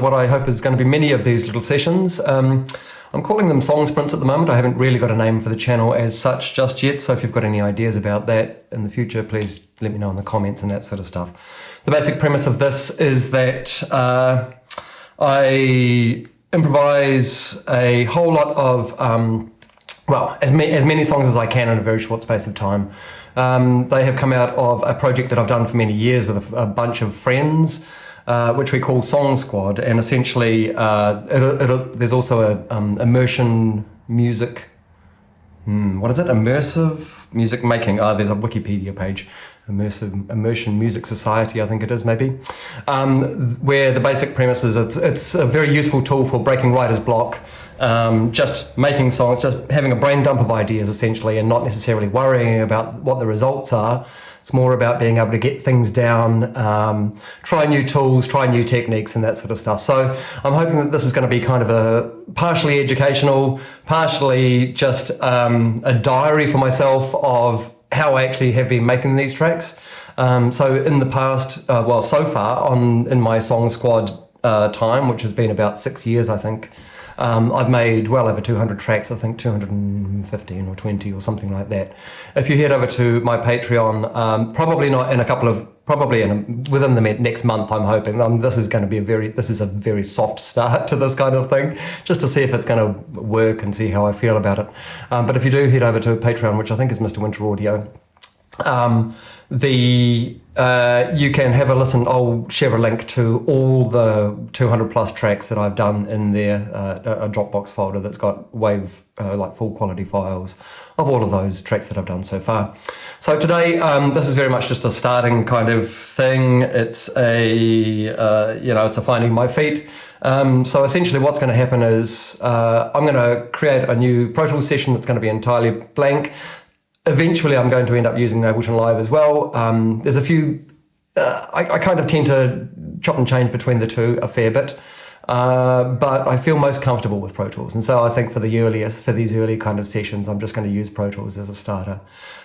what I hope is going to be many of these little sessions. I'm calling them song sprints at the moment. I haven't really got a name for the channel as such just yet, so if you've got any ideas about that in the future, please let me know in the comments and that sort of stuff. The basic premise of this is that I improvise a whole lot of, as many songs as I can in a very short space of time. They have come out of a project that I've done for many years with a bunch of friends, which we call Song Squad, and essentially there's also a immersion music, immersive music making, there's a Wikipedia page, Immersion Music Society, I think it is maybe, where the basic premise is it's a very useful tool for breaking writer's block, just making songs, just having a brain dump of ideas essentially, and not necessarily worrying about what the results are. It's more about being able to get things down, try new tools, try new techniques and that sort of stuff. So I'm hoping that this is going to be kind of a partially educational, partially just a diary for myself of how I actually have been making these tracks. So in the past, so far in my Song Squad time, which has been about 6 years, I think, I've made well over 200 tracks, I think 215 or 20 or something like that. If you head over to my Patreon, probably not in within the next month, I'm hoping. This is a very soft start to this kind of thing, just to see if it's going to work and see how I feel about it. But if you do head over to Patreon, which I think is MrWinter Audio, you can have a listen. I'll share a link to all the 200 plus tracks that I've done in there, a Dropbox folder that's got wave, like full quality files of all of those tracks that I've done so far. So today, this is very much just a starting kind of thing. It's it's a finding my feet. So essentially what's going to happen is I'm going to create a new Pro Tools session that's going to be entirely blank. Eventually, I'm going to end up using Ableton Live as well. There's a few, I kind of tend to chop and change between the two a fair bit, but I feel most comfortable with Pro Tools. And so I think for these early kind of sessions, I'm just going to use Pro Tools as a starter.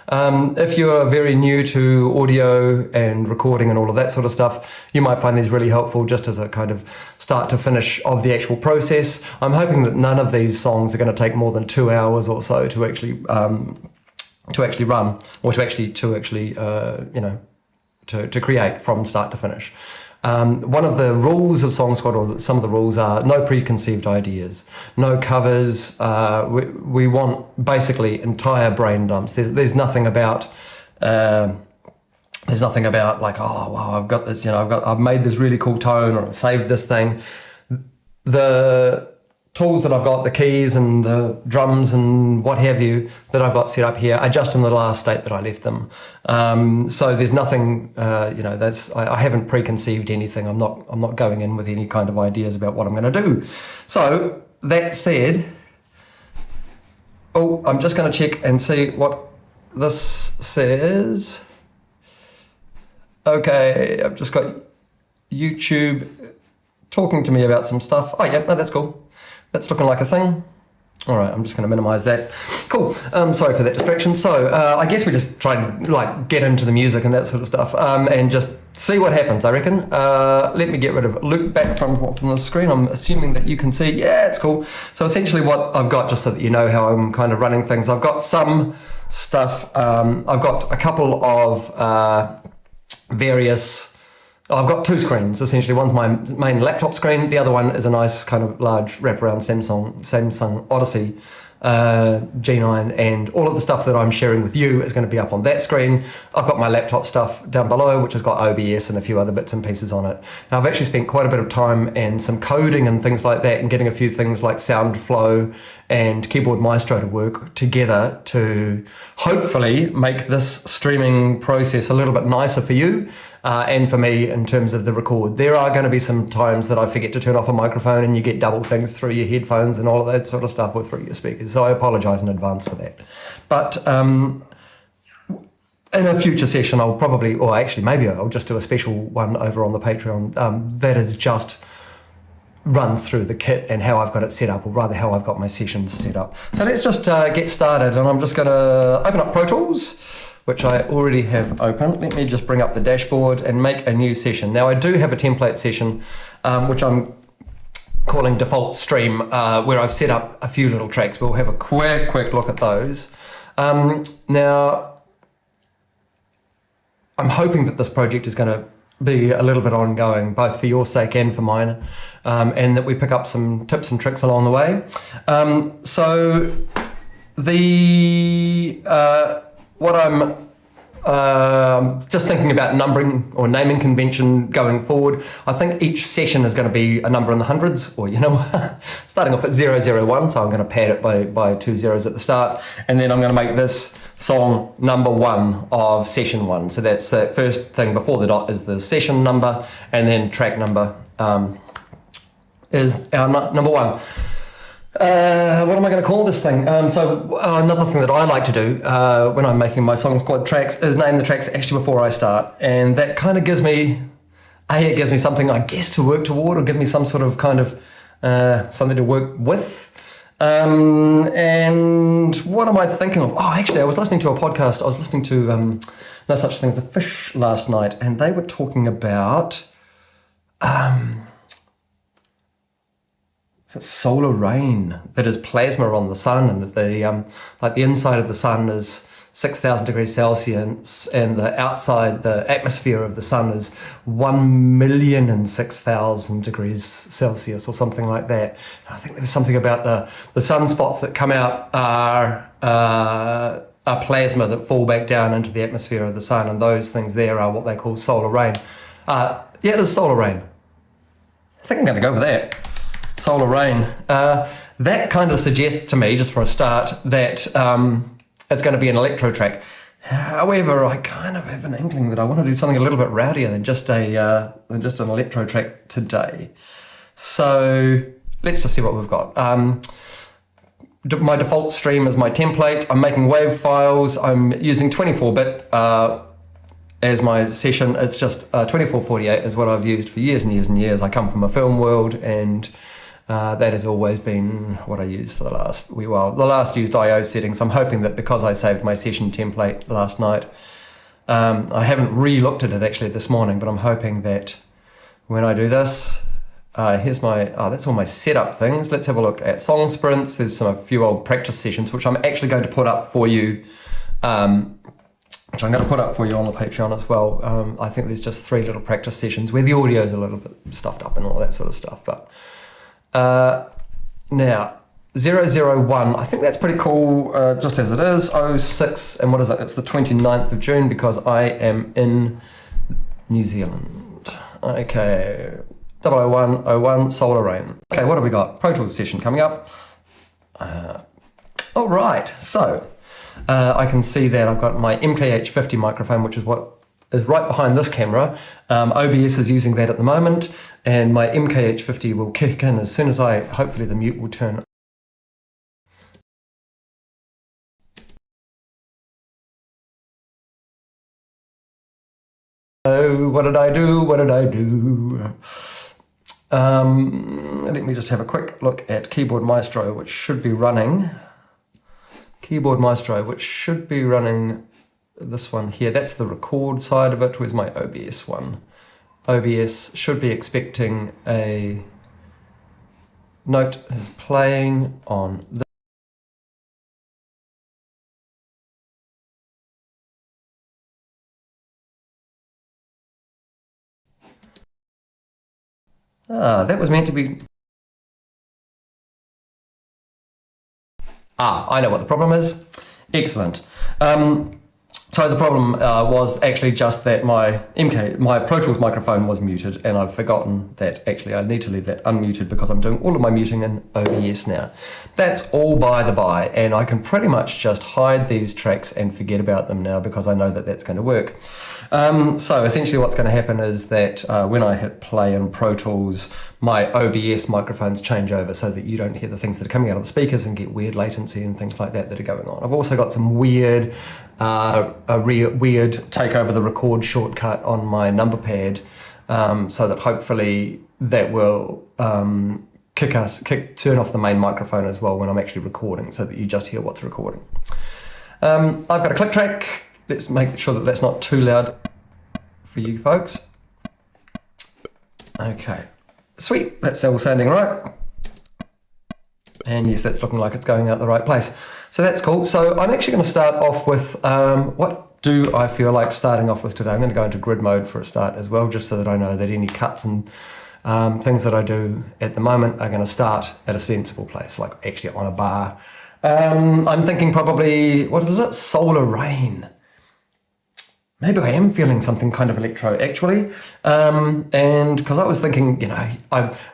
If you're very new to audio and recording and all of that sort of stuff, you might find these really helpful just as a kind of start to finish of the actual process. I'm hoping that none of these songs are going to take more than 2 hours or so to actually run, or to create from start to finish. One of the rules of Song Squad, or some of the rules, are no preconceived ideas, no covers. We want basically entire brain dumps. There's nothing about like, oh wow, I've got this, I've made this really cool tone, or I've saved this thing. The tools that I've got, the keys and the drums and what have you that I've got set up here are just in the last state that I left them. So there's nothing, I haven't preconceived anything. I'm not going in with any kind of ideas about what I'm going to do. So that said, I'm just going to check and see what this says. Okay, I've just got YouTube talking to me about some stuff. Oh yeah, no, that's cool. That's looking like a thing. All right, I'm just going to minimize that. Cool. Sorry for that distraction. So I guess we just try and get into the music and that sort of stuff, and just see what happens, I reckon. Let me get rid of loop back from the screen. I'm assuming that you can see. Yeah, it's cool. So essentially what I've got, just so that you know how I'm kind of running things, I've got some stuff. I've got a couple of I've got two screens, essentially. One's my main laptop screen. The other one is a nice kind of large wraparound Samsung Odyssey G9, and all of the stuff that I'm sharing with you is going to be up on that screen. I've got my laptop stuff down below, which has got OBS and a few other bits and pieces on it. Now, I've actually spent quite a bit of time and some coding and things like that, and getting a few things like SoundFlow and Keyboard Maestro to work together to hopefully make this streaming process a little bit nicer for you. And for me in terms of the record. There are going to be some times that I forget to turn off a microphone and you get double things through your headphones and all of that sort of stuff, or through your speakers. So I apologise in advance for that. But in a future session, I'll probably, or actually maybe I'll just do a special one over on the Patreon that is just runs through the kit and how I've got it set up, or rather how I've got my sessions set up. So let's just get started, and I'm just going to open up Pro Tools, which I already have open. Let me just bring up the dashboard and make a new session. Now I do have a template session, which I'm calling default stream, where I've set up a few little tracks. We'll have a quick look at those. Now, I'm hoping that this project is going to be a little bit ongoing, both for your sake and for mine, and that we pick up some tips and tricks along the way. So what I'm just thinking about numbering or naming convention going forward. I think each session is going to be a number in the hundreds, or starting off at 001, so I'm going to pad it by 2 zeros at the start, and then I'm going to make this song number 1 of session 1. So that's the first thing before the dot is the session number, and then track number is our number 1. What am I going to call this thing? So another thing that I like to do when I'm making my song squad tracks is name the tracks actually before I start, and that kind of gives me something, I guess, to work toward, or give me some sort of kind of something to work with. And what am I thinking of? Oh, actually, I was listening to a podcast. I was listening to No Such Thing as a Fish last night, and they were talking about solar rain, that is plasma on the sun, and that the inside of the sun is 6,000 degrees Celsius, and the outside, the atmosphere of the sun is 1,006,000 degrees Celsius, or something like that. And I think there's something about the sunspots that come out are plasma that fall back down into the atmosphere of the sun, and those things there are what they call solar rain. Yeah, it is solar rain. I think I'm going to go with that. Solar rain. That kind of suggests to me, just for a start, that it's going to be an electro track. However, I kind of have an inkling that I want to do something a little bit rowdier than just an electro track today. So let's just see what we've got. My default stream is my template. I'm making WAV files. I'm using 24-bit as my session. It's just 2448 is what I've used for years and years and years. I come from a film world, and that has always been what I use for the last used I/O settings. I'm hoping that because I saved my session template last night, I haven't re-looked at it actually this morning, but I'm hoping that when I do this, that's all my setup things. Let's have a look at song sprints. There's a few old practice sessions, which I'm actually going to put up for you, on the Patreon as well. I think there's just 3 little practice sessions where the audio is a little bit stuffed up and all that sort of stuff, but now 001, I think that's pretty cool, just as it is. 06, and what is it? It's the 29th of June because I am in New Zealand. Okay, 001, solar rain. Okay, what have we got? Pro Tools session coming up. All right, so I can see that I've got my MKH50 microphone, which is what is right behind this camera. OBS is using that at the moment, and my MKH50 will kick in as soon as hopefully the mute will turn. Oh, what did I do? Let me just have a quick look at Keyboard Maestro, which should be running. This one here. That's the record side of it. Where's my OBS one? OBS should be expecting a note is playing on this. That was meant to be. I know what the problem is. Excellent. So the problem was actually just that my Pro Tools microphone was muted, and I've forgotten that actually I need to leave that unmuted because I'm doing all of my muting in OBS now. That's all by the by, and I can pretty much just hide these tracks and forget about them now because I know that that's going to work. So essentially what's going to happen is that when I hit play in Pro Tools, my OBS microphones change over so that you don't hear the things that are coming out of the speakers and get weird latency and things like that are going on. I've also got some weird take over the record shortcut on my number pad, so that hopefully that will turn off the main microphone as well when I'm actually recording, so that you just hear what's recording. I've got a click track. Let's make sure that that's not too loud for you folks. Okay, sweet, that's all sounding right. And yes, that's looking like it's going out the right place. So that's cool. So I'm actually going to start off with, what do I feel like starting off with today? I'm going to go into grid mode for a start as well, just so that I know that any cuts and things that I do at the moment are going to start at a sensible place, like actually on a bar. I'm thinking probably, what is it? Solar rain. Maybe I am feeling something kind of electro actually. And because I was thinking, you know,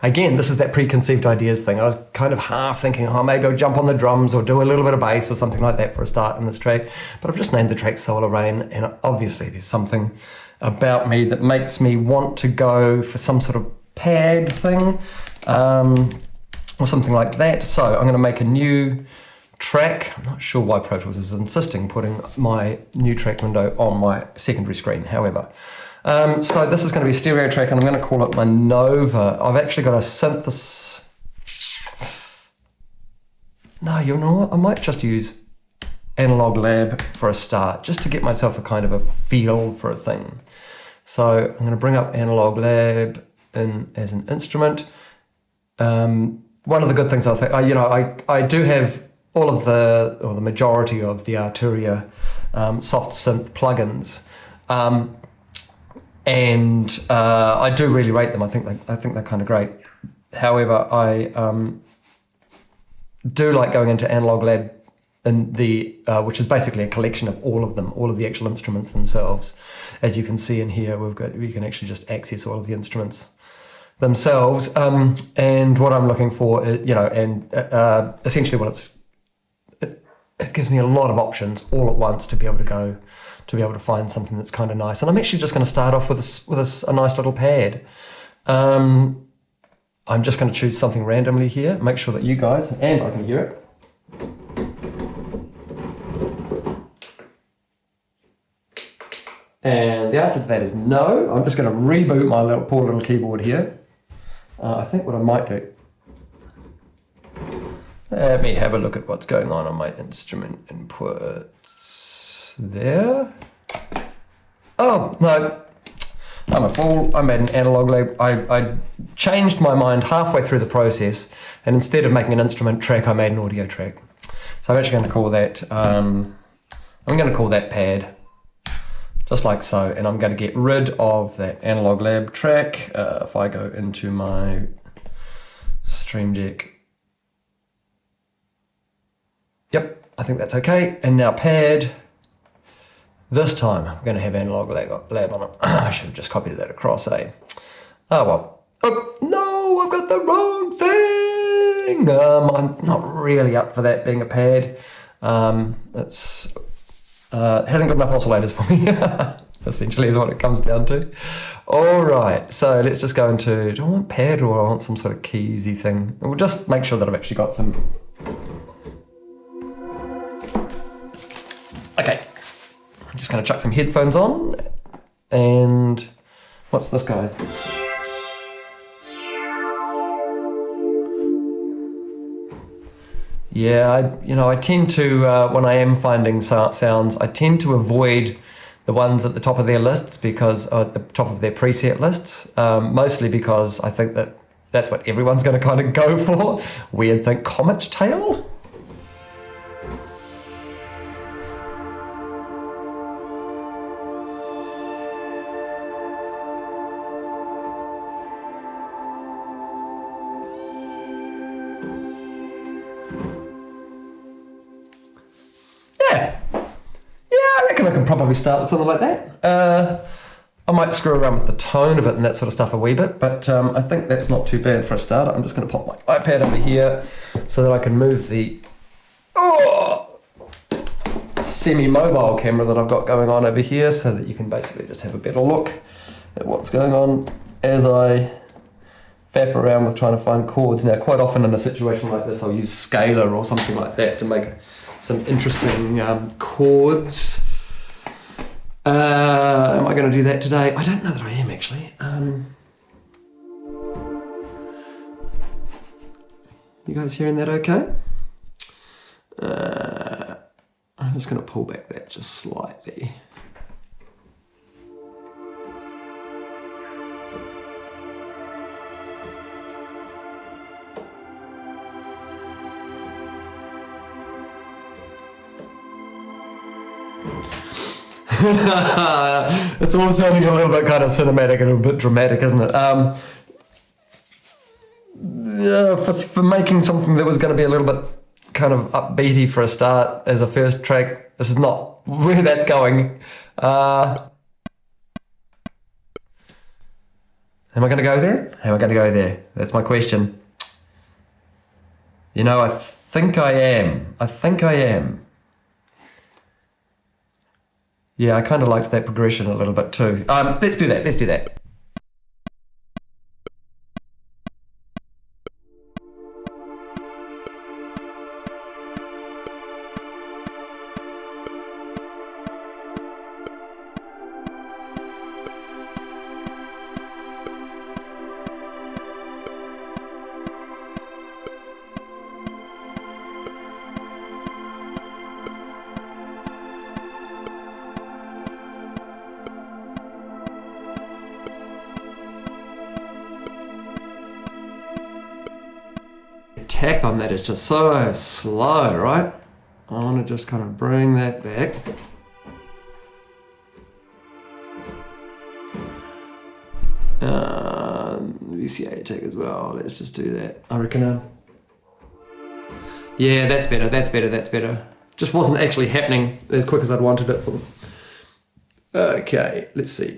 again, this is that preconceived ideas thing. I was kind of half thinking, oh, maybe I'll jump on the drums or do a little bit of bass or something like that for a start in this track. But I've just named the track Solar Rain, and obviously there's something about me that makes me want to go for some sort of pad thing or something like that. So I'm going to make a new track. I'm not sure why Pro Tools is insisting putting my new track window on my secondary screen, however. So this is going to be a stereo track, and I'm going to call it my Nova. I've actually got a synthesis. No, you know what? I might just use Analog Lab for a start, just to get myself a kind of a feel for a thing. So I'm going to bring up Analog Lab in as an instrument. One of the good things I think, I do have all of the majority of the Arturia soft synth plugins, and I do really rate them. I think they're kind of great. However, I do like going into Analog Lab in the which is basically a collection of all of them, all of the actual instruments themselves. As you can see in here, we can actually just access all of the instruments themselves. And what I'm looking for, essentially what it gives me a lot of options all at once to be able to find something that's kind of nice. And I'm actually just going to start off with a nice little pad. I'm just going to choose something randomly here, make sure that you guys, and I can hear it. And the answer to that is no. I'm just going to reboot my poor little keyboard here. I think what I might do, let me have a look at what's going on my instrument inputs there. Oh, no, I'm a fool. I made an Analog Lab. I changed my mind halfway through the process, and instead of making an instrument track, I made an audio track. So I'm actually going to call that, I'm going to call that pad, just like so, and I'm going to get rid of that Analog Lab track. If I go into my Stream Deck, yep, I think that's okay. And now pad, this time I'm going to have Analog Lab on it. I should have just copied that across, eh? Oh well. Oh, no, I've got the wrong thing. I'm not really up for that being a pad. It's hasn't got enough oscillators for me, essentially is what it comes down to. All right, so let's just go into, do I want pad or I want some sort of keysy thing? We'll just make sure that I've actually got some. Okay, I'm just going to chuck some headphones on, and what's this guy? Yeah, I tend to, when I am finding sounds, I tend to avoid the ones at the top of their lists, because at the top of their preset lists, mostly because I think that that's what everyone's going to kind of go for. Weird thing, Comet Tail? I can probably start with something like that. I might screw around with the tone of it and that sort of stuff a wee bit, but I think that's not too bad for a start. I'm just going to pop my iPad over here so that I can move the semi-mobile camera that I've got going on over here, so that you can basically just have a better look at what's going on as I faff around with trying to find chords. Now, quite often in a situation like this, I'll use Scalar or something like that to make some interesting chords. Am I going to do that today? I don't know that I am, actually. You guys hearing that okay? I'm just going to pull back that just slightly. It's all sounding a little bit kind of cinematic and a bit dramatic, isn't it? Yeah, for making something that was going to be a little bit kind of upbeaty for a start as a first track, this is not where that's going. Am I going to go there? Am I going to go there? That's my question. You know, I think I am. Yeah, I kind of liked that progression a little bit too. Let's do that. Attack on that is just so slow, right? I want to just kind of bring that back. VCA attack as well. Let's just do that. I reckon. Yeah, that's better. Just wasn't actually happening as quick as I'd wanted it for. Okay, let's see.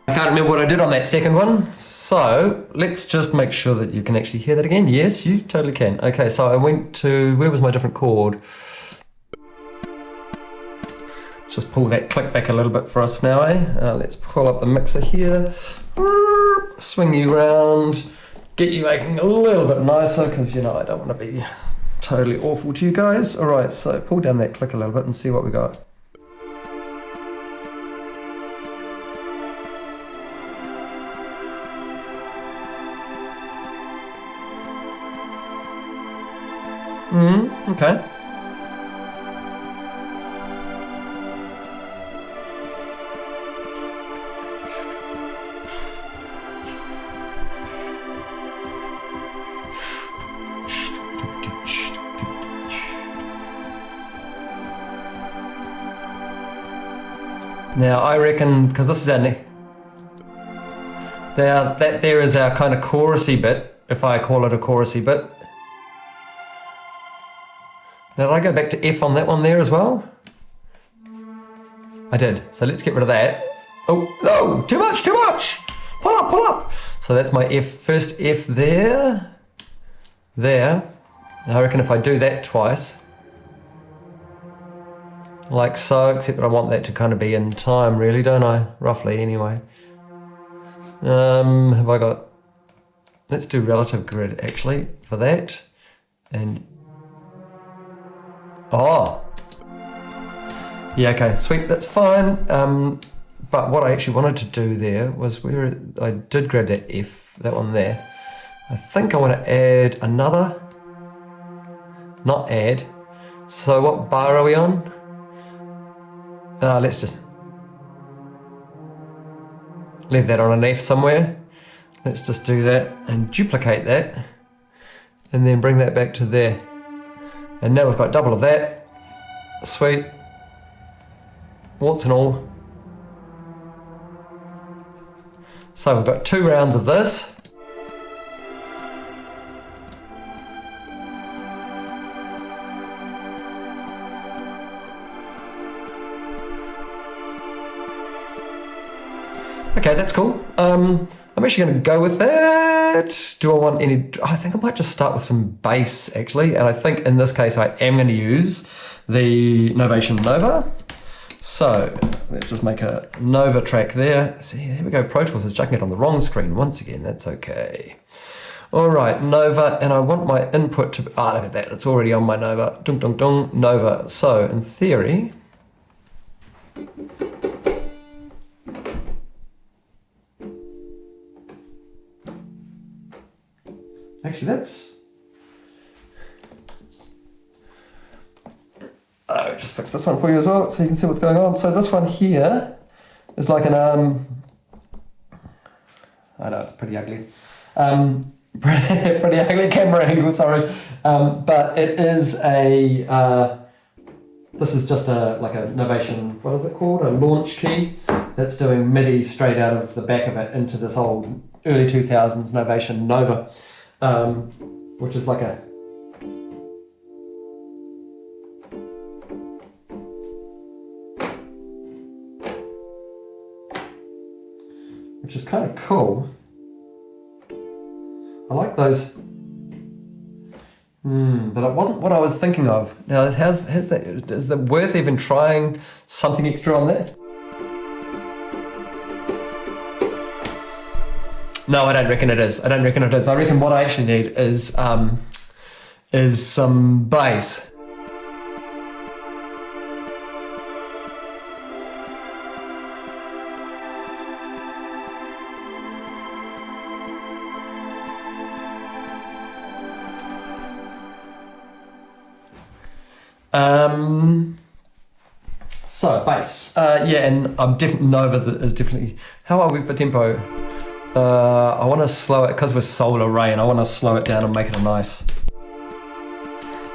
I can't remember what I did on that second one, so let's just make sure that you can actually hear that again. Yes, you totally can. Okay, so I went to, where was my different chord? Just pull that click back a little bit for us now, eh? Let's pull up the mixer here, swing you around, get you making a little bit nicer, because, you know, I don't want to be totally awful to you guys. All right, so pull down that click a little bit and see what we got. Okay. Now I reckon, because this is our there is our kind of chorusy bit, if I call it a chorusy bit. Now, did I go back to F on that one there as well? I did. So let's get rid of that. Oh, no, too much. Pull up. So that's my F, first F there. There. Now I reckon if I do that twice, like so, except that I want that to kind of be in time really, don't I? Roughly, anyway. Have I got... Let's do relative grid, actually, for that. And... Oh, yeah, okay, sweet, that's fine. But what I actually wanted to do there was where I did grab that F, that one there. I think I want to add another, not add. So what bar are we on? Let's just leave that on an F somewhere. Let's just do that and duplicate that and then bring that back to there. And now we've got double of that. Sweet. Warts and all. So we've got 2 rounds of this. Okay, that's cool. I'm actually going to go with that. Do I want any? I think I might just start with some bass actually, and I think in this case I am going to use the Novation Nova. So let's just make a Nova track there. See, here we go. Pro Tools is chucking it on the wrong screen once again. That's okay. All right, Nova, and I want my input to. Look at that. It's already on my Nova. Dung dung dung. Nova. So in theory. Actually, that's... I'll just fix this one for you as well, so you can see what's going on. So this one here is like an... I know, it's pretty ugly. Pretty ugly camera angle, sorry. But it is a... this is just like a Novation, what is it called? A launch key that's doing MIDI straight out of the back of it into this old early 2000s Novation Nova. Which is like a which is kind of cool. I like those, but it wasn't what I was thinking of. Now, is that worth even trying something extra on that? No, I don't reckon it is. I reckon what I actually need is some bass. So bass. Yeah, and I'm definitely Nova is definitely. How are we for tempo? I want to slow it, because we're solar rain, I want to slow it down and make it a nice...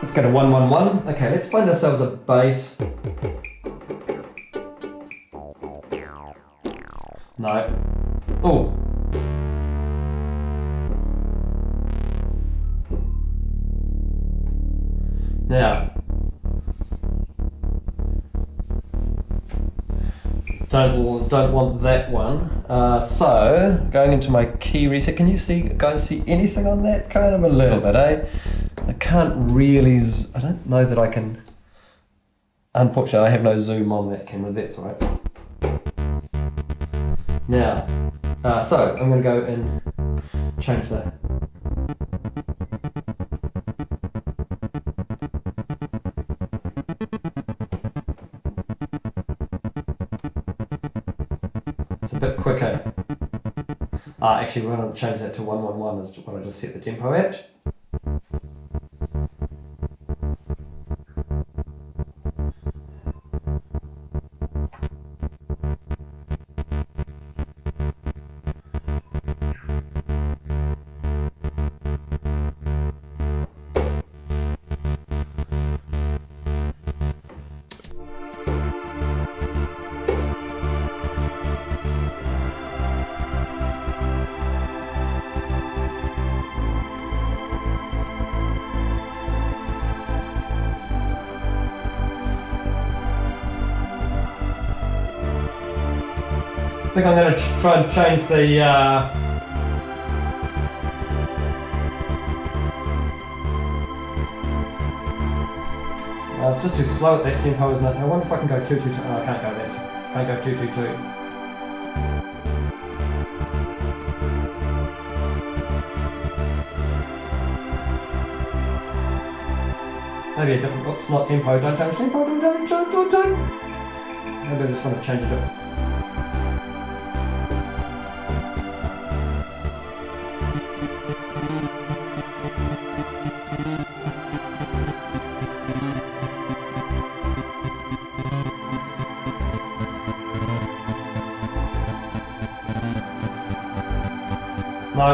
Let's go to 111. Okay, let's find ourselves a bass. No. Oh. Now. Don't want that one. So going into my key reset, can you guys see anything on that? Kind of a little bit, eh? I can't really. I don't know that I can. Unfortunately, I have no zoom on that camera. That's all right. Now, so I'm going to go and change that. It's a bit quicker. Actually, we're going to change that to 111 is what I just set the tempo at. I think I'm going to try and change the it's just too slow at that tempo, isn't it? I wonder if I can go 222. Oh, I can't go that. Can't go 222. Maybe a different. Oops, not tempo. Don't change tempo. Don't. Maybe I just want to change it up. No.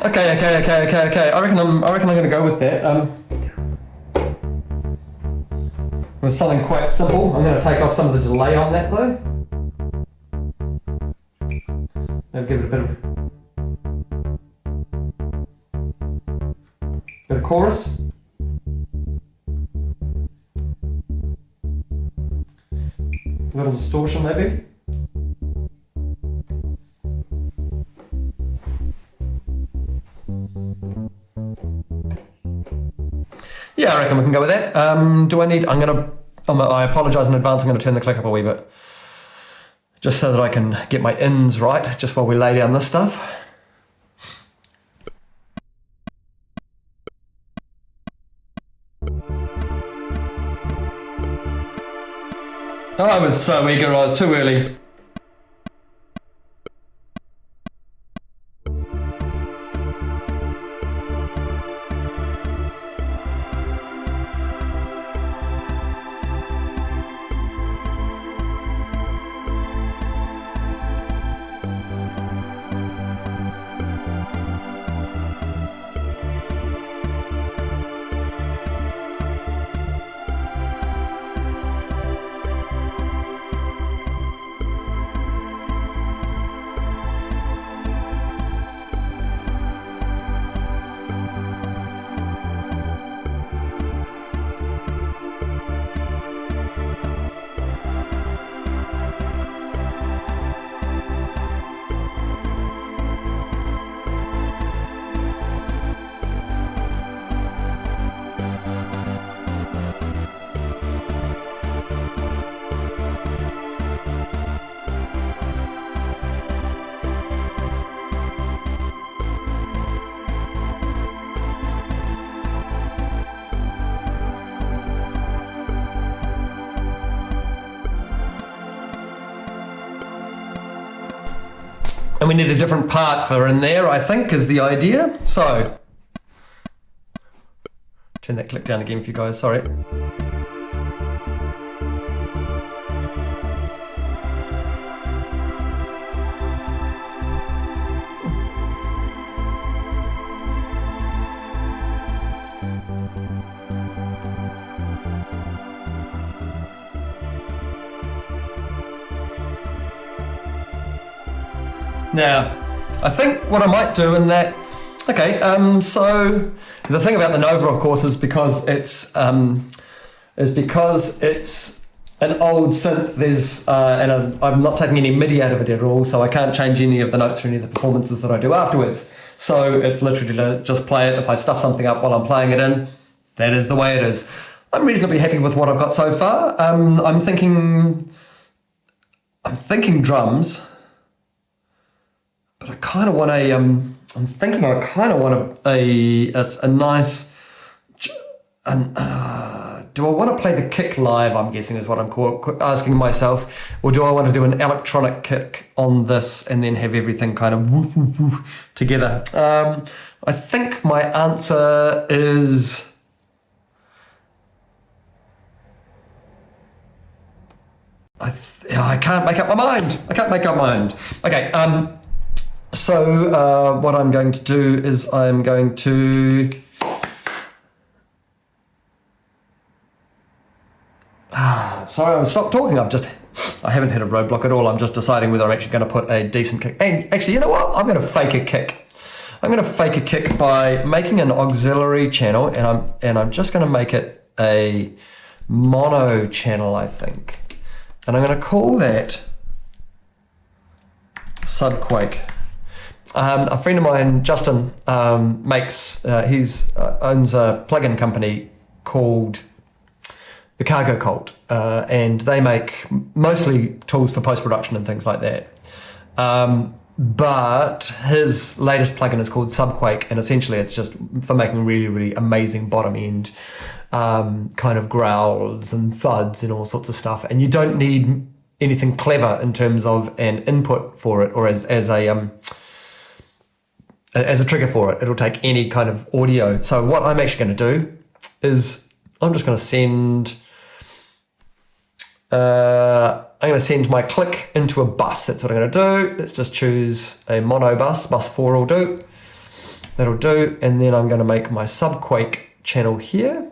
Okay. I reckon I'm going to go with that. With something quite simple. I'm going to take off some of the delay on that though. Maybe give it a bit of chorus. A little distortion maybe. Yeah, I reckon we can go with that. Do I need, I apologise in advance, I'm going to turn the click up a wee bit. Just so that I can get my ins right, just while we lay down this stuff. Oh, I was so eager, I was too early. And we need a different part for in there, I think, is the idea. So, turn that click down again for you guys, sorry. Now, I think what I might do in that, okay, so the thing about the Nova, of course, is because it's an old synth. There's I'm not taking any MIDI out of it at all, so I can't change any of the notes or any of the performances that I do afterwards. So it's literally to just play it. If I stuff something up while I'm playing it in, that is the way it is. I'm reasonably happy with what I've got so far. I'm thinking drums. But I kind of want a, I'm thinking I kind of want a nice, do I want to play the kick live, I'm guessing is what I'm asking myself, or do I want to do an electronic kick on this and then have everything kind of woo, woo, woo together? I think my answer is, I can't make up my mind. Okay, so what I'm going to do is I'm going to sorry, I'll stop talking. I haven't hit a roadblock at all. I'm just deciding whether I'm actually going to put a decent kick. And actually, you know what? I'm going to fake a kick. I'm going to fake a kick by making an auxiliary channel, and I'm just going to make it a mono channel, I think. And I'm going to call that Subquake. A friend of mine, Justin, owns a plugin company called the Cargo Cult, and they make mostly tools for post-production and things like that. But his latest plugin is called Subquake, and essentially it's just for making really, really amazing bottom end kind of growls and thuds and all sorts of stuff. And you don't need anything clever in terms of an input for it, or as a trigger for it. It'll take any kind of audio. So what I'm actually going to do is I'm just going to send my click into a bus. That's what I'm going to do. Let's just choose a mono bus. Bus 4 will do. That'll do. And then I'm going to make my Subquake channel here.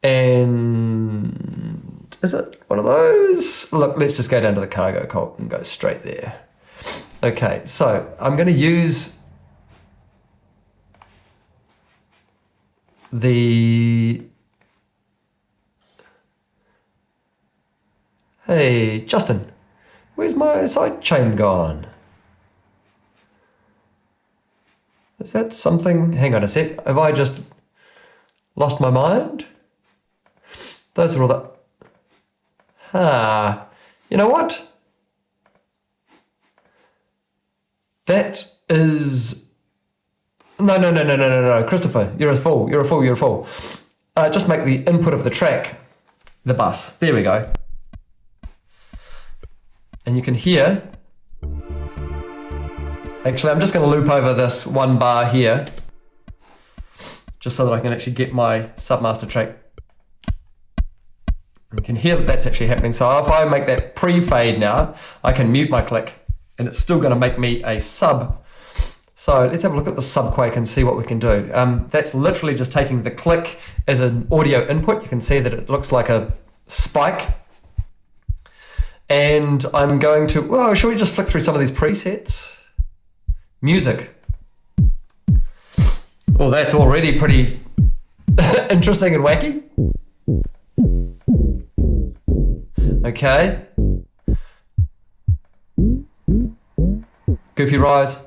And is it one of those? Look, let's just go down to the Cargo Cult and go straight there. Okay, so I'm going to use the Hey, Justin, where's my sidechain gone? Is that something? Hang on a sec. Have I just lost my mind? Those are all the... You know what? That is... No. Christopher, you're a fool. Just make the input of the track the bus. There we go. And you can hear... Actually, I'm just going to loop over this one bar here, just so that I can actually get my submaster track. You can hear that that's actually happening. So if I make that pre-fade now, I can mute my click, and it's still going to make me a sub. So let's have a look at the subquake and see what we can do. That's literally just taking the click as an audio input. You can see that it looks like a spike. And I'm going to, well, should we just flick through some of these presets? Music. Well, that's already pretty interesting and wacky. Okay. Goofy Rise.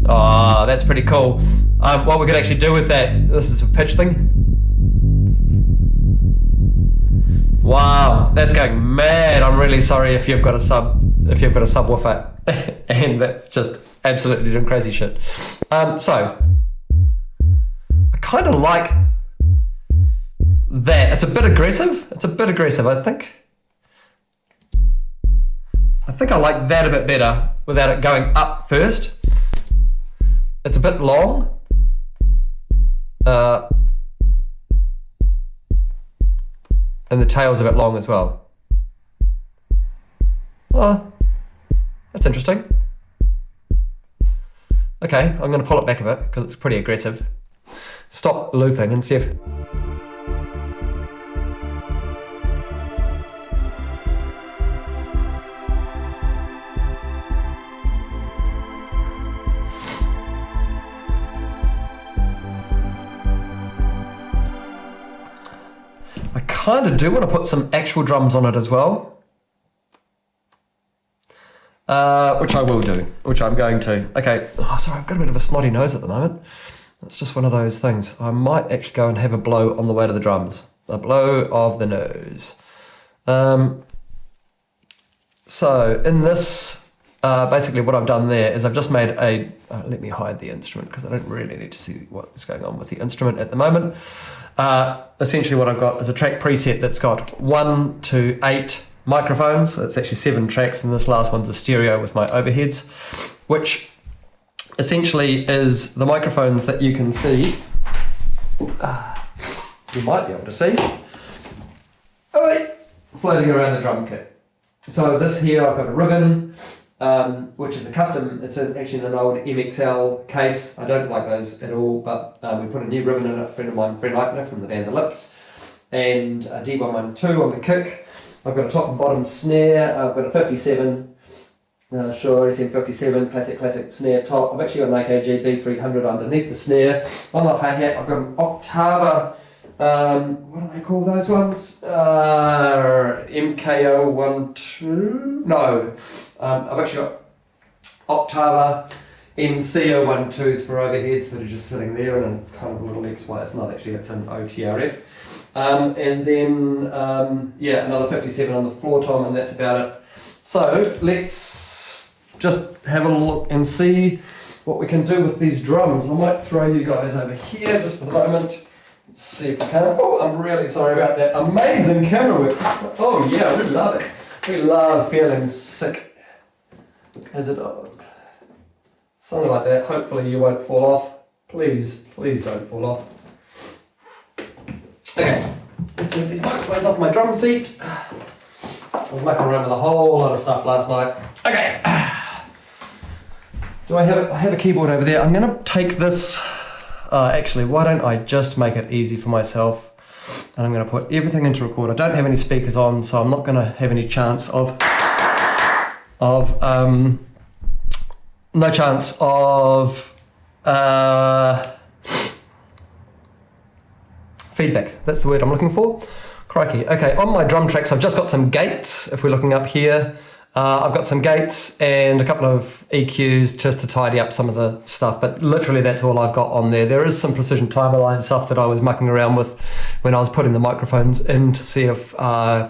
Oh, that's pretty cool. What we could actually do with that, this is a pitch thing. Wow, that's going mad. I'm really sorry if you've got a subwoofer and that's just absolutely doing crazy shit. So I kind of like that. It's a bit aggressive, I think. I like that a bit better without it going up first. It's a bit long. And the tail's a bit long as well. Oh, that's interesting. Okay, I'm going to pull it back a bit because it's pretty aggressive. Stop looping and see if... I kind of do want to put some actual drums on it as well. Which I will do, which I'm going to. Okay, sorry, I've got a bit of a snotty nose at the moment. It's just one of those things. I might actually go and have a blow on the way to the drums. A blow of the nose. So in this, basically what I've done there is I've just made a, let me hide the instrument because I don't really need to see what's going on with the instrument at the moment. Essentially what I've got is a track preset that's got 1 to 8 microphones. So it's actually 7 tracks, and this last one's a stereo with my overheads, which essentially is the microphones that you can see. You might be able to see floating around the drum kit. So this here, I've got a ribbon, which is a custom, it's actually in an old MXL case. I don't like those at all, but we put a new ribbon in it. A friend of mine, Fred Eichner from the band The Lips, and a D112 on the kick. I've got a top and bottom snare. I've got a 57, Shure SM57 classic snare top. I've actually got an AKG B300 underneath the snare. On the hi-hat, I've got an Octava, what do they call those ones? MKO12? No, I've actually got Octava MCO12s for overheads that are just sitting there in a kind of little X. Well, it's not actually, it's an OTRF. And then, another 57 on the floor tom, and that's about it. So let's just have a look and see what we can do with these drums. I might throw you guys over here just for the moment. Let's see if we can. Oh, I'm really sorry about that. Amazing camera work. Oh yeah, we love it. We love feeling sick as a dog. Something like that. Hopefully you won't fall off. Please don't fall off. Okay, let's move these microphones off my drum seat. I was mucking around with a whole lot of stuff last night. Okay. I have a keyboard over there. I'm going to take this. Actually, why don't I just make it easy for myself? And I'm going to put everything into record. I don't have any speakers on, so I'm not going to have any chance of feedback. That's the word I'm looking for. Crikey. Okay, on my drum tracks, I've just got some gates. If we're looking up here, I've got some gates and a couple of EQs just to tidy up some of the stuff, but literally that's all I've got on there. There is some precision timer line stuff that I was mucking around with when I was putting the microphones in to see if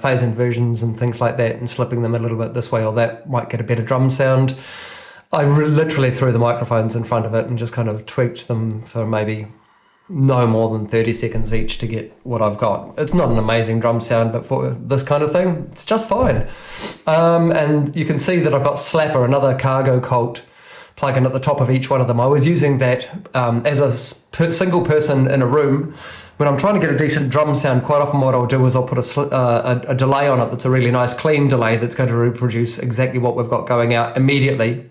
phase inversions and things like that and slipping them a little bit this way or that might get a better drum sound. I literally threw the microphones in front of it and just kind of tweaked them for maybe no more than 30 seconds each to get what I've got. It's not an amazing drum sound, but for this kind of thing, it's just fine. And you can see that I've got Slapper, another Cargo Cult plugin at the top of each one of them. I was using that as a single person in a room. When I'm trying to get a decent drum sound, quite often what I'll do is I'll put a delay on it that's a really nice clean delay that's going to reproduce exactly what we've got going out immediately.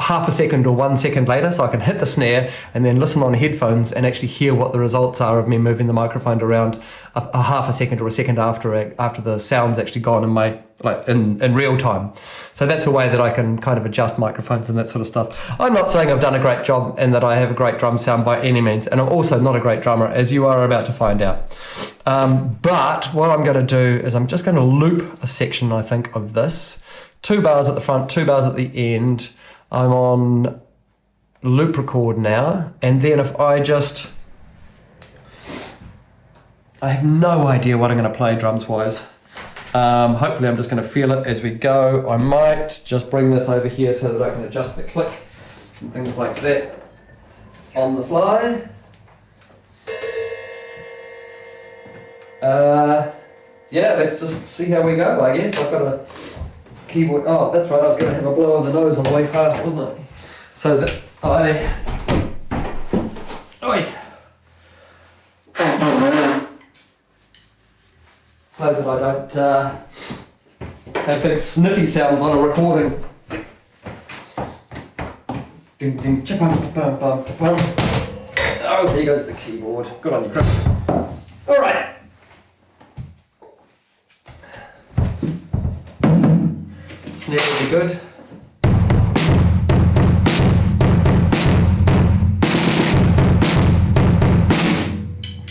Half a second or 1 second later, so I can hit the snare and then listen on headphones and actually hear what the results are of me moving the microphone around a half a second or a second after the sound's actually gone in real time. So that's a way that I can kind of adjust microphones and that sort of stuff. I'm not saying I've done a great job and that I have a great drum sound by any means, and I'm also not a great drummer, as you are about to find out. But what I'm going to do is I'm just going to loop a section, I think, of this. 2 bars at the front, 2 bars at the end. I'm on loop record now, and then if I have no idea what I'm going to play drums wise. Hopefully I'm just going to feel it as we go. I might just bring this over here so that I can adjust the click and things like that on the fly. Yeah, let's just see how we go, I guess. I've got a keyboard. Oh, that's right, I was going to have a blow of the nose on the way past, wasn't it? So that so that I don't have big sniffy sounds on a recording. Ding, ding, oh, there goes the keyboard. Good on you, Chris. All right. Snare will be good.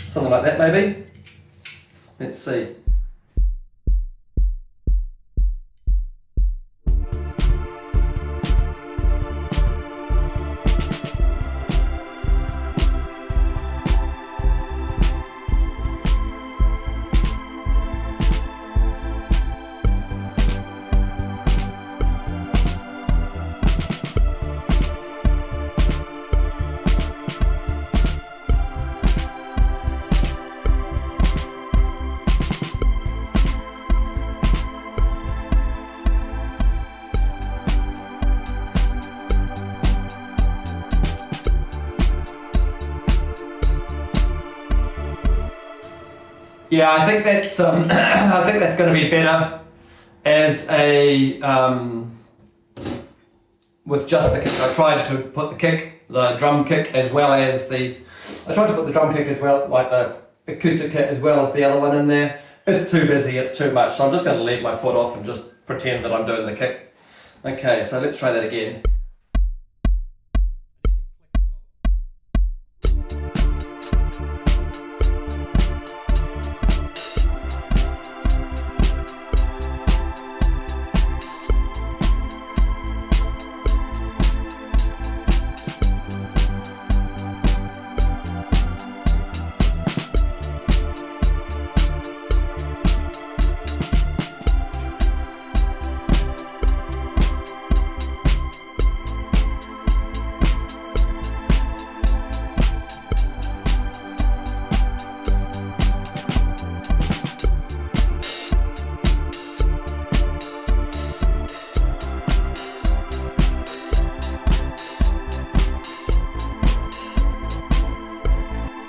Something like that, maybe. Let's see. Yeah, I think that's I think that's going to be better as a with just the kick. I tried to put the drum kick as well as I tried to put the drum kick as well, like the acoustic kit as well as the other one in there. It's too busy, it's too much. So I'm just going to leave my foot off and just pretend that I'm doing the kick. Okay, so let's try that again.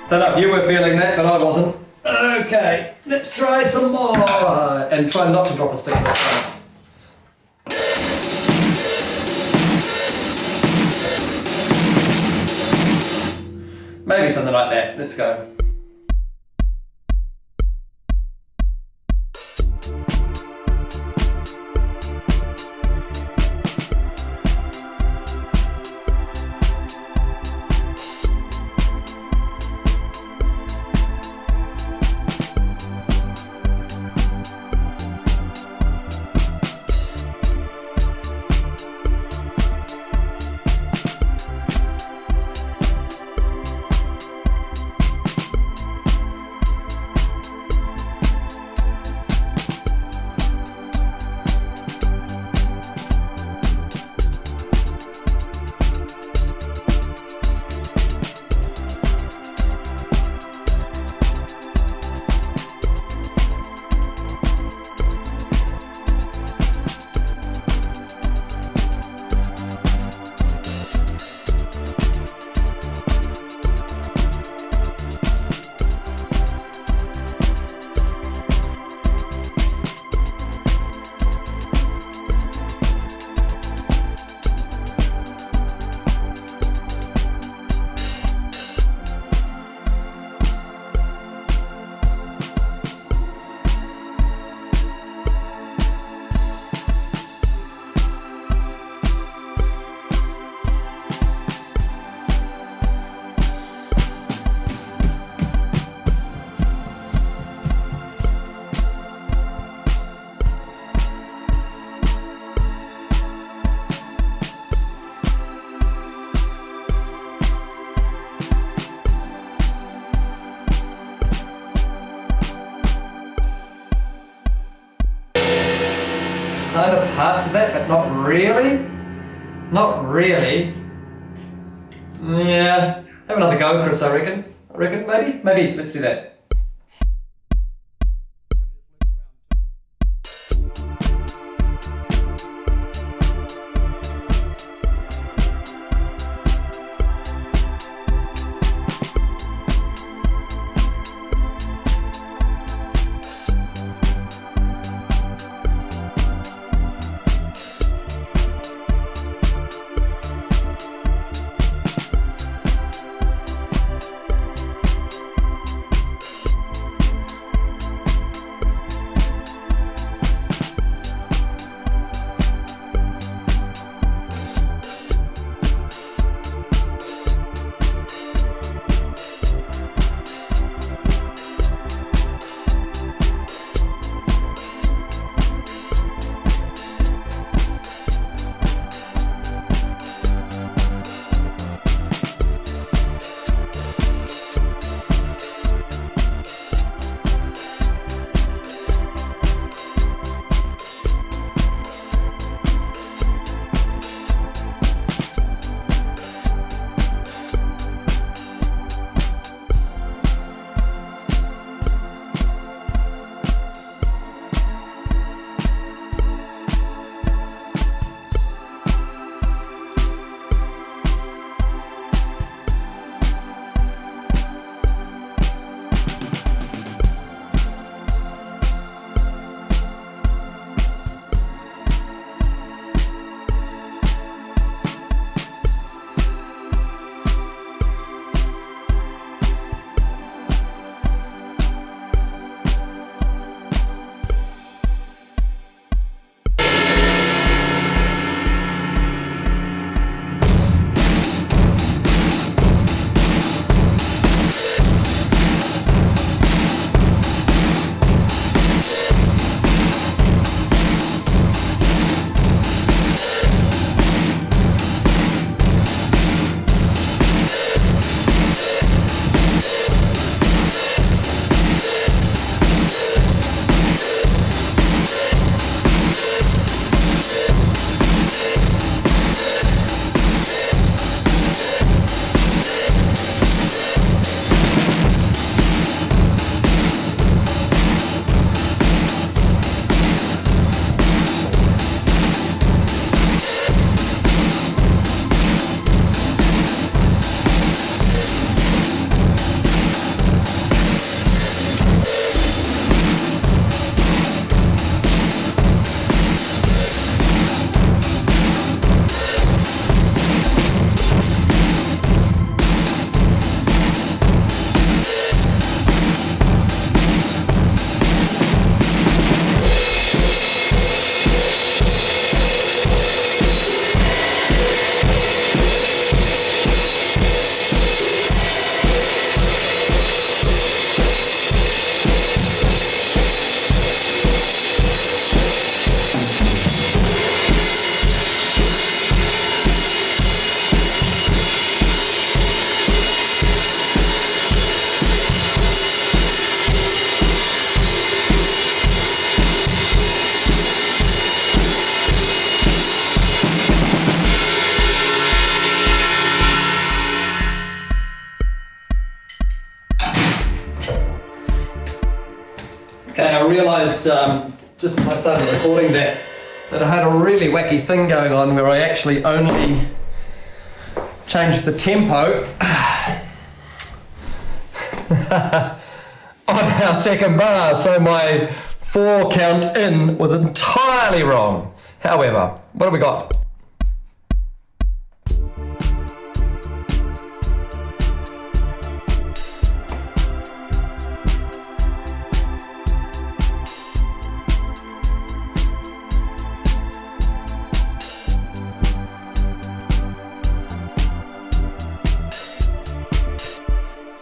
Don't know if you were feeling that, but I wasn't. Okay, let's try some more. And try not to drop a stick this time. Maybe something like that. Let's go. kind of parts of that, but not really. Not really. Yeah, have another go, Chris, I reckon. Maybe, let's do that. Okay, I realised just as I started recording that I had a really wacky thing going on where I actually only changed the tempo on our second bar, so my 4 count in was entirely wrong. However, what have we got?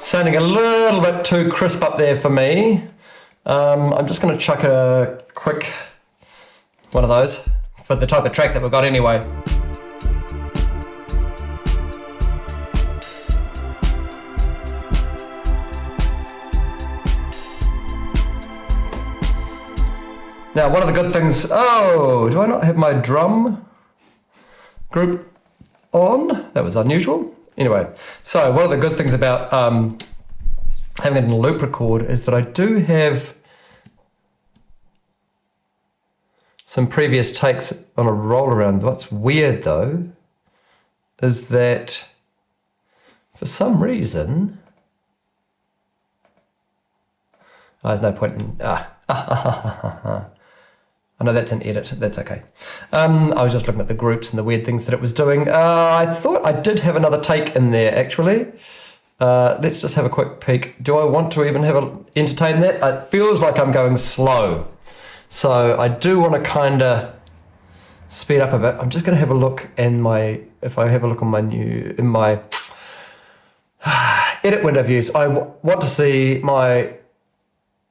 Sounding a little bit too crisp up there for me. I'm just going to chuck a quick one of those for the type of track that we've got anyway. Now, one of the good things, oh, do I not have my drum group on? That was unusual. Anyway, so one of the good things about having it in a loop record is that I do have some previous takes on a roll around. What's weird though is that for some reason, there's no point in, I know that's an edit, that's okay. I was just looking at the groups and the weird things that it was doing. I thought I did have another take in there actually. Let's just have a quick peek. Do I want to even entertain that? It feels like I'm going slow. So I do want to kind of speed up a bit. I'm just going to have a look in if I have a look on in my edit window views, I want to see my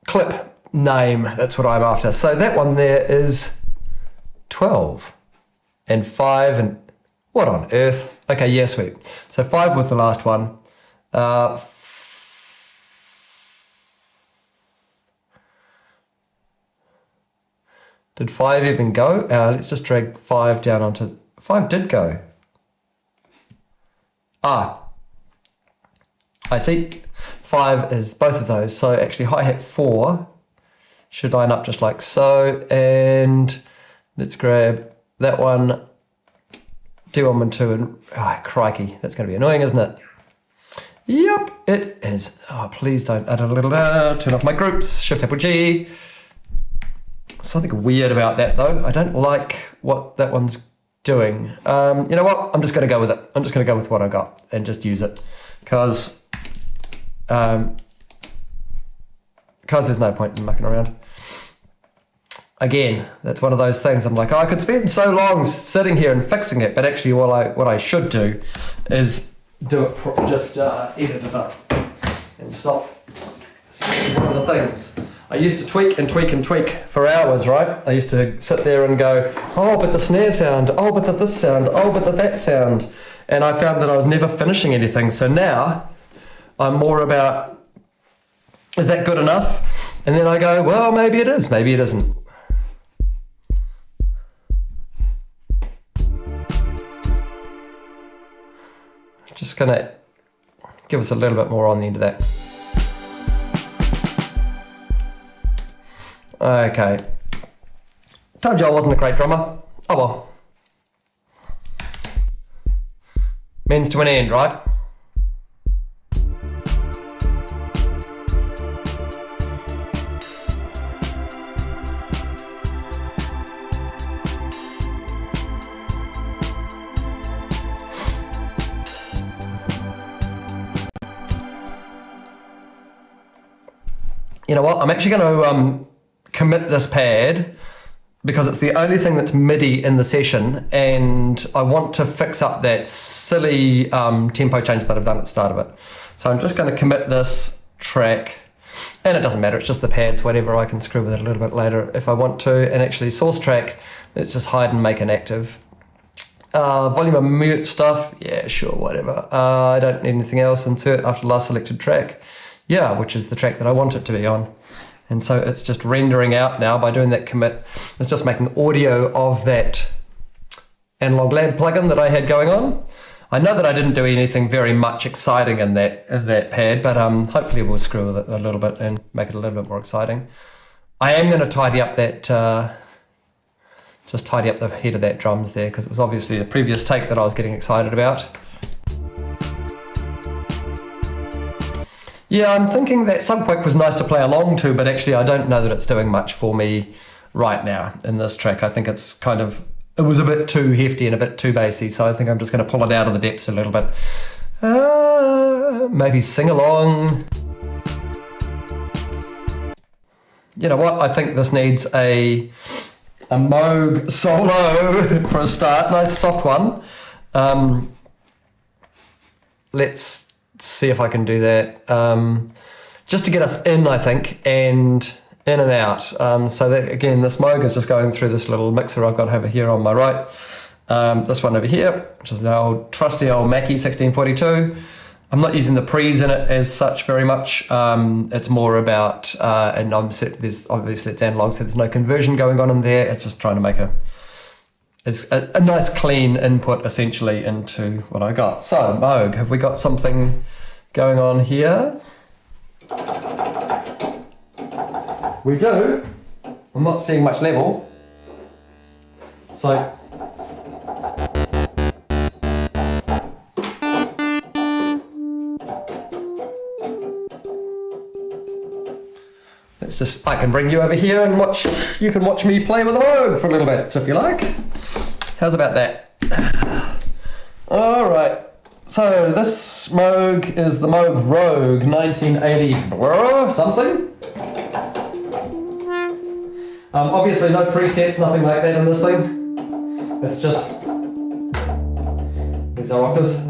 clip name. That's what I'm after. So that one there is 12 and 5 and what on earth? Okay, yeah, sweet. So 5 was the last one. Did 5 even go? Let's just drag 5 down onto... 5 did go. I see. 5 is both of those. So actually hi-hat 4 should line up just like so. And let's grab that one, do 1 and 2, and crikey, that's going to be annoying, isn't it? Yep, it is. Oh, please don't turn off my groups. Shift Apple G. Something weird about that though. I don't like what that one's doing. You know what? I'm just going to go with it. I'm just going to go with what I got and just use it because there's no point in mucking around. Again, that's one of those things. I'm like, I could spend so long sitting here and fixing it, but actually, what I should do is do it. Just edit it up and stop. One of the things. I used to tweak and tweak and tweak for hours, right? I used to sit there and go, oh, but the snare sound, oh, but the this sound, oh, but the that sound. And I found that I was never finishing anything. So now I'm more about, is that good enough? And then I go, well, maybe it is, maybe it isn't. Just gonna give us a little bit more on the end of that. Okay. Told you I wasn't a great drummer. Oh well. Means to an end, right? You know what? I'm actually going to commit this pad because it's the only thing that's MIDI in the session, and I want to fix up that silly tempo change that I've done at the start of it. So I'm just going to commit this track, and it doesn't matter, it's just the pads, whatever. I can screw with it a little bit later if I want to. And actually source track, let's just hide and make inactive. Volume and mute stuff, yeah, sure, whatever. I don't need anything else. Insert after last selected track, yeah, which is the track that I want it to be on. And so it's just rendering out now by doing that commit. It's just making audio of that Analog Lab plugin that I had going on. I know that I didn't do anything very much exciting in that pad, but hopefully we'll screw with it a little bit and make it a little bit more exciting. I am going to tidy up that, just tidy up the head of that drums there, because it was obviously the previous take that I was getting excited about. Yeah, I'm thinking that Subquick was nice to play along to, but actually I don't know that it's doing much for me right now in this track. I think it's kind of, it was a bit too hefty and a bit too bassy, so I think I'm just going to pull it out of the depths a little bit. Maybe sing along. You know what? I think this needs a Moog solo for a start. Nice soft one. Let's see if I can do that. Just to get us in, I think, and in and out. So that, again, this Moog is just going through this little mixer I've got over here on my right. This one over here, which is my old trusty old Mackie 1642. I'm not using the pre's in it as such very much. It's more about, and there's obviously it's analog, so there's no conversion going on in there. It's just trying to make a nice clean input essentially into what I got. So Moog, have we got something going on here? We do. I'm not seeing much level. So I can bring you over here and you can watch me play with the Moog for a little bit if you like. How's about that? All right, so this Moog is the Moog Rogue 1980 something. Obviously no presets, nothing like that in this thing. It's just, these are octaves.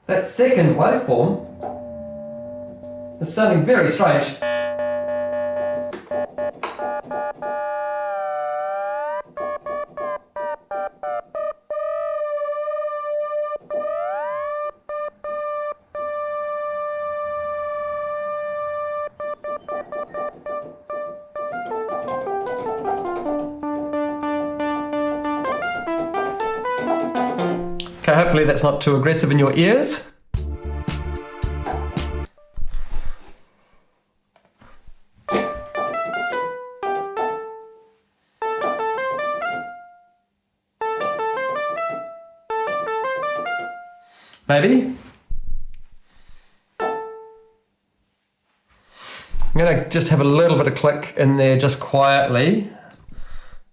That second waveform is sounding very strange. Okay, hopefully that's not too aggressive in your ears. Maybe. I'm going to just have a little bit of click in there just quietly,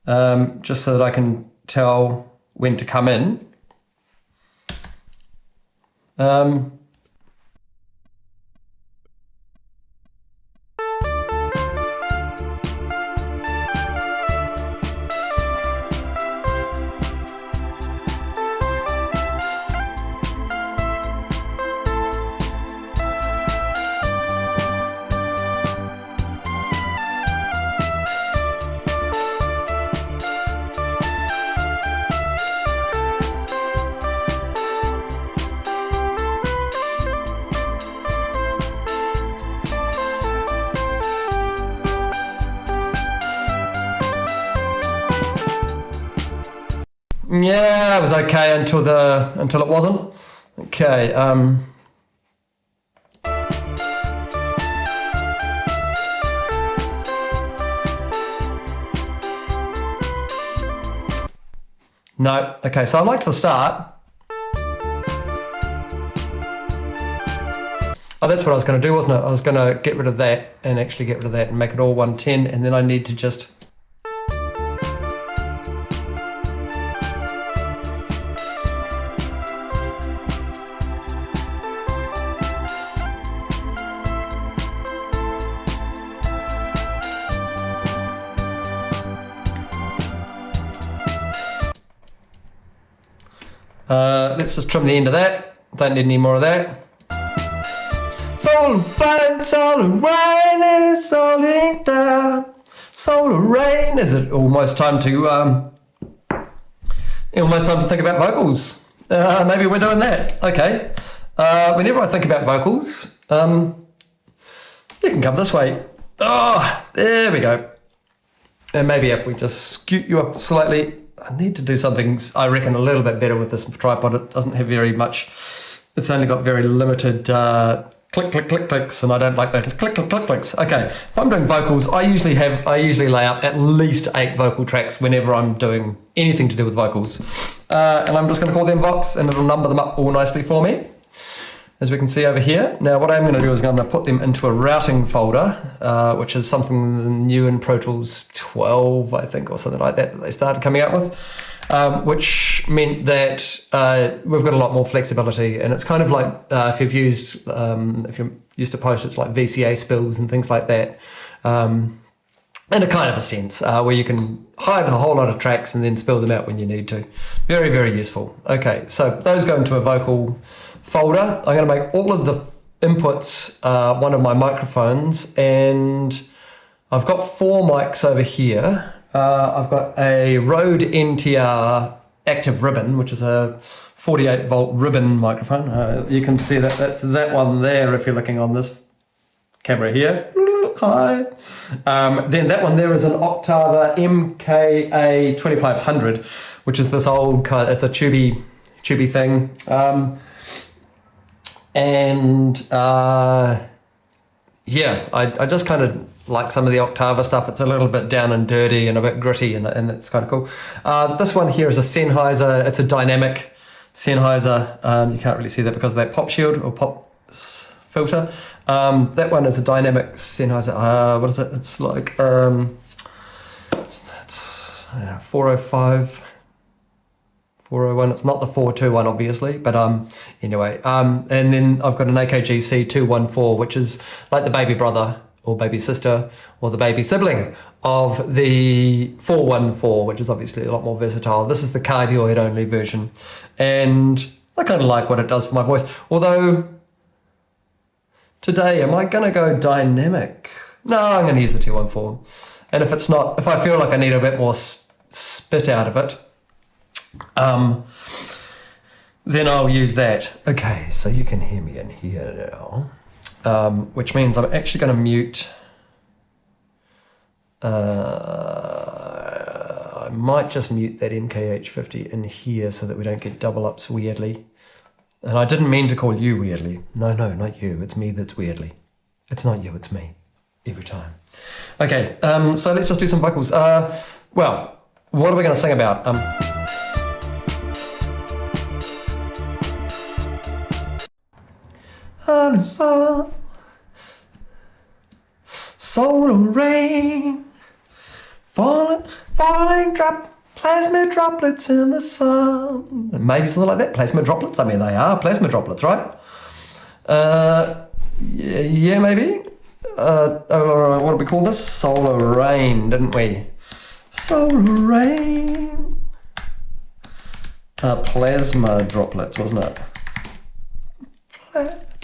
just so that I can tell when to come in. Yeah, it was okay until it wasn't. Okay. No. Okay, so I liked the start. Oh, that's what I was going to do, wasn't it? I was going to get rid of that and actually get rid of that and make it all 110, and then I need to just let's just trim the end of that. Don't need any more of that. Solar rain, solar rain is falling down. Solar rain. Is it almost time to think about vocals? Maybe we're doing that. Okay. Whenever I think about vocals, you can come this way. Oh, there we go. And maybe if we just scoot you up slightly. I need to do something, I reckon, a little bit better with this tripod. It doesn't have very much, it's only got very limited click, click, click, clicks, and I don't like the click, click, click, clicks. Okay, if I'm doing vocals, I usually lay out at least 8 vocal tracks whenever I'm doing anything to do with vocals. And I'm just going to call them Vox, and it'll number them up all nicely for me, as we can see over here. Now what I'm going to do is I'm going to put them into a routing folder, which is something new in Pro Tools 12, I think, or something like that they started coming out with, which meant that we've got a lot more flexibility. And it's kind of like if you're used to post, it's like VCA spills and things like that. in a kind of a sense, where you can hide a whole lot of tracks and then spill them out when you need to. Very, very useful. Okay, so those go into a vocal folder. I'm going to make all of the inputs one of my microphones, and I've got 4 mics over here. I've got a Rode NTR active ribbon, which is a 48 volt ribbon microphone. You can see that that's that one there if you're looking on this camera here. Hi. Then that one there is an Octava MKA 2500, which is this old kind. It's a tubey thing. Yeah, I just kind of like some of the Octava stuff. It's a little bit down and dirty and a bit gritty, and it's kind of cool. This one here is a Sennheiser. It's a dynamic Sennheiser. You can't really see that because of that pop shield or pop filter. That one is a dynamic Sennheiser. What is it? It's like it's 405, 401. It's not the 421, obviously, but anyway. And then I've got an AKG C214, which is like the baby brother or baby sister or the baby sibling of the 414, which is obviously a lot more versatile. This is the cardioid only version, and I kind of like what it does for my voice. Although today, am I going to go dynamic? No, I'm going to use the 214. And if I feel like I need a bit more spit out of it, then I'll use that. Okay, so you can hear me in here now, which means I'm actually going to mute. I might just mute that MKH50 in here so that we don't get double ups weirdly. And I didn't mean to call you weirdly. No, not you. It's me that's weirdly. It's not you, it's me. Every time. Okay, so let's just do some vocals. Well, what are we going to sing about? Solar rain, falling plasma droplets in the sun. Maybe something like that. Plasma droplets. I mean, they are plasma droplets, right? Yeah, maybe. What did we call this? Solar rain, didn't we? Solar rain. Plasma droplets, wasn't it?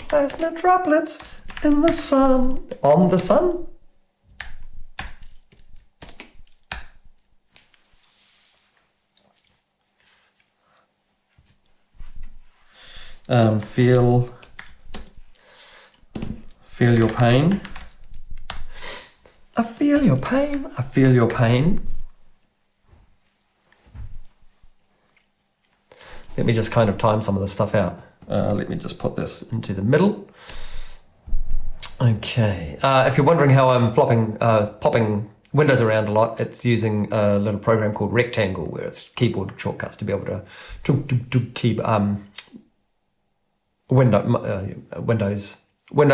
Plasma droplets in the sun. On the sun? Feel your pain. I feel your pain. I feel your pain. Let me just kind of time some of this stuff out. Let me just put this into the middle. Okay. If you're wondering how I'm popping windows around a lot, it's using a little program called Rectangle, where it's keyboard shortcuts to be able to keep Windows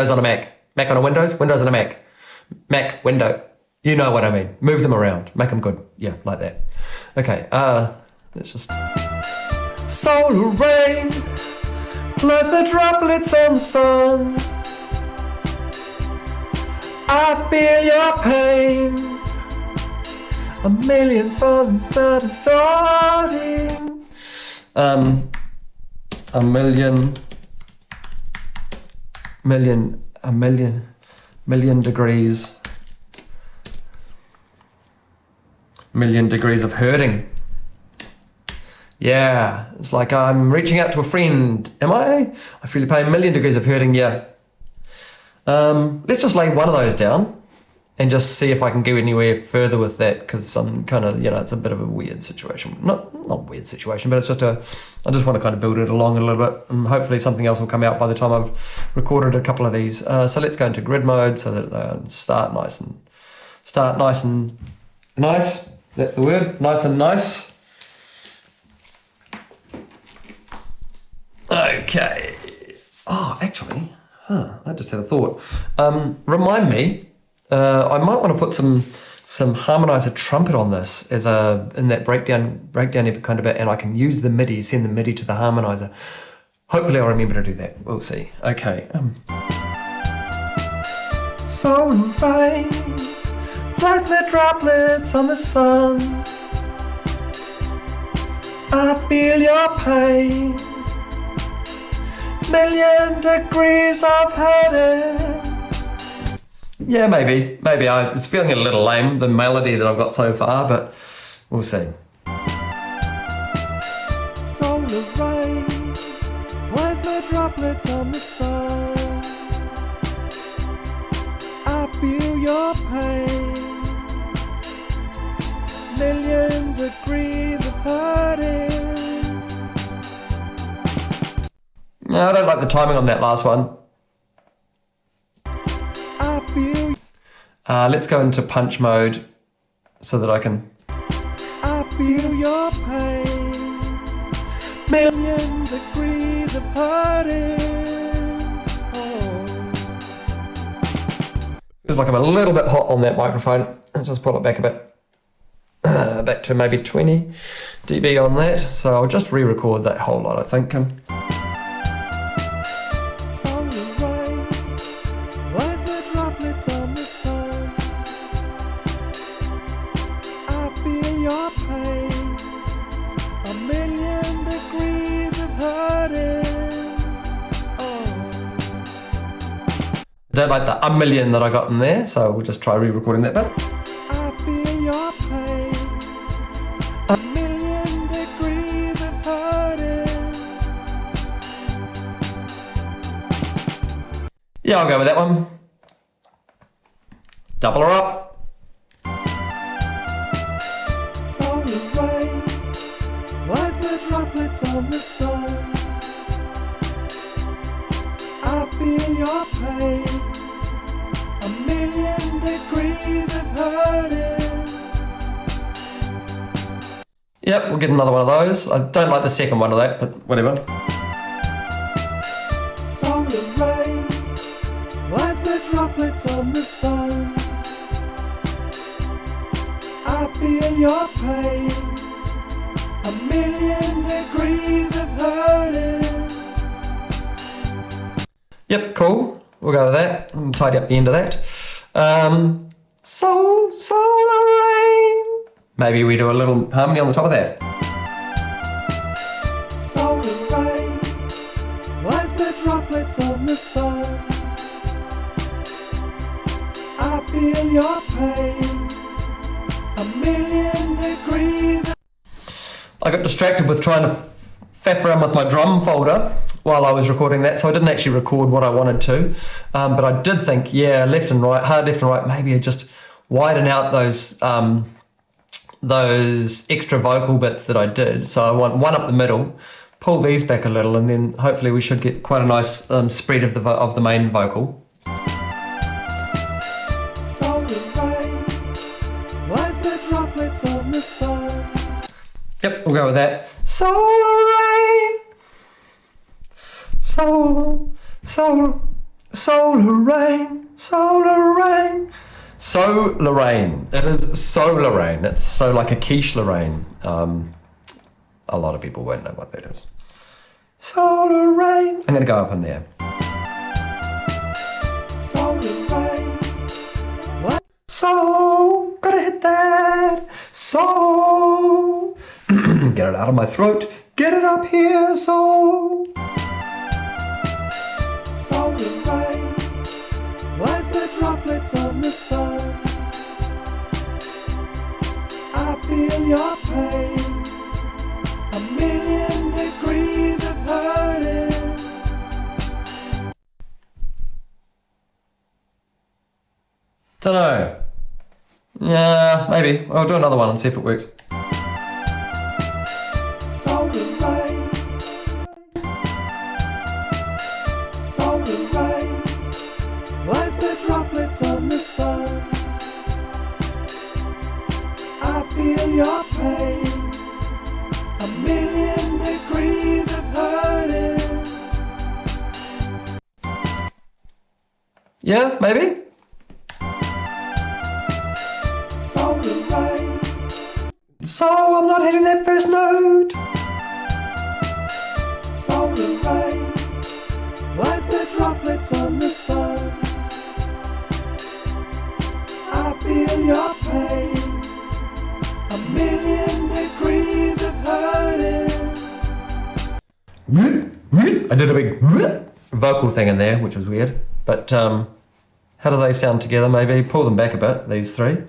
on a Mac on a Windows on a Mac window. You know what I mean. Move them around, make them good. Yeah, like that. Okay. Let's just solar rain, plasma droplets on the sun. I feel your pain. A million falling started starting. A million degrees. Million degrees of hurting. Yeah, it's like I'm reaching out to a friend. Am I? I feel your pain. Million degrees of hurting. Yeah. Let's just lay one of those down and just see if I can go anywhere further with that, because I'm kind of, it's a bit of a weird situation. Not weird situation, but it's just I just want to kind of build it along a little bit, and hopefully something else will come out by the time I've recorded a couple of these. So let's go into grid mode so that they start nice and nice. That's the word, nice and nice. Okay. Oh, actually, I just had a thought. Remind me, I might want to put some harmonizer trumpet on this as in that breakdown kind of bit, and I can use the MIDI, send the MIDI to the harmonizer. Hopefully I'll remember to do that. We'll see. Okay. Solar rain, Plasma droplets on the sun. I feel your pain. Million degrees of hurting. Yeah, maybe. It's feeling a little lame, the melody that I've got so far, but we'll see. Solar rain, plasma droplets on the sun. I feel your pain. Million degrees of hurting. No, I don't like the timing on that last one. I feel. Let's go into punch mode so that I can. I feel your pain. Million degrees of hurting. Oh. Feels like I'm a little bit hot on that microphone. Let's just pull it back a bit. Back to maybe 20 dB on that. So I'll just re-record that whole lot, I think. I don't like the a million that I got in there, so we'll just try re-recording that bit. I feel your pain. A million degrees of hurting. Yeah, I'll go with that one. Double her up. Solar rain, plasma droplets on the sun. I feel your pain. A million degrees of hurting. Yep, we'll get another one of those. I don't like the second one of that, but whatever. Solar rain, plasma droplets on the sun. I feel your pain. A million degrees of hurting. Yep, cool. We'll go with that and tidy up the end of that. Solar rain. Maybe we do a little harmony on the top of that. Solar rain, plasma droplets on the sun. I feel your pain. A million degrees. I got distracted with trying to faff around with my drum folder while I was recording that, so I didn't actually record what I wanted to, but I did think, yeah, left and right, hard left and right, maybe I just widen out those extra vocal bits that I did. So I want one up the middle, pull these back a little, and then hopefully we should get quite a nice spread of the main vocal. Solar rain, plasma droplets on the sun. Yep, we'll go with that. Solar rain. Solar rain. Solar rain. It is solar rain. It's so like a quiche Lorraine. A lot of people won't know what that is. Solar rain. I'm gonna go up in there. Solar rain. What? So gotta hit that. So get it out of my throat. Get it up here. So. Solar rain, plasma droplets on the sun. I feel your pain. A million degrees of hurting. Dunno. Yeah, maybe. I'll do another one and see if it works. On the sun, I feel your pain. A million degrees of hurting. Yeah, maybe. Solar rain. So I'm not hitting that first note. Solar rain, plasma droplets on the sun. I feel your pain. A million degrees of hurting. I did a big vocal thing in there, which was weird. But how do they sound together? Maybe pull them back a bit, these three.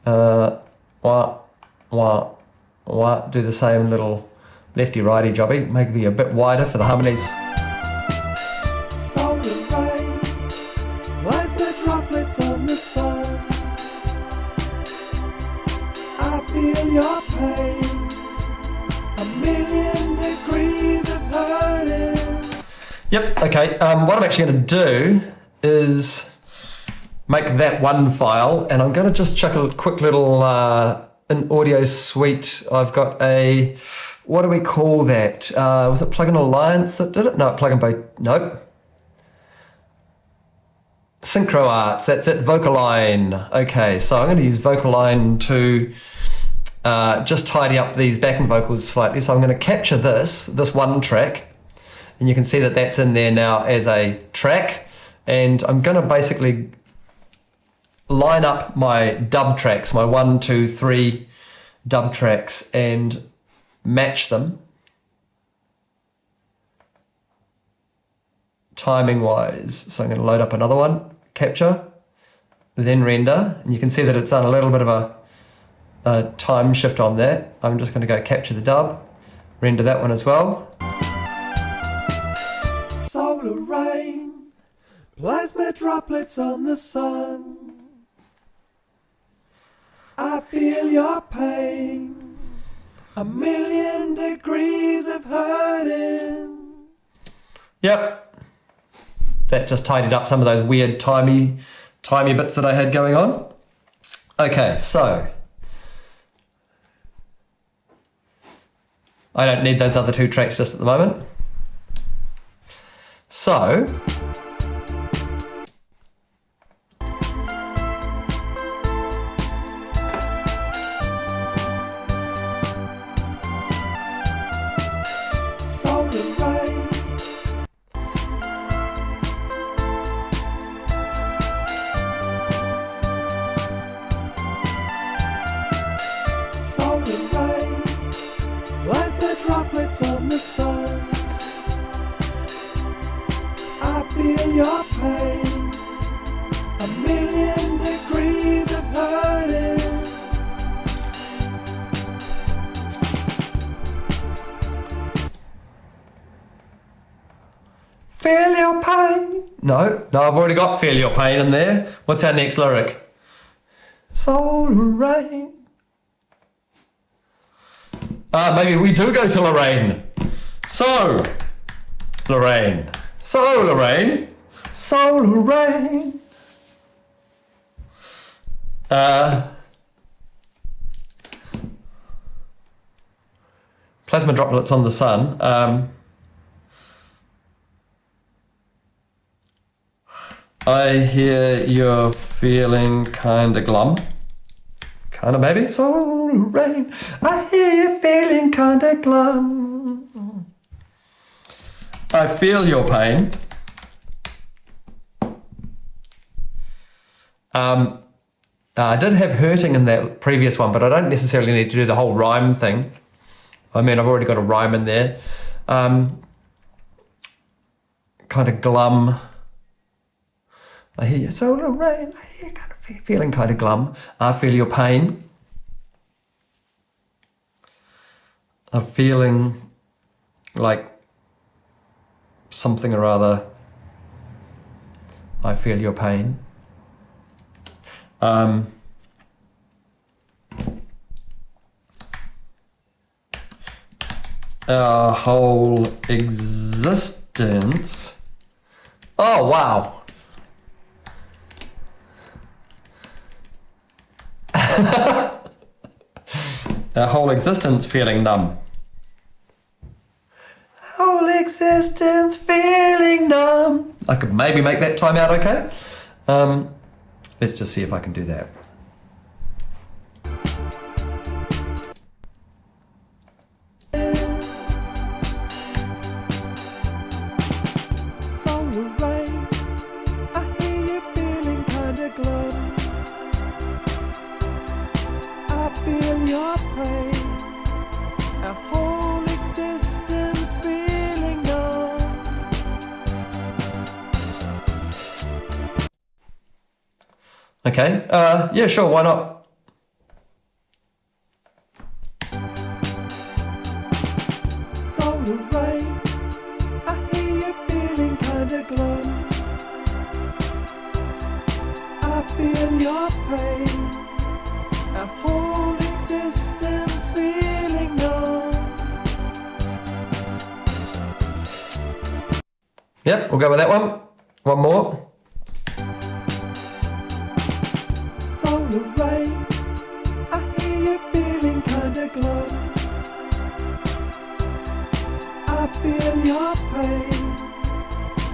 Wah, wah, wah. Do the same little lefty-righty jobby. Maybe a bit wider for the harmonies. Solar rain, plasma droplets on the sun. I feel your pain. A million degrees of hurting. Yep, okay. What I'm actually going to do is make that one file, and I'm going to just chuck a quick little in Audio Suite. I've got a, what do we call that? Was it Plugin Alliance that did it? No, Plugin Boat. Nope. Synchro Arts, that's it. Vocaline. Okay, so I'm going to use Vocaline to just tidy up these backing vocals slightly. So I'm going to capture this one track, and you can see that that's in there now as a track. And I'm going to basically line up my dub tracks, my 1, 2, 3 dub tracks, and match them timing wise. So I'm going to load up another one, capture, then render, and you can see that it's done a little bit of a time shift on that. I'm just going to go capture the dub, render that one as well. Solar rain, plasma droplets on the sun. I feel your pain. A million degrees of hurting. Yep. That just tidied up some of those weird timey bits that I had going on. Okay, so I don't need those other 2 tracks just at the moment. So droplets on the sun. I feel your pain. A million degrees of hurting. feel your pain. No, I've already got feel your pain in there. What's our next lyric? Solar rain. Maybe we do go to Lorraine. So, Lorraine. So, Lorraine. So, Lorraine. Plasma droplets on the sun. I hear you're feeling kinda glum. Kinda maybe. So, Lorraine, I hear you feeling kinda glum. I feel your pain. I did have hurting in that previous one, but I don't necessarily need to do the whole rhyme thing. I mean, I've already got a rhyme in there. Kind of glum. I hear you, so Lorraine, I hear you kind of feeling kind of glum. I feel your pain. I'm feeling like something or other. I feel your pain. Our whole existence. Oh, wow. Our whole existence feeling numb. Whole existence feeling numb. I could maybe make that time out okay. Let's just see if I can do that. Solar rain, I hear you feeling kinda glum. Okay, yeah, sure, why not? Solar rain, I hear you feeling kinda glum. I feel your pain, our whole existence feeling numb. Yep, we'll go with that one. One more. Solar rain, I hear you feeling kinda glum. I feel your pain,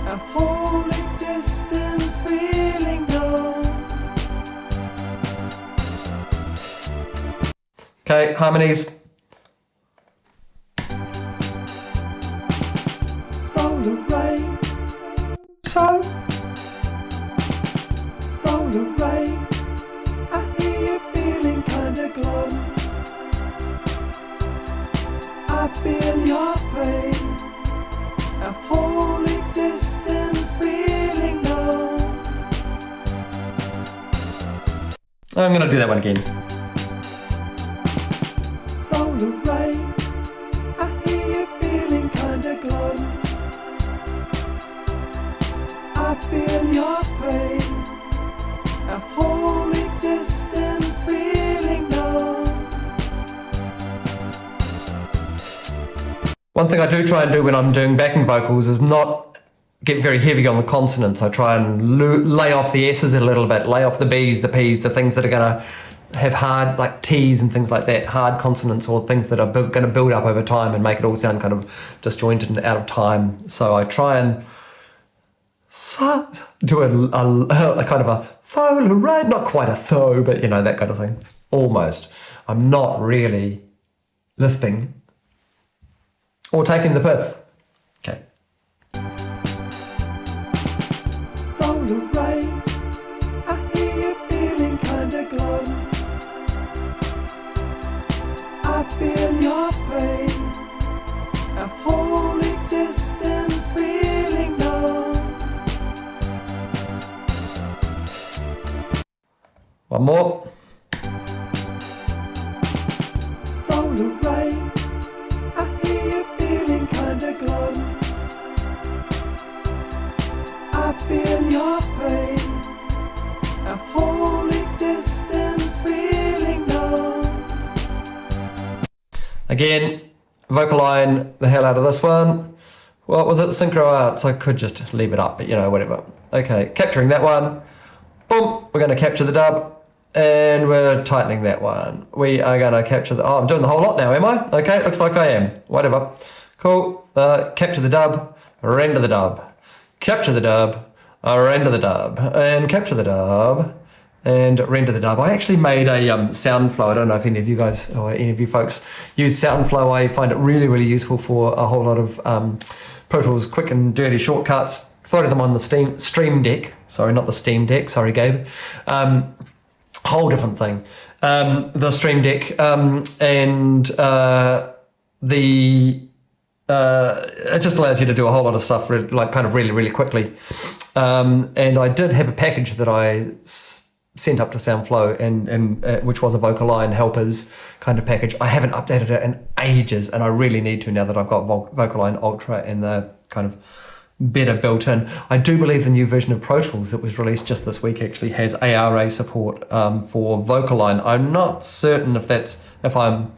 our whole existence feeling numb. Okay, harmonies. Solar rain, So, solar rain, I hear you feeling kinda glum. I feel your pain, our whole existence feeling numb. I'm gonna do that one again. Solar rain, I hear you feeling kinda glum. I feel your pain, our whole existence feeling numb. One thing I do try and do when I'm doing backing vocals is not get very heavy on the consonants. I try and lay off the S's a little bit, lay off the B's, the P's, the things that are going to have hard, like T's and things like that, hard consonants or things that are going to build up over time and make it all sound kind of disjointed and out of time. So I try and do a kind of a solar rain, not quite a tho, but you know, that kind of thing. Almost. I'm not really lisping or taking the fifth. Okay. Solar rain, I hear you feeling kinda glum. I feel your pain, our whole existence feeling numb. One more. Solar rain, I hear you feeling kinda glum. I feel your pain, our whole existence feeling numb. Again, vocal line the hell out of this one. What was it? Synchro Arts. I could just leave it up, but you know, whatever. Okay, capturing that one. Boom. We're going to capture the dub. And we're tightening that one. We are going to capture the... Oh, I'm doing the whole lot now, am I? Okay, looks like I am. Whatever. Cool. Capture the dub. Render the dub. Capture the dub. Render the dub. And capture the dub. And render the dub. I actually made a SoundFlow. I don't know if any of you guys or any of you folks use SoundFlow. I find it really, really useful for a whole lot of Pro Tools quick and dirty shortcuts. Throw them on the Stream Deck. Sorry, not the Steam Deck. Sorry, Gabe. Whole different thing. The Stream Deck and it just allows you to do a whole lot of stuff like kind of really, really quickly. And I did have a package that I sent up to SoundFlow and which was a vocal line helpers kind of package. I haven't updated it in ages, and I really need to now that I've got vocal line Ultra and the kind of better built in. I do believe the new version of Pro Tools that was released just this week actually has ARA support for vocal line. I'm not certain if I'm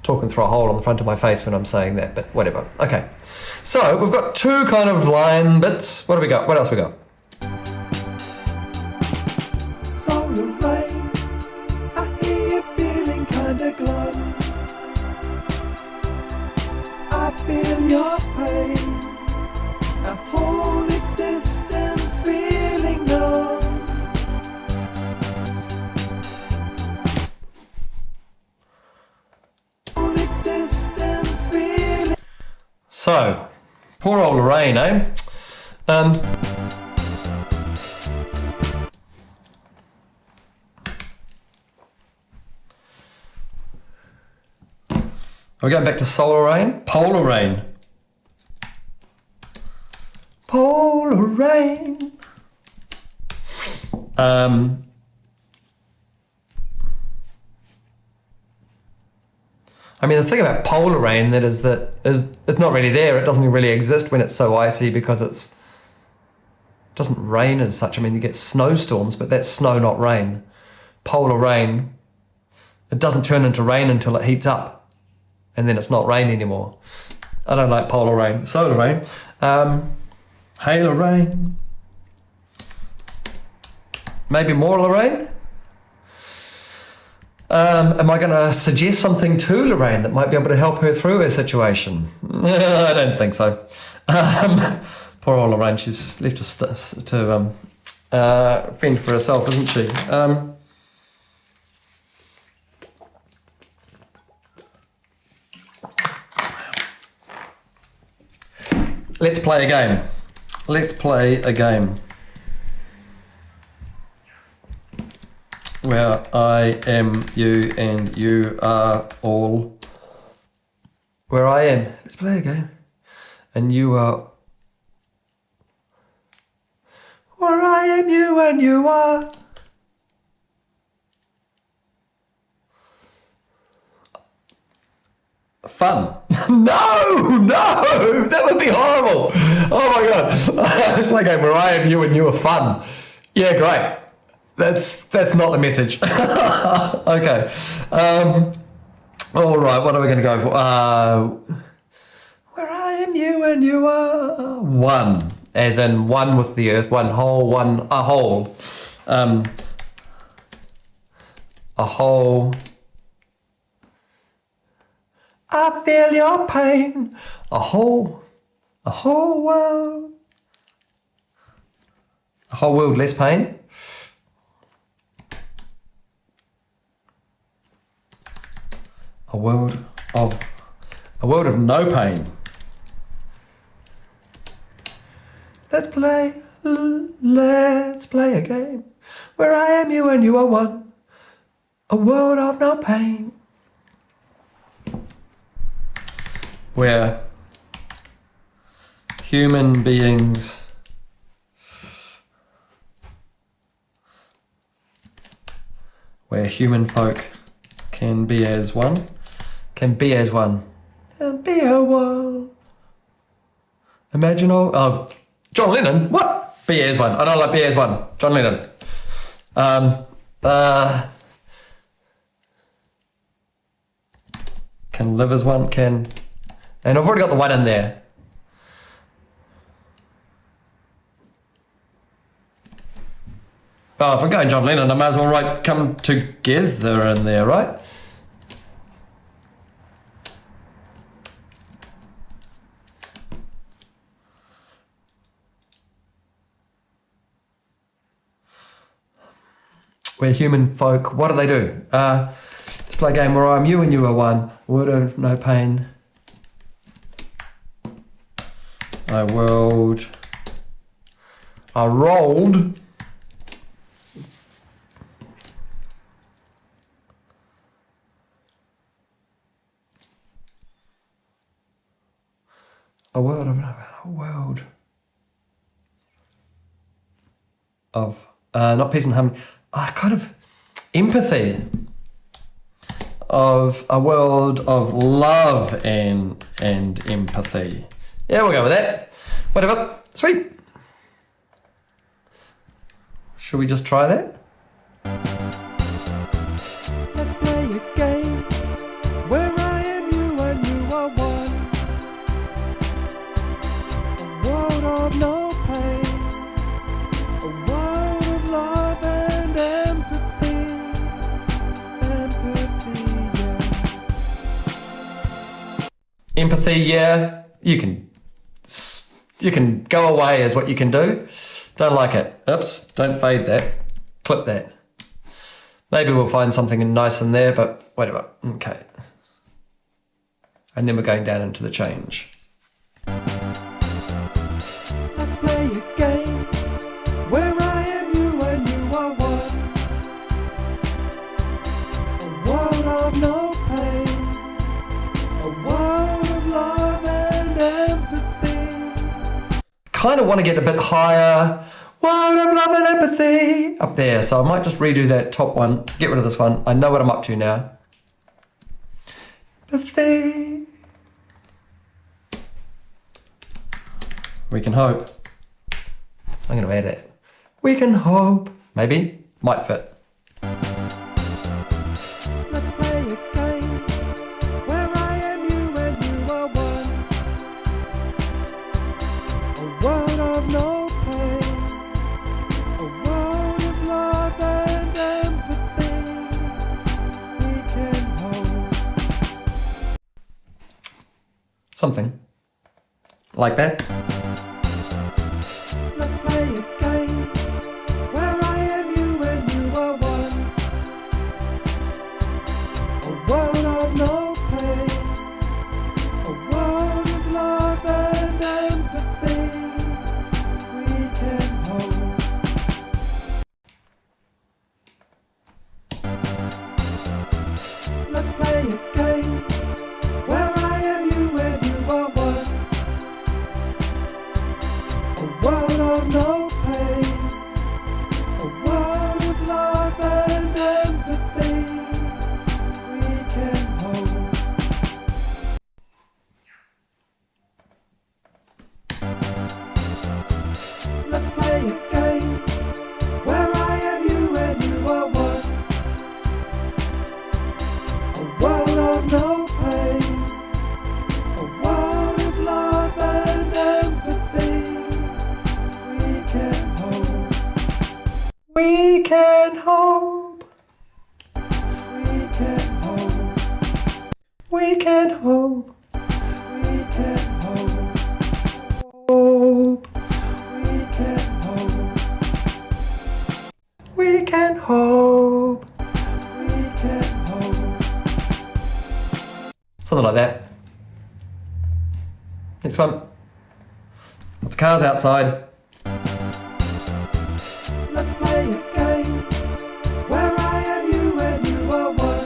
talking through a hole on the front of my face when I'm saying that, but whatever. Okay, so we've got two kind of line bits. What do we got? What else we got? Solar rain, I hear you feeling kinda glum. I feel your pain, our whole existence feeling numb. Whole existence feeling. So, poor old Lorraine, eh? Are we going back to solar rain? Polar rain. Polar rain. I mean, the thing about polar rain is it's not really there. It doesn't really exist when it's so icy because it doesn't rain as such. I mean, you get snowstorms, but that's snow, not rain. Polar rain, it doesn't turn into rain until it heats up, and then it's not rain anymore. I don't like polar rain. Solar rain, hail rain, maybe more Lorraine. Am I going to suggest something to Lorraine that might be able to help her through her situation? I don't think so. Poor old Lorraine, she's left to fend for herself, isn't she? Let's play a game. Let's play a game where I am you and you are all where I am. Let's play a game. And you are where I am you and you are. Fun. No, that would be horrible. Oh my God. Let's play a game where I am you and you are fun. Yeah, great. That's not the message. Okay. All right, what are we going to go for? Where I am you and you are one. As in one with the earth, a whole. A whole. I feel your pain. A whole world. A whole world less pain. A world of no pain. Let's play a game where I am you and you are one. A world of no pain. Where human beings where human folk can be as one. And be a one. Imagine all. John Lennon. What? Be as one. I don't like be as one. John Lennon. Can live as one. Can. And I've already got the one in there. Oh, if we're going John Lennon, I might as well write come together in there, right? Where human folk, what do they do? Let's play a game where I'm you and you are one. Word of no pain. I rolled. A world of not peace and harmony. Kind of empathy. Of a world of love and empathy. Yeah, we'll go with that. Whatever. Sweet. Should we just try that? Let's play a game where I am you and you are one. A world of no pain. A world of love and empathy. Empathy, yeah. You can go away is what you can do. Don't like it. Oops, don't fade that. Clip that. Maybe we'll find something nice in there, but whatever. Okay. And then we're going down into the change. Let's play a game where I am you and you are one. A world of no pain. A world of love and empathy. Kind of want to get a bit higher. World of love and empathy. Up there. So I might just redo that top one. Get rid of this one. I know what I'm up to now. empathy. We can hope. I'm going to add it. We can hope. Maybe. Might fit. Let's play a game where I am you and you are one. A world of no pain, a world of love and empathy. We can hold. Something. Like that. Let's play a game where I am you and you are one. A world of no pain, a world of love and empathy. We can hold. Let's play a game where I am you and you are one. A world of no pain, a world of love and empathy. We can hold. Let's play a game where I am you and you are one. A world of no pain, a world of love and empathy. We can hope. We can hope. We can hope. We can hope. We can hope. Hope. We can hope. We can hope. We can hope. Something like that. Next one. The car's outside. Let's play a game where I am you and you are one.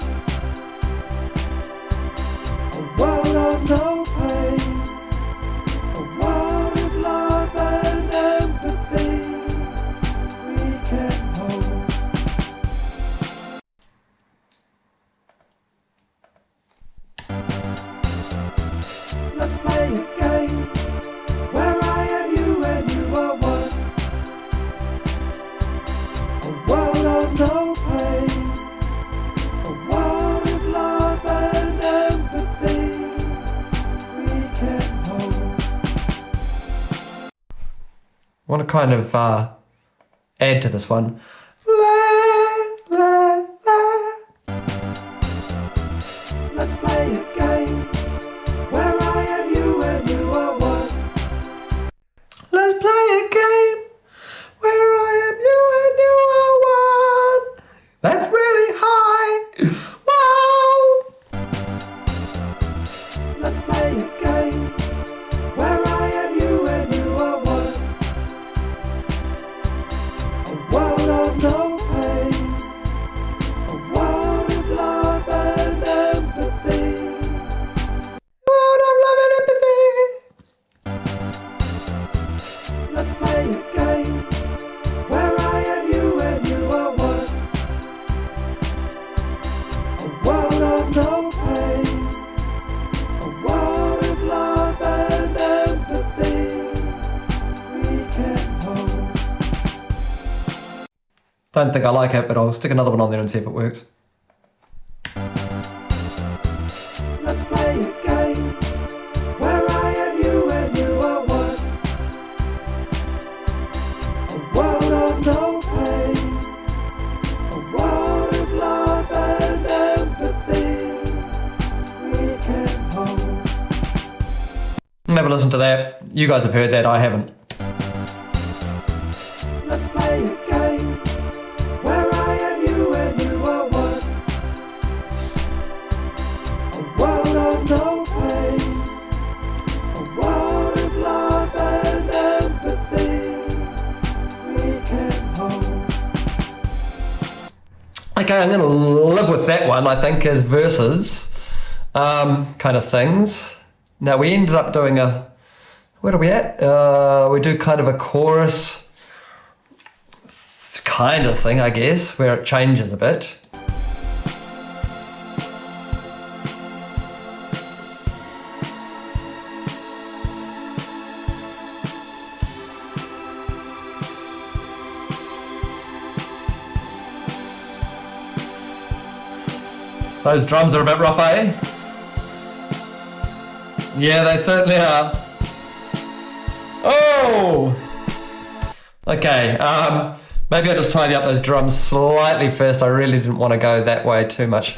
A world of no pain, a world of love and empathy. We can hope. Let's play a game where I am you and you are one. A world of no pain, a world of love and empathy. We can hope. I want to kind of add to this one. Let's play a game where I am you and you are one. Let's play a game where I am you and you are one. That's really high. Wow. Let's play a game where I am you and you are one. A world of no pain, a world of love and empathy. World of love and empathy. Let's play a game where I am you and you are one. A world of no pain, a world of love and empathy. We can hope. Don't think I like it, but I'll stick another one on there and see if it works. Let's play a game where I am you and you are one. A world of no pain, a world of love and empathy. We can hope. Never listen to that. You guys have heard that, I haven't. Let's play a game where I am you and you are one. A world of no pain, a world of love and empathy. We can hope. Okay, I'm going to live with that one, I think, as verses kind of things. Now, we ended up doing where are we at? We do kind of a chorus kind of thing, I guess, where it changes a bit. Those drums are a bit rough, eh? Yeah, they certainly are. Oh! Okay, maybe I'll just tidy up those drums slightly first. I really didn't want to go that way too much.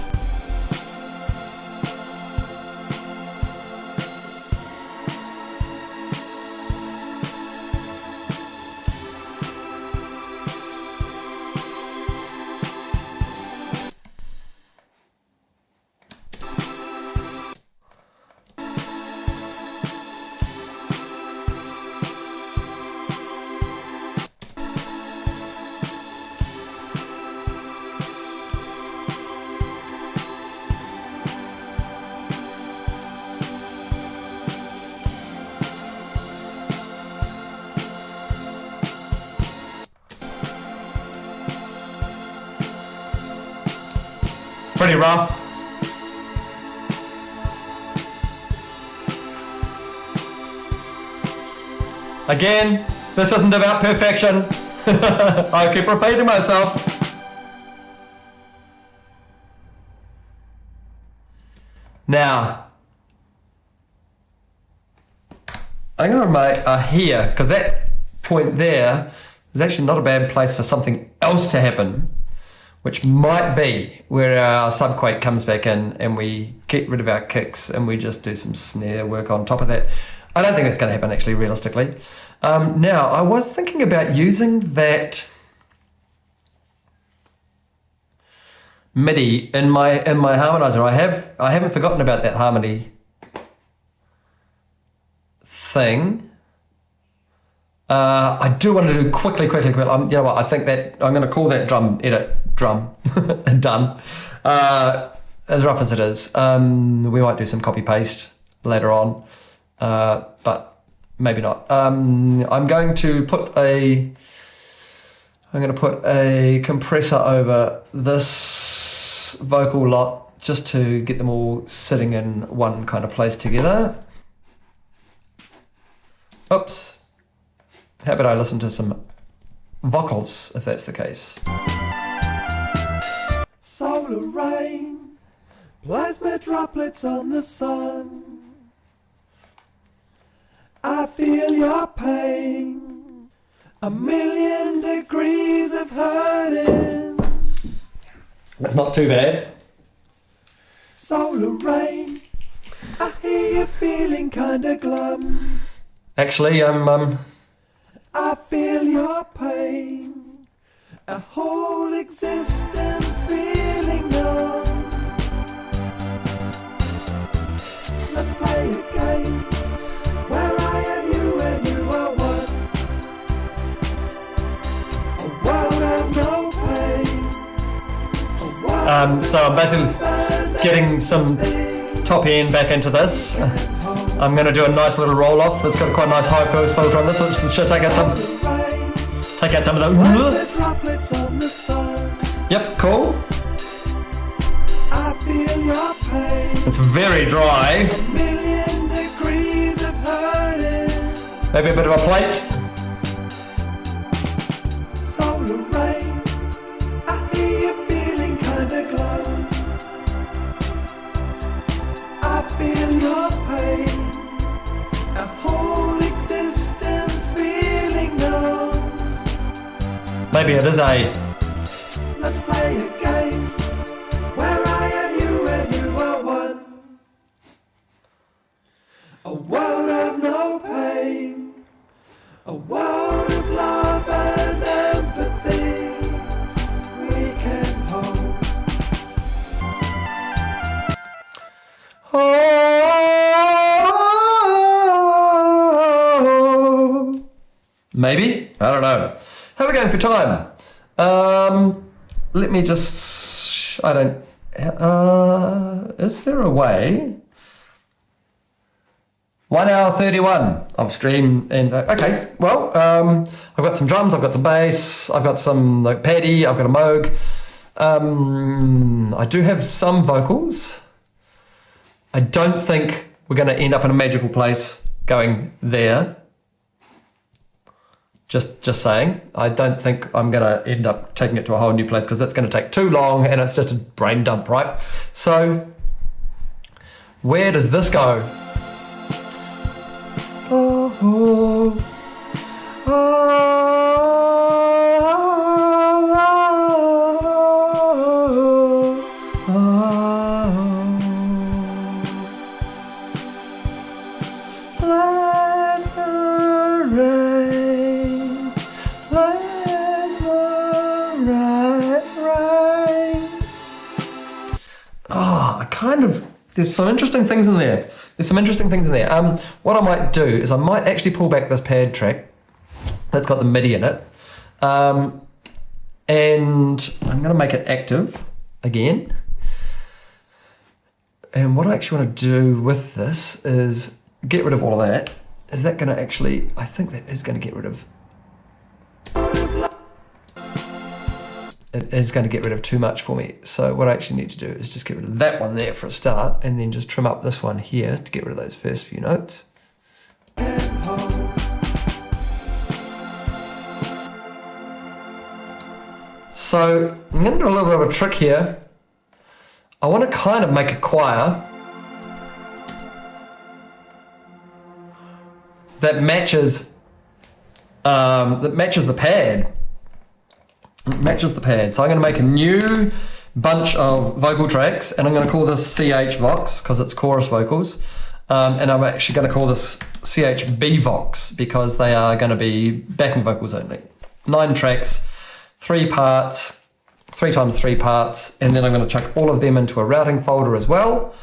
Pretty rough. Again, this isn't about perfection. I keep repeating myself. Now, I'm going to make a here, because that point there is actually not a bad place for something else to happen, which might be where our subquake comes back in and we get rid of our kicks and we just do some snare work on top of that. I don't think that's going to happen actually, realistically. Now, I was thinking about using that MIDI in my harmonizer. I haven't forgotten about that harmony thing. I do want to do quickly. You know what? I think that I'm going to call that drum done. As rough as it is, we might do some copy paste later on, but maybe not. I'm going to put a compressor over this vocal lot just to get them all sitting in one kind of place together. Oops. How about I listen to some vocals, if that's the case. Solar rain, plasma droplets on the sun. I feel your pain, 1,000,000 degrees of hurting. That's not too bad. Solar rain, I hear you feeling kinda glum. Actually, I feel your pain, a whole existence feeling numb. Let's play a game where I am you and you are one. A world of no pain. A world so I'm basically getting some top end back into this. I'm going to do a nice little roll off. It's got quite a nice high pass filter on this, so it should take out some of those. droplets on the sun. Yep, cool. I feel your pain. It's very dry. 1,000,000 degrees of hurting. Maybe a bit of a plate. Solar rain, I hear you feeling kinda glum. I feel your pain, a whole existence feeling numb. Maybe it is a... Let's play a game where I am you and you are one. A world of no pain, a world of love and empathy we can hold. Oh, maybe? I don't know. How are we going for time? Let me just... I don't... is there a way? 1 hour 31 of stream, and okay, well, I've got some drums, I've got some bass, I've got some like paddy, I've got a Moog. I do have some vocals. I don't think we're going to end up in a magical place going there. Just saying. I don't think I'm going to end up taking it to a whole new place because that's going to take too long and it's just a brain dump, right? So where does this go? Oh, oh, There's some interesting things in there. What I might do is I might actually pull back this pad track that's got the MIDI in it. And I'm going to make it active again. And what I actually want to do with this is get rid of all of that. Is that going to actually, I think that is going to get rid of, it is going to get rid of too much for me. So what I actually need to do is just get rid of that one there for a start and then just trim up this one here to get rid of those first few notes. So I'm going to do a little bit of a trick here. I want to kind of make a choir that matches the pad. Matches the pad. So I'm going to make a new bunch of vocal tracks and I'm going to call this CH Vox because it's chorus vocals. And I'm actually going to call this CHB Vox because they are going to be backing vocals only. 9 tracks, 3 parts, 3 times 3 parts, and then I'm going to chuck all of them into a routing folder as well,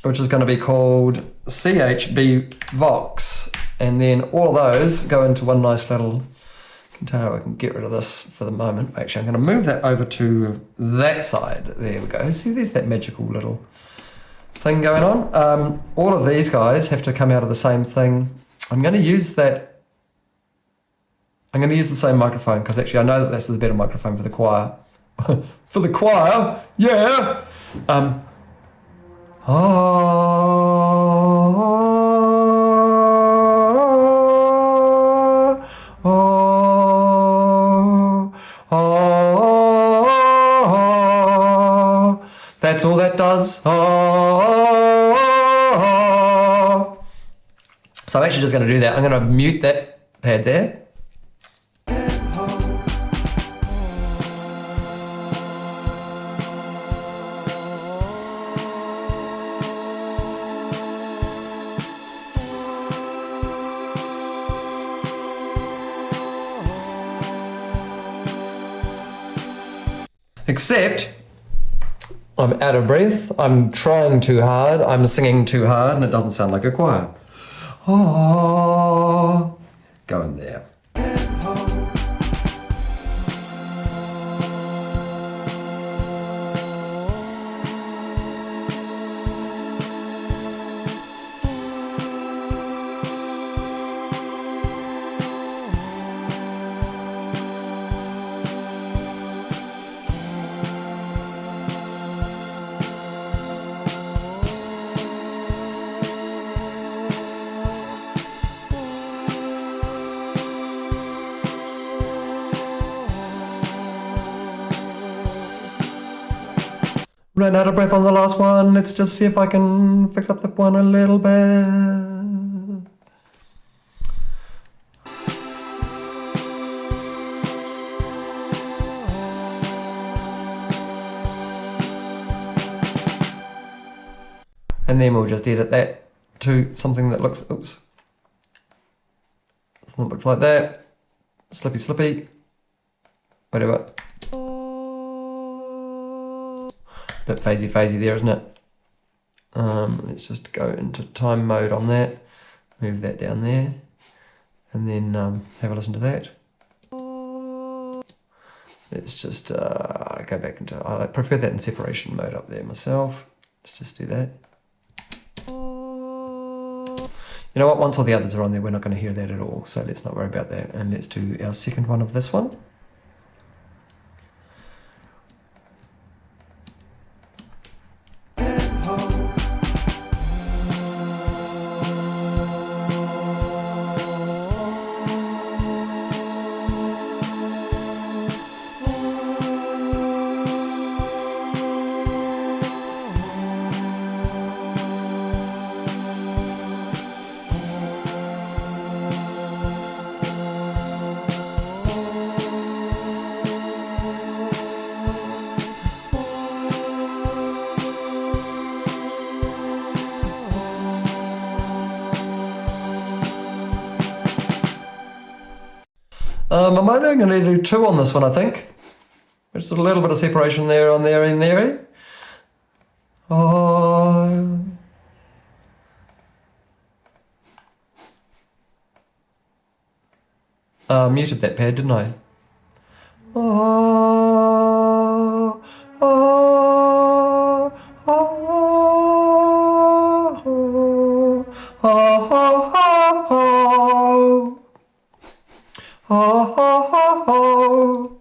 which is going to be called CHB Vox. And then all of those go into one nice little container. I can get rid of this for the moment. Actually, I'm going to move that over to that side. There we go. See, there's that magical little thing going on. All of these guys have to come out of the same thing. I'm going to use the same microphone because actually I know that this is a better microphone for the choir. For the choir, yeah. That's all that does. So I'm actually just going to do that. I'm going to mute that pad there. Except I'm out of breath, I'm trying too hard, I'm singing too hard, and it doesn't sound like a choir. Oh, go in there. Ran out of breath on the last one. Let's just see if I can fix up that one a little bit. And then we'll just edit that to something that looks, something that looks like that. Slippy, slippy. Whatever. Bit phasey there, isn't it? Let's just go into time mode on that. Move that down there. And then have a listen to that. Let's just go back into, I prefer that in separation mode up there myself. Let's just do that. You know what, once all the others are on there, we're not going to hear that at all. So let's not worry about that. And let's do our second one of this one. I'm only going to do 2 on this one, I think. Just a little bit of separation there, on there, and there. Oh. Muted that pad, didn't I? Oh, oh, oh, oh, oh, oh, oh, oh, oh.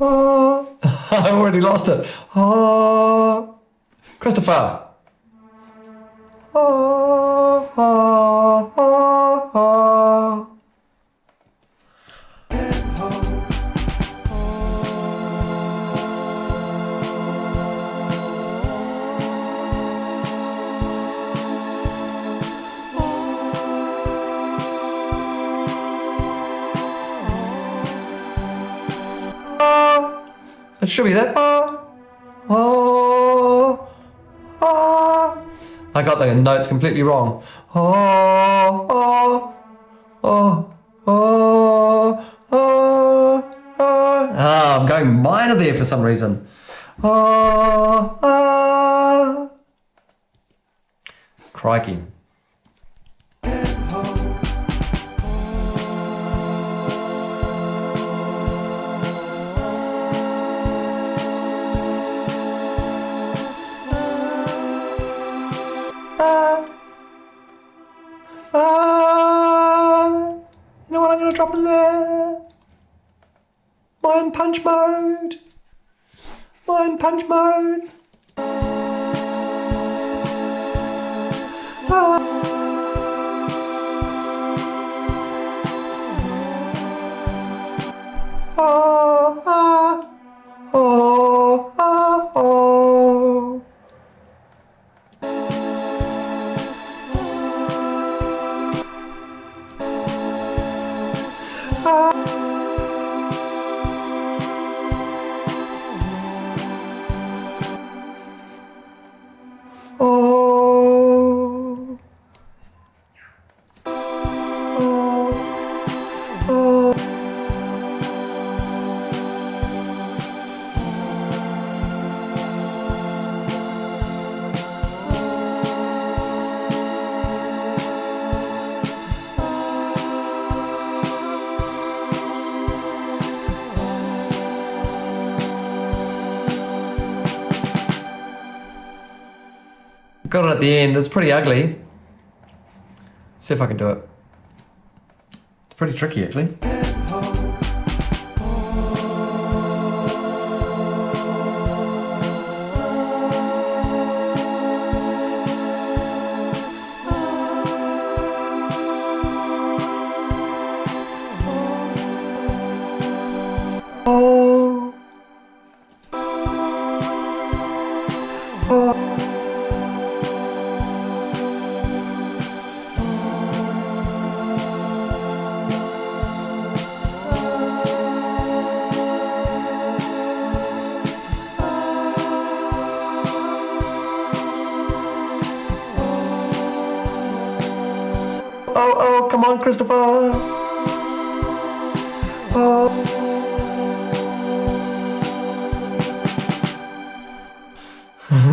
Oh, I already lost it. Oh, Christopher. Oh, oh, oh, oh. It should be that. Oh, oh. I got the notes completely wrong. Oh, oh, oh, oh, oh, oh. Ah, I'm going minor there for some reason. Oh, oh. Crikey. You know what I'm going to drop in there? Mind punch mode. Mind punch mode. Oh, oh, oh, oh, oh. Got it at the end. It's pretty ugly. See if I can do it. It's pretty tricky, actually. Oh. Oh. Oh, come on, Christopher. Oh.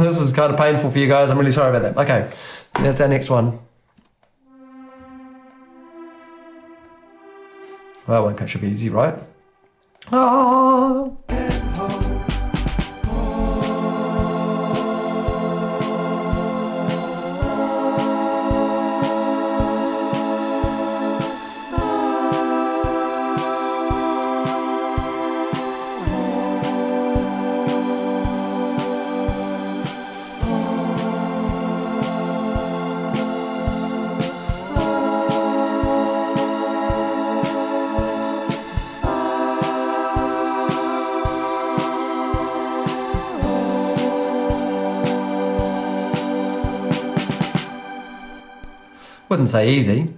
This is kind of painful for you guys. I'm really sorry about that. Okay, that's our next one. Well, one should be easy, right? Oh. Wouldn't say easy.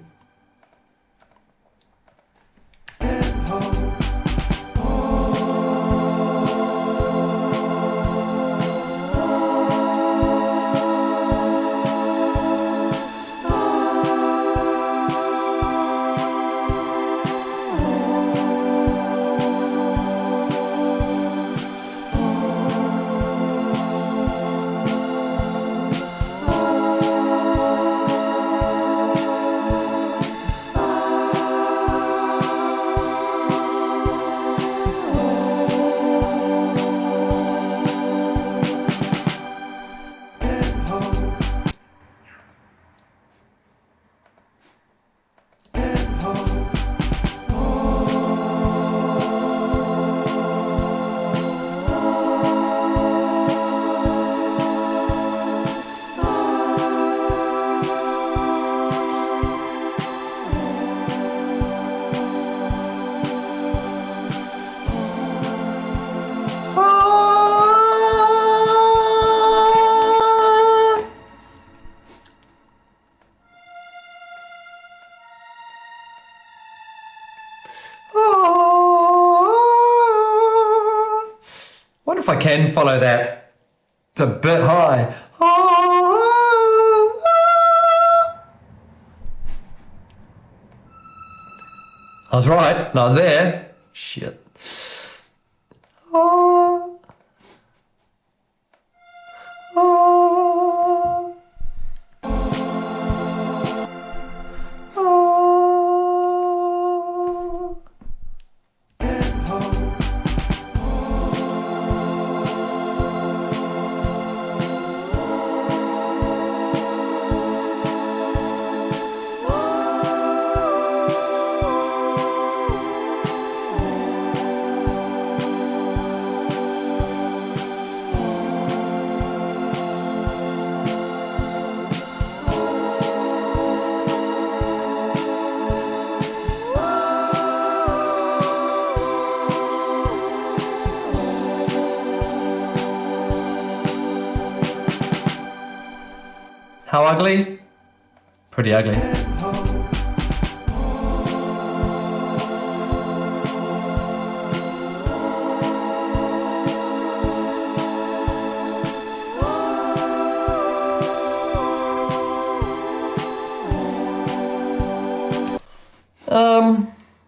wonder if I can follow that. It's a bit high. I was right. No, I was there. Shit. How ugly? Pretty ugly.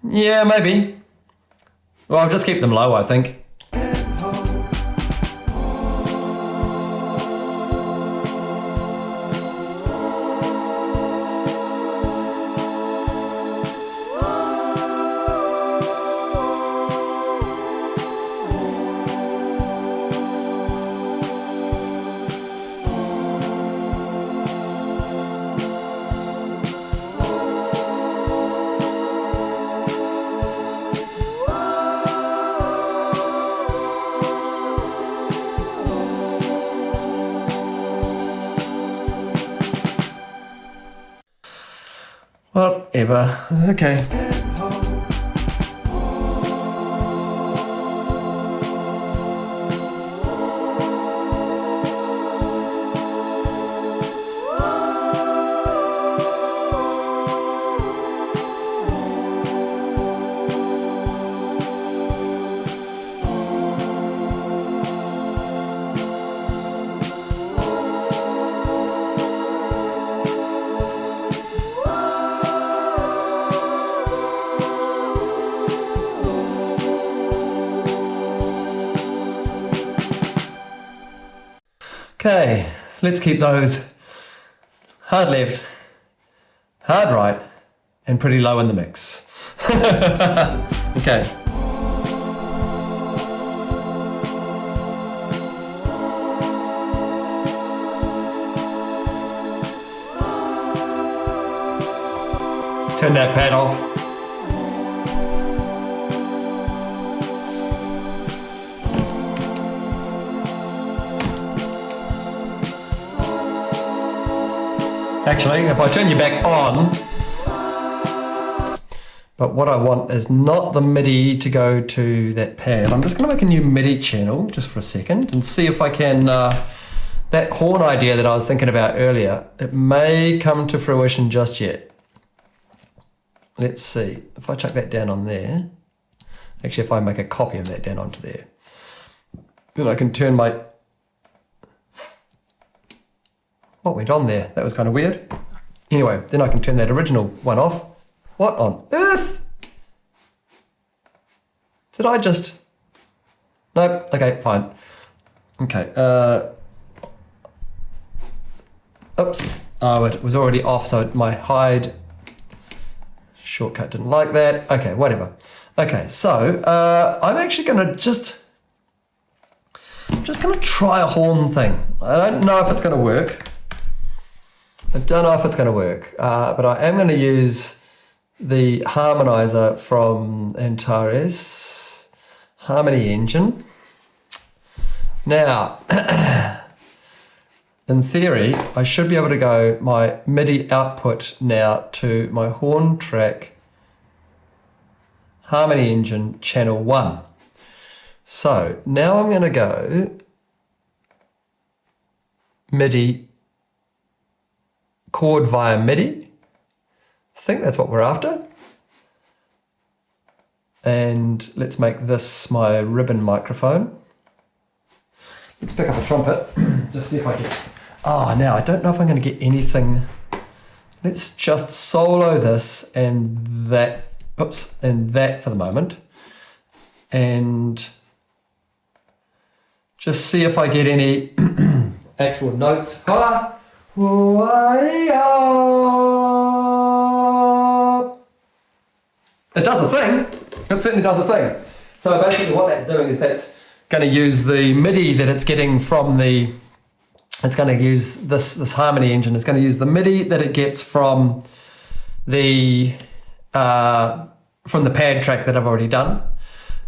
Yeah, maybe. Well, I'll just keep them low, I think. Whatever. Okay. Okay, let's keep those hard left, hard right, and pretty low in the mix. Okay. Turn that pad off. Actually, if I turn you back on, but what I want is not the MIDI to go to that pad. I'm just going to make a new MIDI channel just for a second and see if I can, that horn idea that I was thinking about earlier, it may come to fruition just yet. Let's see, if I chuck that down on there, actually if I make a copy of that down onto there, then I can turn my, what went on there? That was kind of weird. Anyway, then I can turn that original one off. What on earth? Did I just... Nope, okay, fine. Okay, oops. Oh, it was already off, so my hide shortcut didn't like that. Okay, whatever. Okay, so I'm actually gonna just gonna try a horn thing. I don't know if it's gonna work. I don't know if it's going to work, but I am going to use the harmonizer from Antares Harmony Engine. Now, in theory, I should be able to go my MIDI output now to my horn track Harmony Engine channel 1. So now I'm going to go MIDI chord via MIDI. I think that's what we're after. And let's make this my ribbon microphone. Let's pick up a trumpet, just see if I get... Oh, now, I don't know if I'm going to get anything. Let's just solo this and that, oops, and that for the moment. And just see if I get any actual notes. It does a thing. It certainly does a thing. So basically what that's doing is that's going to use the MIDI that it's getting from the, it's going to use this harmony engine. It's going to use the MIDI that it gets from the pad track that I've already done.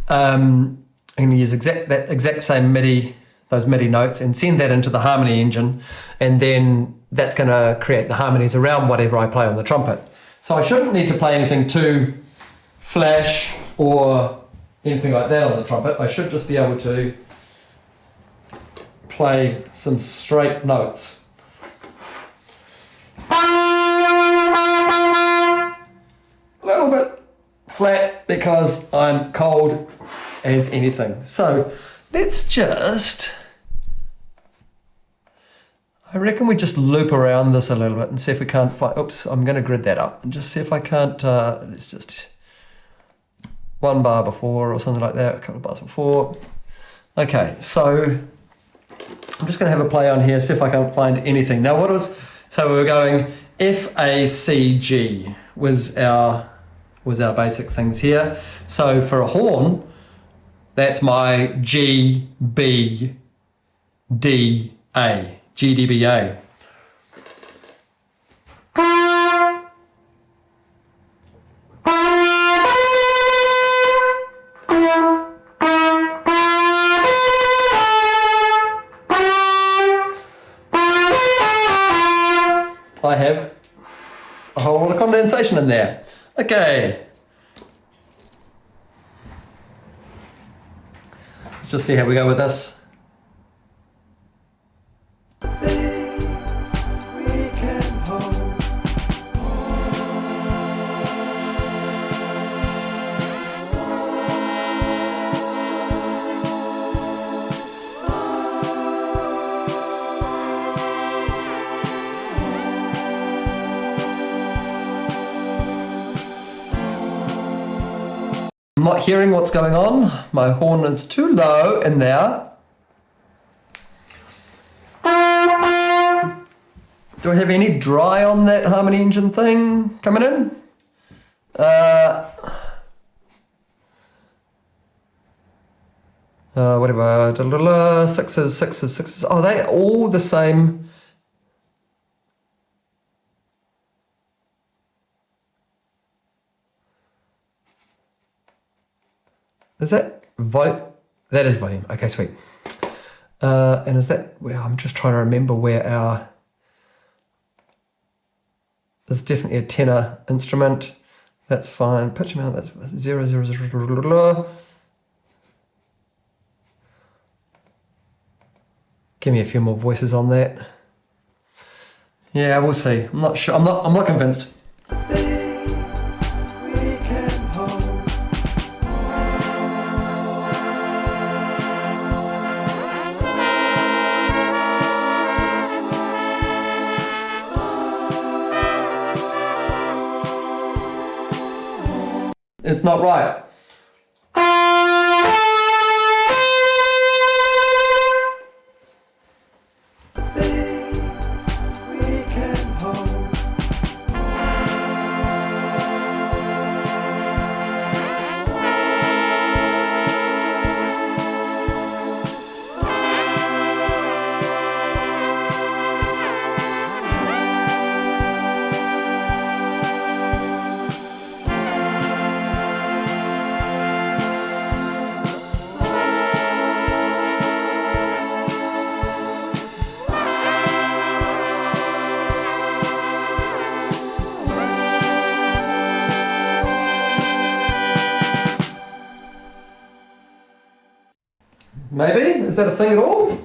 I'm going to use that exact same MIDI, those MIDI notes, and send that into the harmony engine, and then that's going to create the harmonies around whatever I play on the trumpet. So I shouldn't need to play anything too flash or anything like that on the trumpet. I should just be able to play some straight notes. A little bit flat because I'm cold as anything. So let's just, I reckon we just loop around this a little bit and see if we can't find, oops, I'm going to grid that up and just see if I can't, let's just, one bar before or something like that, a couple of bars before. Okay, so I'm just going to have a play on here, see if I can't find anything. Now what was, so we were going F, A, C, G was our basic things here. So for a horn, that's my G, B, D, A, G, D, B, A. I have a whole lot of condensation in there. Okay. Let's just see how we go with this. I'm not hearing what's going on. My horn is too low in there. Do I have any dry on that harmony engine thing coming in? Whatever. Sixes, sixes, sixes. Oh, they're all the same. Is that volume? That is volume. Okay, sweet. And is that, well, I'm just trying to remember where our, there's definitely a tenor instrument. That's fine. Pitch amount, that's 0, 0, 0, 0. Give me a few more voices on that. Yeah, we'll see. I'm not sure. I'm not convinced. It's not right. Maybe? Is that a thing at all?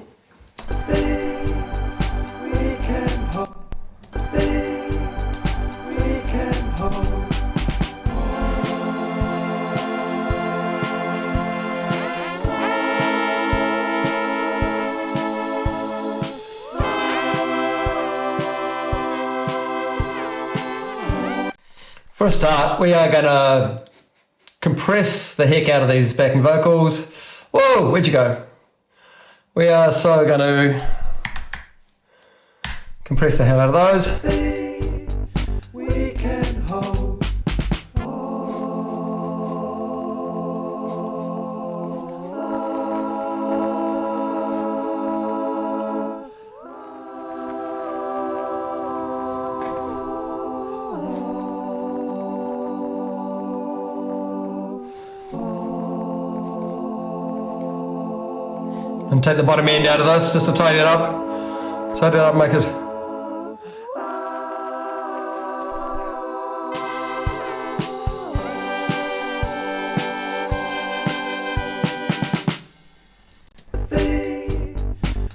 For a start, we are going to compress the heck out of these backing vocals. Whoa, where'd you go? We are so going to compress the hell out of those. We can hold. And take the bottom end out of this just to tidy it up. Tidy it up, make it.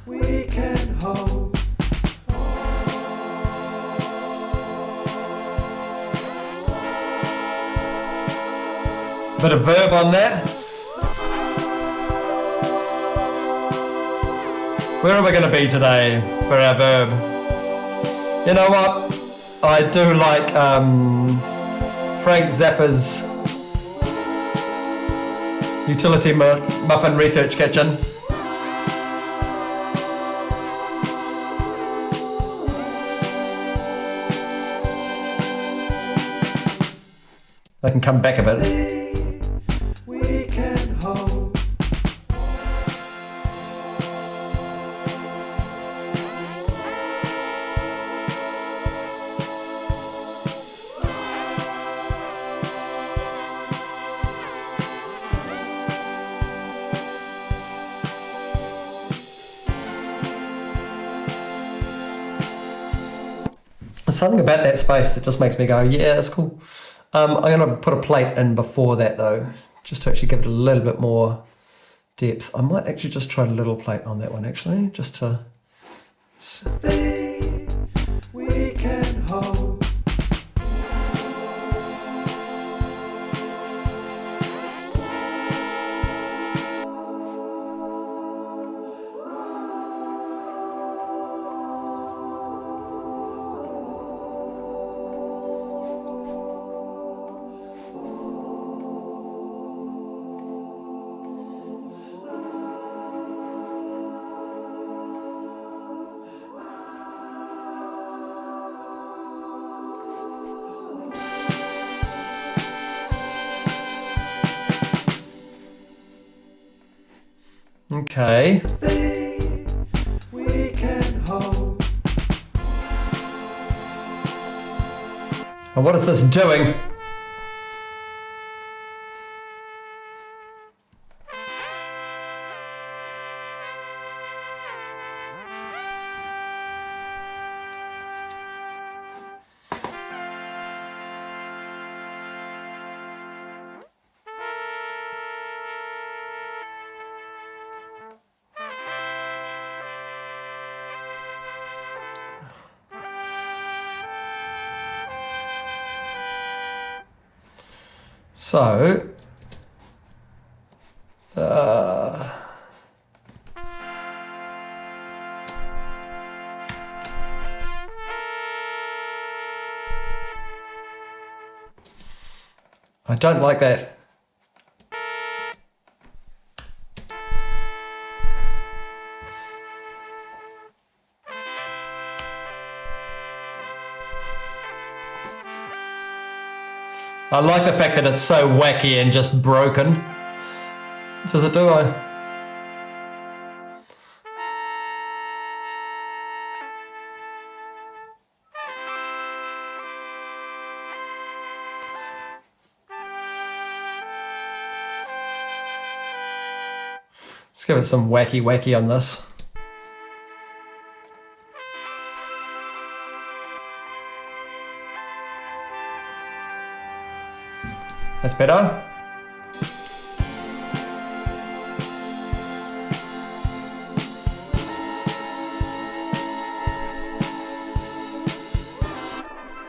We can hold. Bit of verb on that. Where are we going to be today for our verb? You know what? I do like Frank Zappa's Utility Muffin Research Kitchen. I can come back a bit. We can hold. There's something about that space that just makes me go, yeah, that's cool. I'm going to put a plate in before that though, just to actually give it a little bit more depth. I might actually just try a little plate on that one actually, just to... We can hold. Okay. We can hold. And what is this doing? So, I don't like that. I like the fact that it's so wacky and just broken. Does it do? Let's give it some wacky on this. That's better.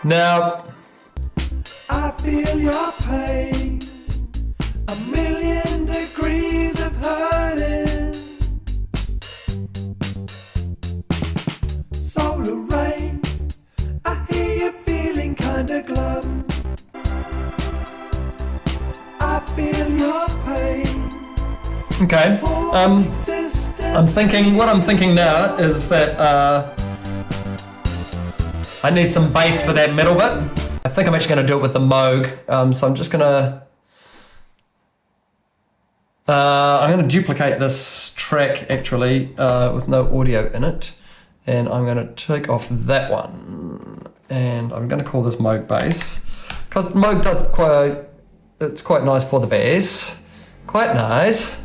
Now, I feel your pain. 1,000,000 degrees of hurting. Solar rain. I hear you feeling kinda glum. Okay. I'm thinking. What I'm thinking now is that I need some bass for that middle bit. I think I'm actually going to do it with the Moog. So I'm just gonna. I'm going to duplicate this track actually with no audio in it, and I'm going to take off that one, and I'm going to call this Moog bass because Moog does it's quite nice for the bass, quite nice.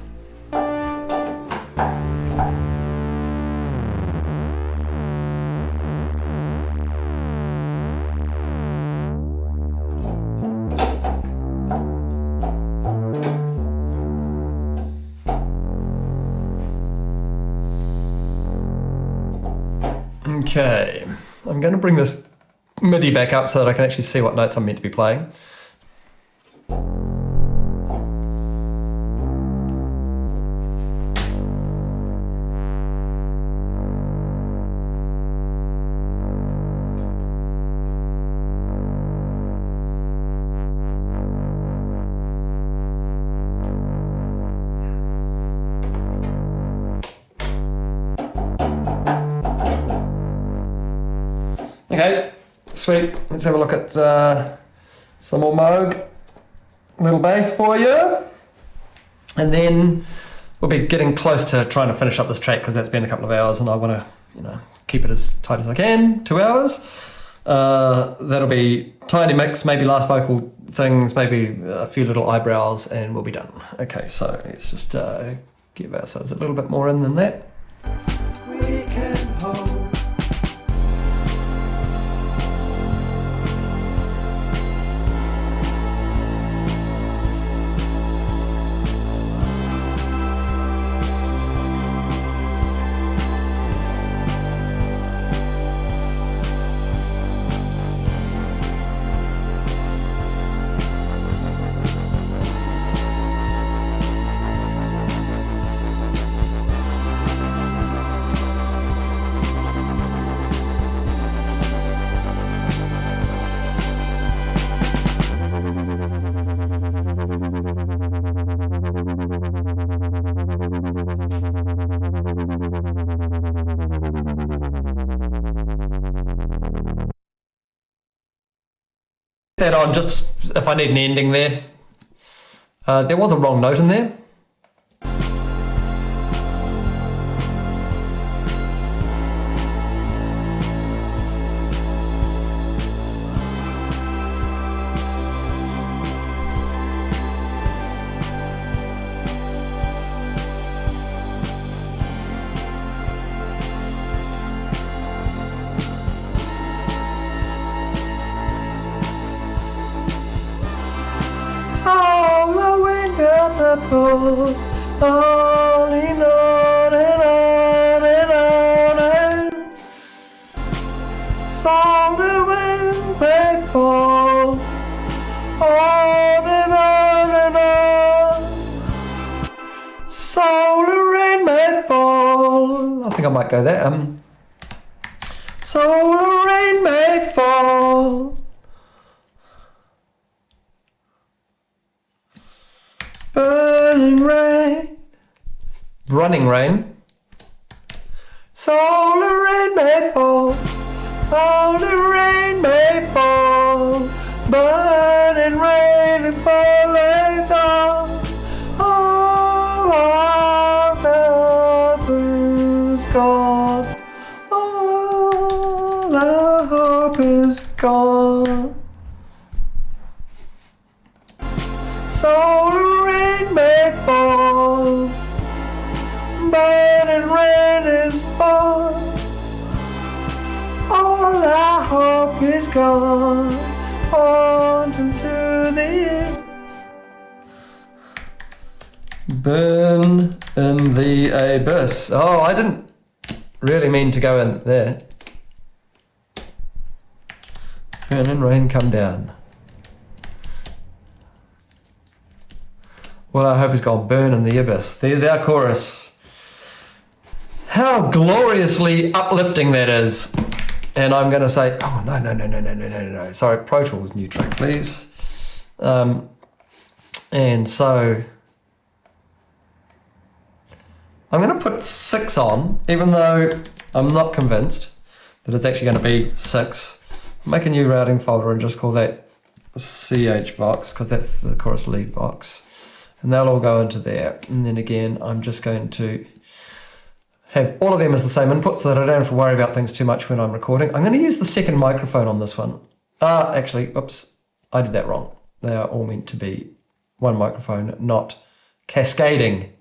Okay, I'm going to bring this MIDI back up so that I can actually see what notes I'm meant to be playing. Okay, sweet. Let's have a look at some more Moog, little bass for you. And then we'll be getting close to trying to finish up this track because that's been a couple of hours and I want to, keep it as tight as I can, 2 hours. That'll be tiny mix, maybe last vocal things, maybe a few little eyebrows, and we'll be done. Okay, so let's just give ourselves a little bit more in than that. We can hold. That on just if I need an ending there. There was a wrong note in there. On and on and on and on, and so the wind may fall. On and on and on, so the rain may fall. I think I might go there. So the rain may fall. Burning rain, Running rain. so the rain may fall, all the rain may fall, burning rain and falling down, all our hope is gone, all our hope is gone. So the rain may fall, burning rain is falling. All our hope is gone, on to the end. Burn in the abyss. Oh, I didn't really mean to go in there. Burn in rain, come down. Well, our hope is gone. Burn in the abyss. There's our chorus. How gloriously uplifting that is. And I'm going to say, oh, no. Sorry, Pro Tools, new track, please. And so, I'm going to put 6 on, even though I'm not convinced that it's actually going to be 6. Make a new routing folder and just call that CH box, because that's the chorus lead box. And they'll all go into there. And then again, I'm just going to have all of them as the same input so that I don't have to worry about things too much when I'm recording. I'm going to use the second microphone on this one. Actually, oops, I did that wrong. They are all meant to be one microphone, not cascading.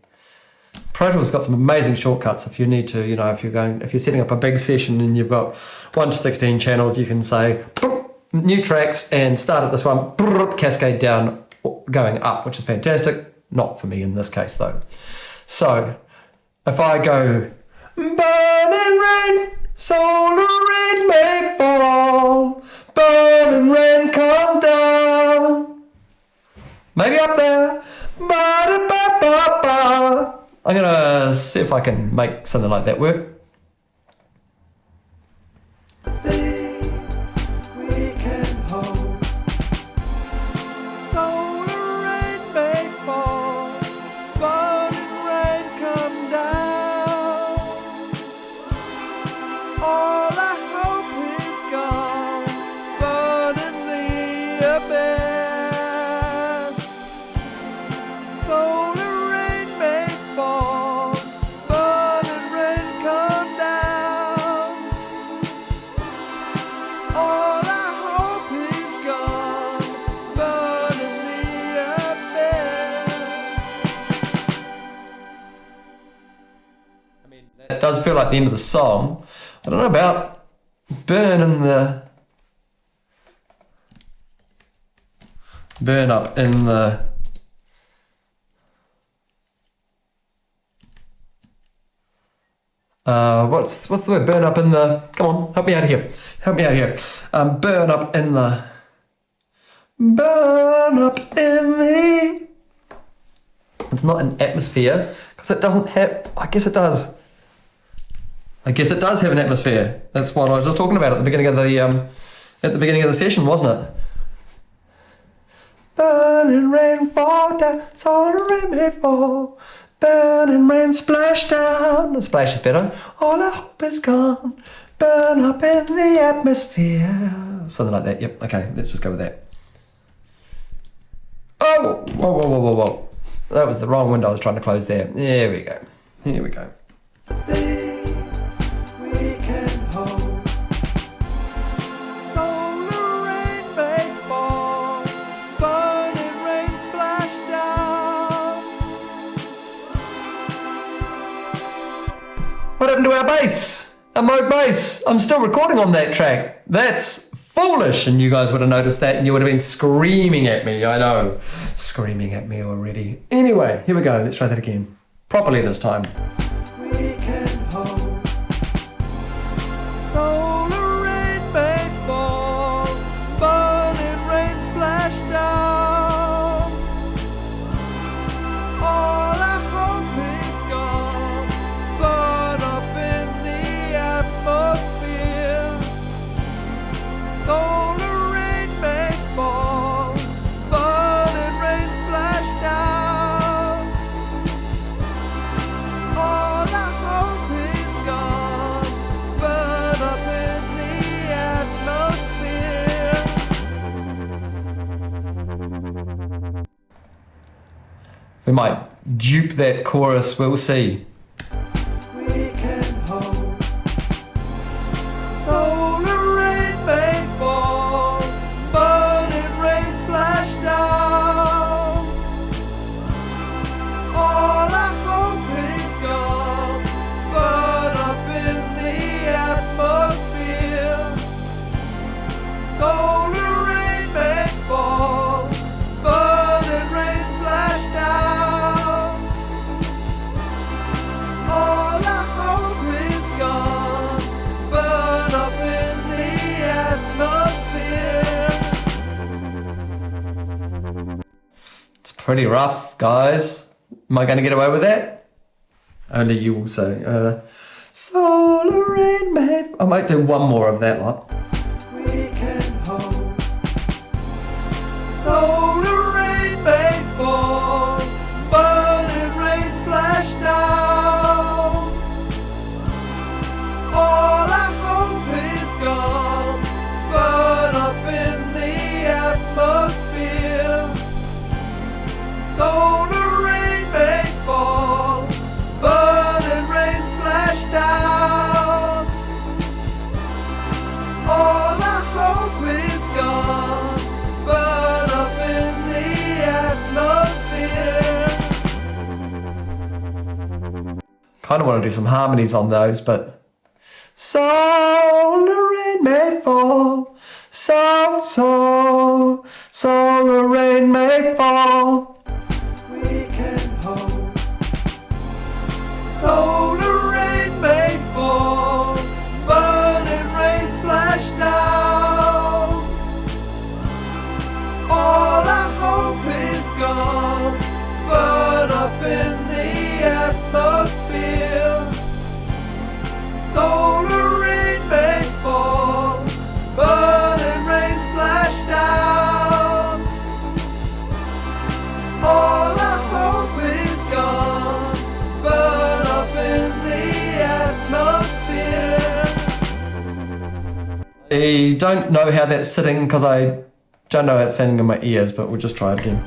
Pro Tools got some amazing shortcuts if you need to, you know, if you're setting up a big session and you've got 1 to 16 channels, you can say new tracks and start at this one, cascade down, going up, which is fantastic. Not for me in this case though. So if I go, burning rain, solar rain may fall, burning rain come down, maybe up there, ba-da-ba-ba-ba. I'm gonna see if I can make something like that work. We can hope. Solar rain may fall, burning rain come down. All I hope is gone, burning the abyss. Solar rain may fall, burning rain come down. All I hope is gone, burning the abyss. It does feel like the end of the song. I don't know about burn up in the what's the word? Burn up in the, come on, help me out here. Burn up in the it's not an atmosphere because it doesn't have, I guess it does have an atmosphere. That's what I was just talking about at the beginning of the session, wasn't it? Burning rain fall down, solar rain may fall, burning rain splash down. The splash is better. All I hope is gone, burn up in the atmosphere. Something like that. Yep. Okay, let's just go with that. Oh, whoa. That was the wrong window I was trying to close there. There we go. Here we go. We can hope. Solar rain may fall, burning rain splash down. What happened to our bass? Our Moog bass. I'm still recording on that track. That's foolish, and you guys would have noticed that and you would have been screaming at me. I know. Screaming at me already. Anyway, here we go. Let's try that again. Properly this time. We can hope. Solar rain may fall, burning rain splash down. All I hope is gone, burn up in the atmosphere. Solar rain may fall, burning rain splash down. All I hope is gone, burn up in the atmosphere. We might dupe that chorus. We'll see. We can hope. Solar rain may fall, burning rain splash down. All I hope is gone, burn up in the atmosphere. Solar rain may fall, burning rain splash down. All I hope is gone, burn up in the atmosphere. It's pretty rough, guys. Am I going to get away with that? Only you will say. Solar rain may... I might do one more of that lot. We can hope. Solar rain may fall, burning rain splash down. kind of want to do some harmonies on those, but so the rain may fall, so the rain may fall. We can hope. So the rain may fall, burning rain splash down. All our hope is gone, burn up in the atmosphere. So the rain may fall, burning rain splash down. All our hope is gone, burn up in the atmosphere. I don't know how that's sitting because I don't know how it's sounding in my ears, but we'll just try it again.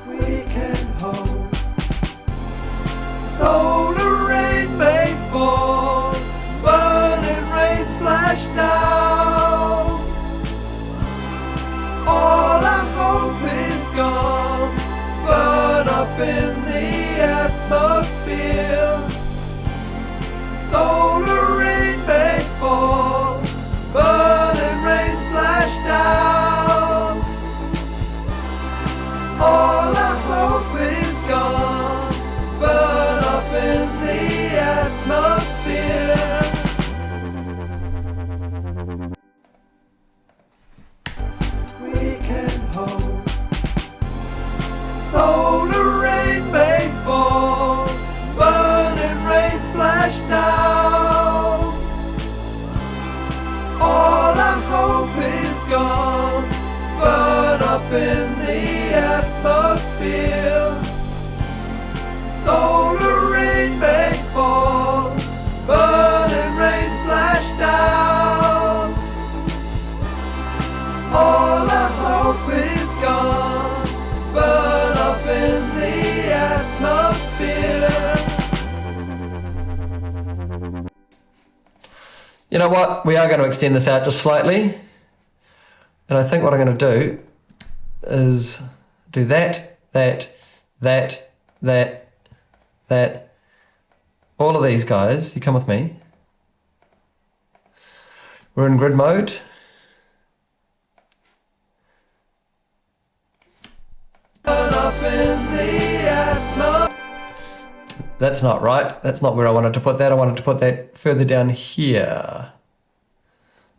We can hope. So the rain may fall, burning rain splash down. All our hope is gone, burn up in the atmosphere. So the rain may fall, burning rain splash down. All our hope is gone, burn up in the atmosphere. We can hope. So the rain may fall, burning rain splash down. All our hope is gone, burn up in the atmosphere. So the rain may fall, burning rain splash down. All our hope is gone, burn up in the atmosphere. You know what? We are going to extend this out just slightly. And I think what I'm going to do is do that. All of these guys, you come with me. We're in grid mode. Burn up in the atmosphere. That's not right. That's not where I wanted to put that. I wanted to put that further down here.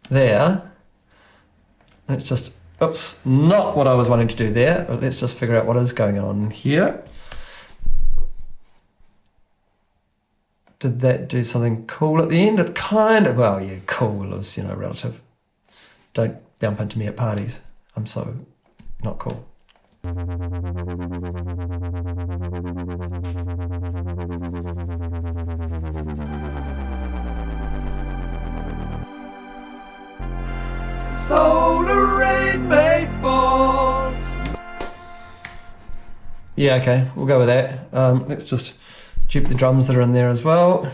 There. Let's just, oops, not what I was wanting to do there, but let's just figure out what is going on here. Did that do something cool at the end? It kind of, well, yeah, cool is, relative. Don't bump into me at parties. I'm so not cool. So the rain may fall. Yeah, okay, we'll go with that. Let's just dupe the drums that are in there as well.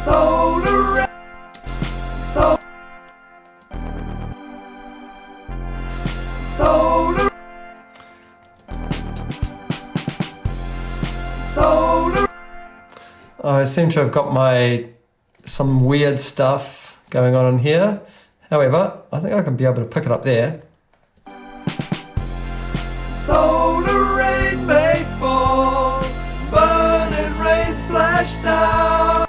So the rain, so the I seem to have got some weird stuff going on in here. However, I think I can be able to pick it up there. So the rain may fall, burning rain splash down.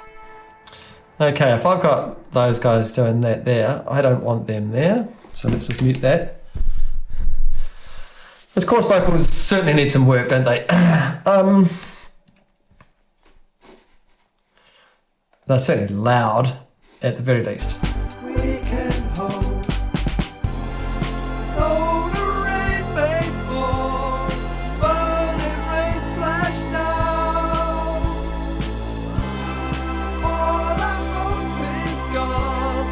Okay, if I've got those guys doing that there, I don't want them there. So let's just mute that. Those chorus vocals certainly need some work, don't they? They're certainly loud, at the very least. We can hope. So the rain may fall, burning rain splash down. All our hope is gone,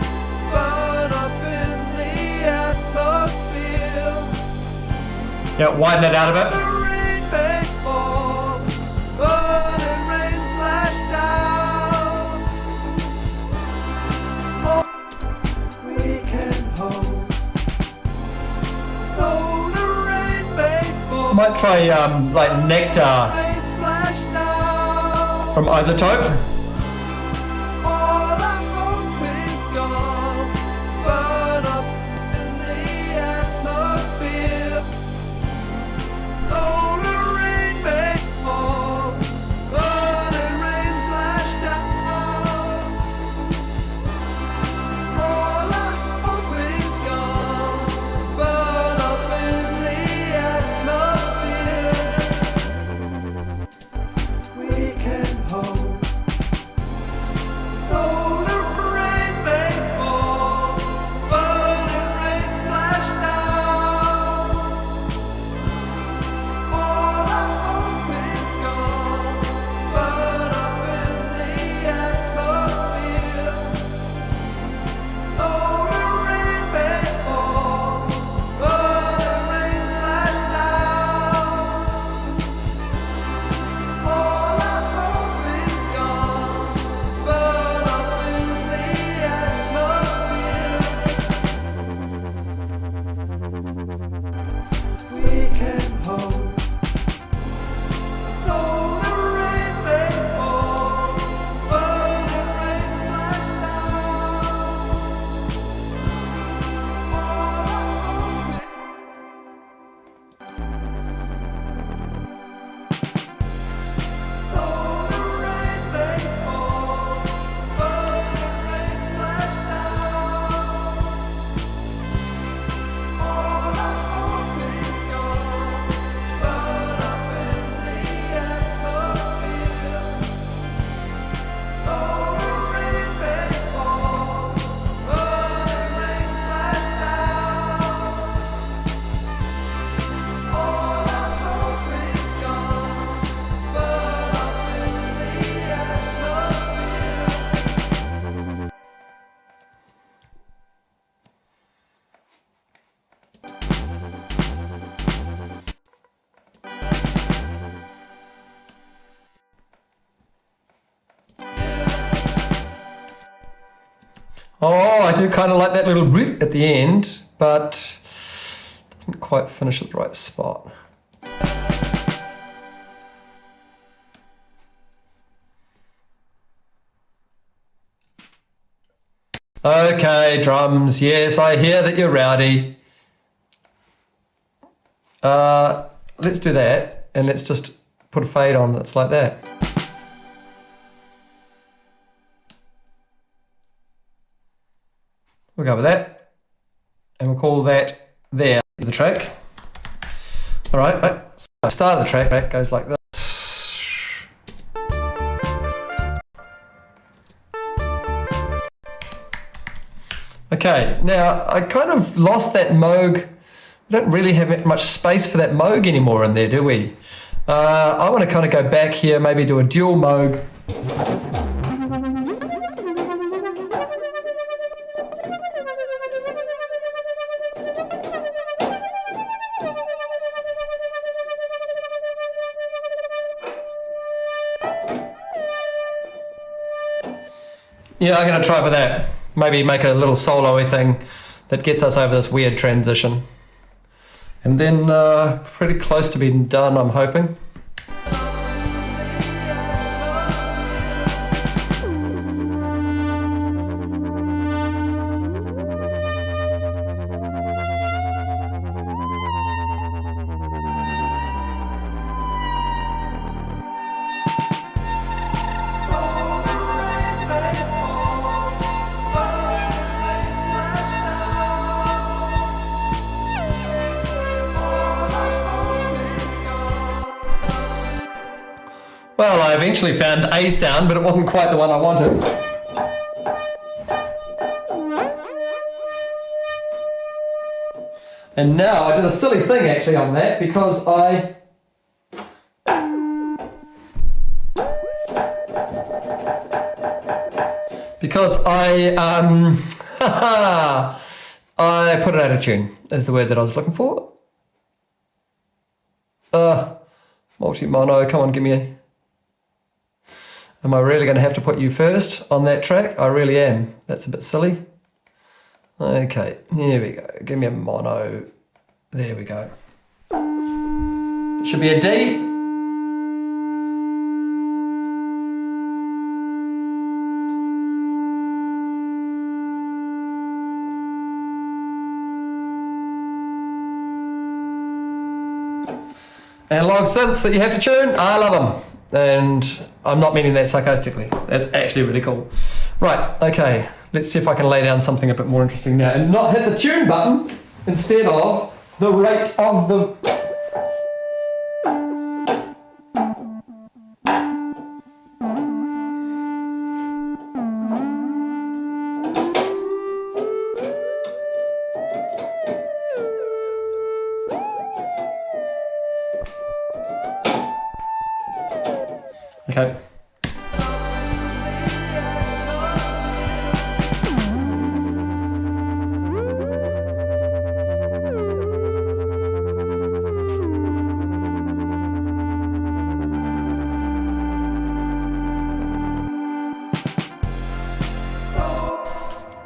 burn up in the atmosphere. Yeah, widen it out a bit. The rain may fall, burning rain splash down. might try like Nectar rain splash down. from Isotope. All I hope is gone, burn up in the atmosphere. Solar rain may fall, burning rain splash down. All I hope is gone, burn up in the atmosphere. We can hope. Solar rain may fall, burning rain splash down. All I hope is gone, burn up in the atmosphere. Solar rain may fall, burning rain splash down. All I hope is gone, burn up in the atmosphere. We can hope. Solar rain may fall, burning rain splash down. All I hope is solar rain may fall, burning rain splash down. All I hope is gone, burn up in the atmosphere. Solar rain may fall, burning rain splash down. All I hope is gone, burn up in the atmosphere. Oh, I do kind of like that little bloop at the end, but doesn't quite finish at the right spot. Okay, drums. Yes, I hear that you're rowdy. Let's do that, and let's just put a fade on that's like that. We'll go with that, and we'll call that there the track. All right, so start of the track goes like this. Okay, now I kind of lost that Moog. We don't really have much space for that Moog anymore in there, do we? I want to kind of go back here, maybe do a dual Moog. Yeah, I'm going to try for that. Maybe make a little solo-y thing that gets us over this weird transition. And then pretty close to being done, I'm hoping. Well, I eventually found a sound, but it wasn't quite the one I wanted. And now I did a silly thing actually on that because I I put it out of tune is the word that I was looking for. Multi-mono, come on, give me a... Am I really going to have to put you first on that track? I really am. That's a bit silly. Okay, here we go. Give me a mono. There we go. Should be a D. Analog synths that you have to tune, I love them. And I'm not meaning that sarcastically. That's actually really cool. Right, okay. Let's see if I can lay down something a bit more interesting now and not hit the tune button instead of the rate of the... Okay.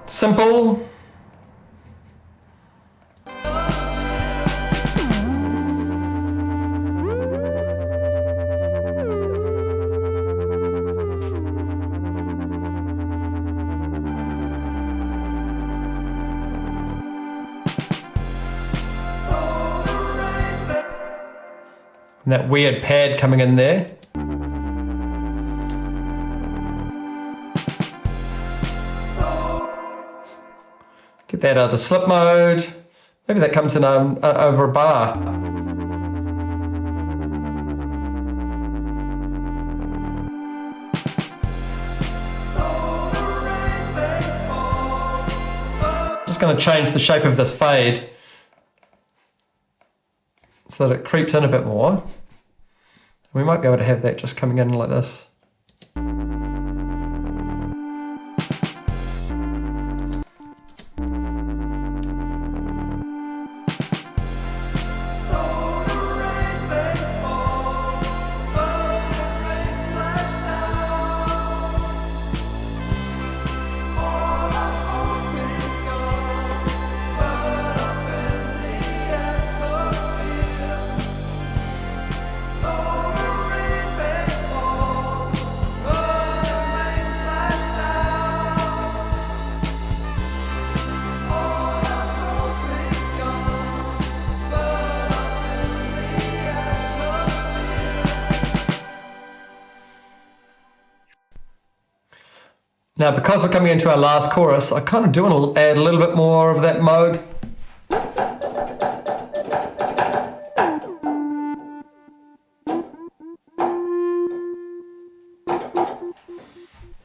Simple. And that weird pad coming in there. Get that out of slip mode. Maybe that comes in over a bar. Just going to change the shape of this fade so that it creeps in a bit more. We might be able to have that just coming in like this. Now, because we're coming into our last chorus, I kind of do want to add a little bit more of that Moog.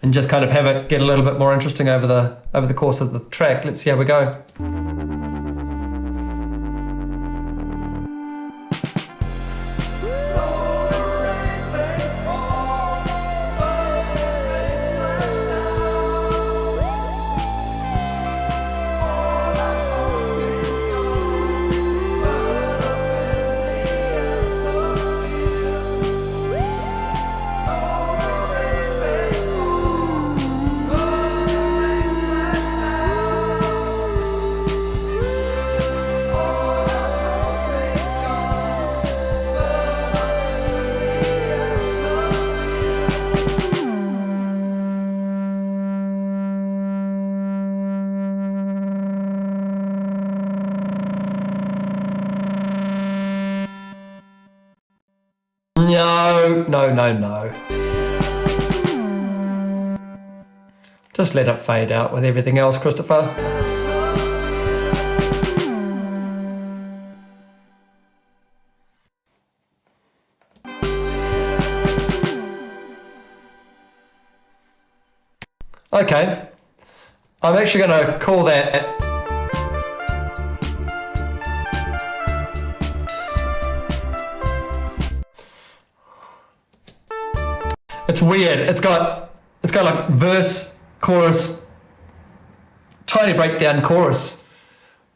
And just kind of have it get a little bit more interesting over the course of the track. Let's see how we go. No. Just let it fade out with everything else, Christopher. Okay, I'm actually going to call that... It's weird. It's got like verse, chorus, tiny breakdown, chorus.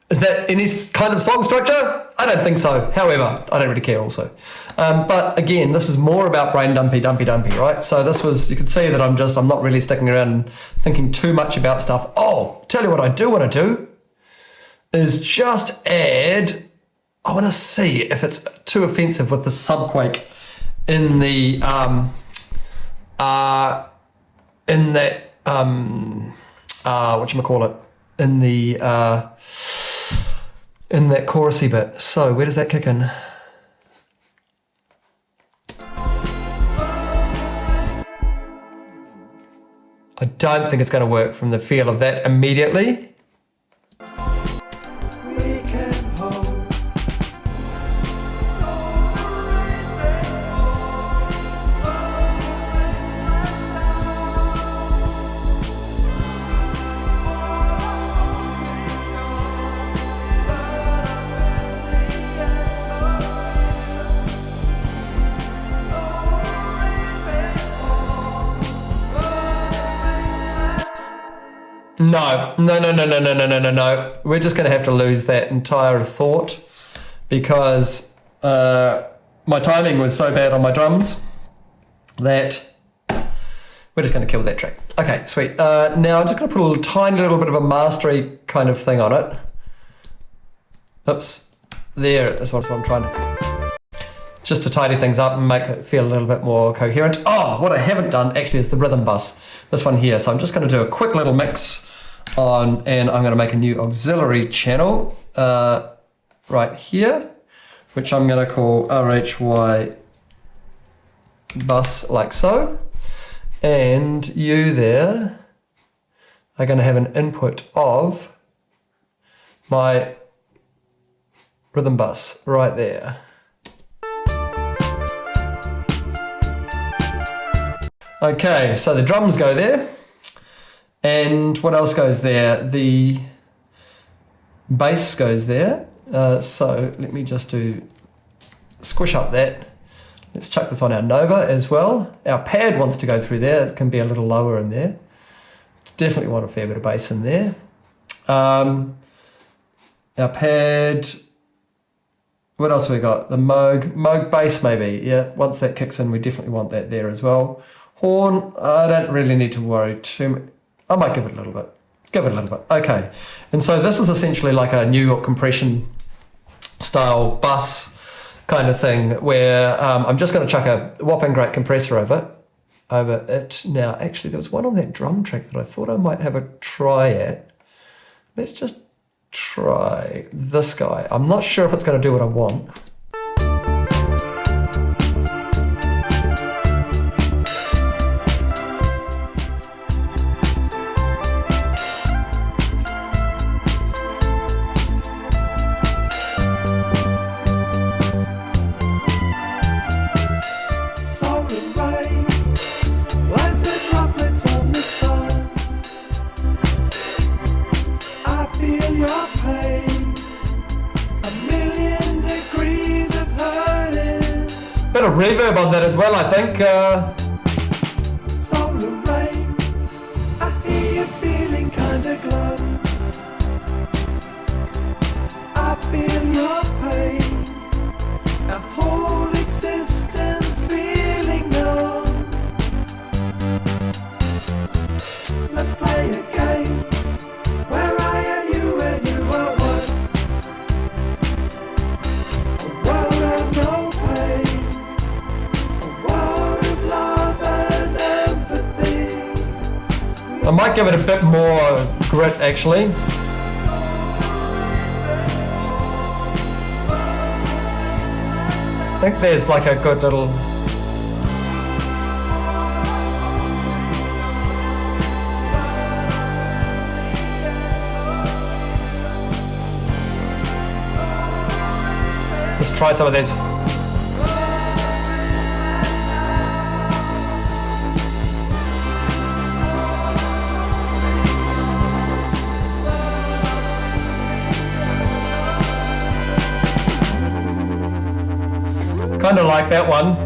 Is that any kind of song structure? I don't think so. However, I don't really care also. But again, this is more about brain dumpy, right? So this was, you can see that I'm not really sticking around and thinking too much about stuff. Oh, tell you what I do want to do is just add I want to see if it's too offensive with the subquake in the whatchamacallit, in that chorusy bit. So where does that kick in? I don't think it's going to work from the feel of that immediately. We can hold. No. We're just going to have to lose that entire thought because my timing was so bad on my drums that we're just going to kill that track. Okay, sweet. Now I'm just going to put a tiny little bit of a mastery kind of thing on it. Oops. There, that's what I'm trying to... Just to tidy things up and make it feel a little bit more coherent. Oh, what I haven't done actually is the rhythm bus. This one here. So I'm just going to do a quick little mix on, and I'm going to make a new auxiliary channel right here, which I'm going to call RHY bus, like so. And you there are going to have an input of my rhythm bus right there. Okay, so the drums go there. And what else goes there? The bass goes there. So let me just squish up that. Let's chuck this on our Nova as well. Our pad wants to go through there. It can be a little lower in there. Definitely want a fair bit of bass in there. Our pad, what else have we got? The Moog bass maybe. Yeah, once that kicks in, we definitely want that there as well. Horn, I don't really need to worry too much. I might give it a little bit. Okay. And so this is essentially like a New York compression style bus kind of thing where I'm just going to chuck a whopping great compressor over it. Now, actually, there was one on that drum track that I thought I might have a try at. Let's just try this guy. I'm not sure if it's going to do what I want. Bit of reverb on that as well, I think. Solar rain, I hear you feeling kinda glum. I feel your pain, a whole existence feeling numb. Let's play a game where I am you and you are one. A world of no pain. I might give it a bit more grit actually. I think there's like a good little... Let's try some of these. Kind of like that one.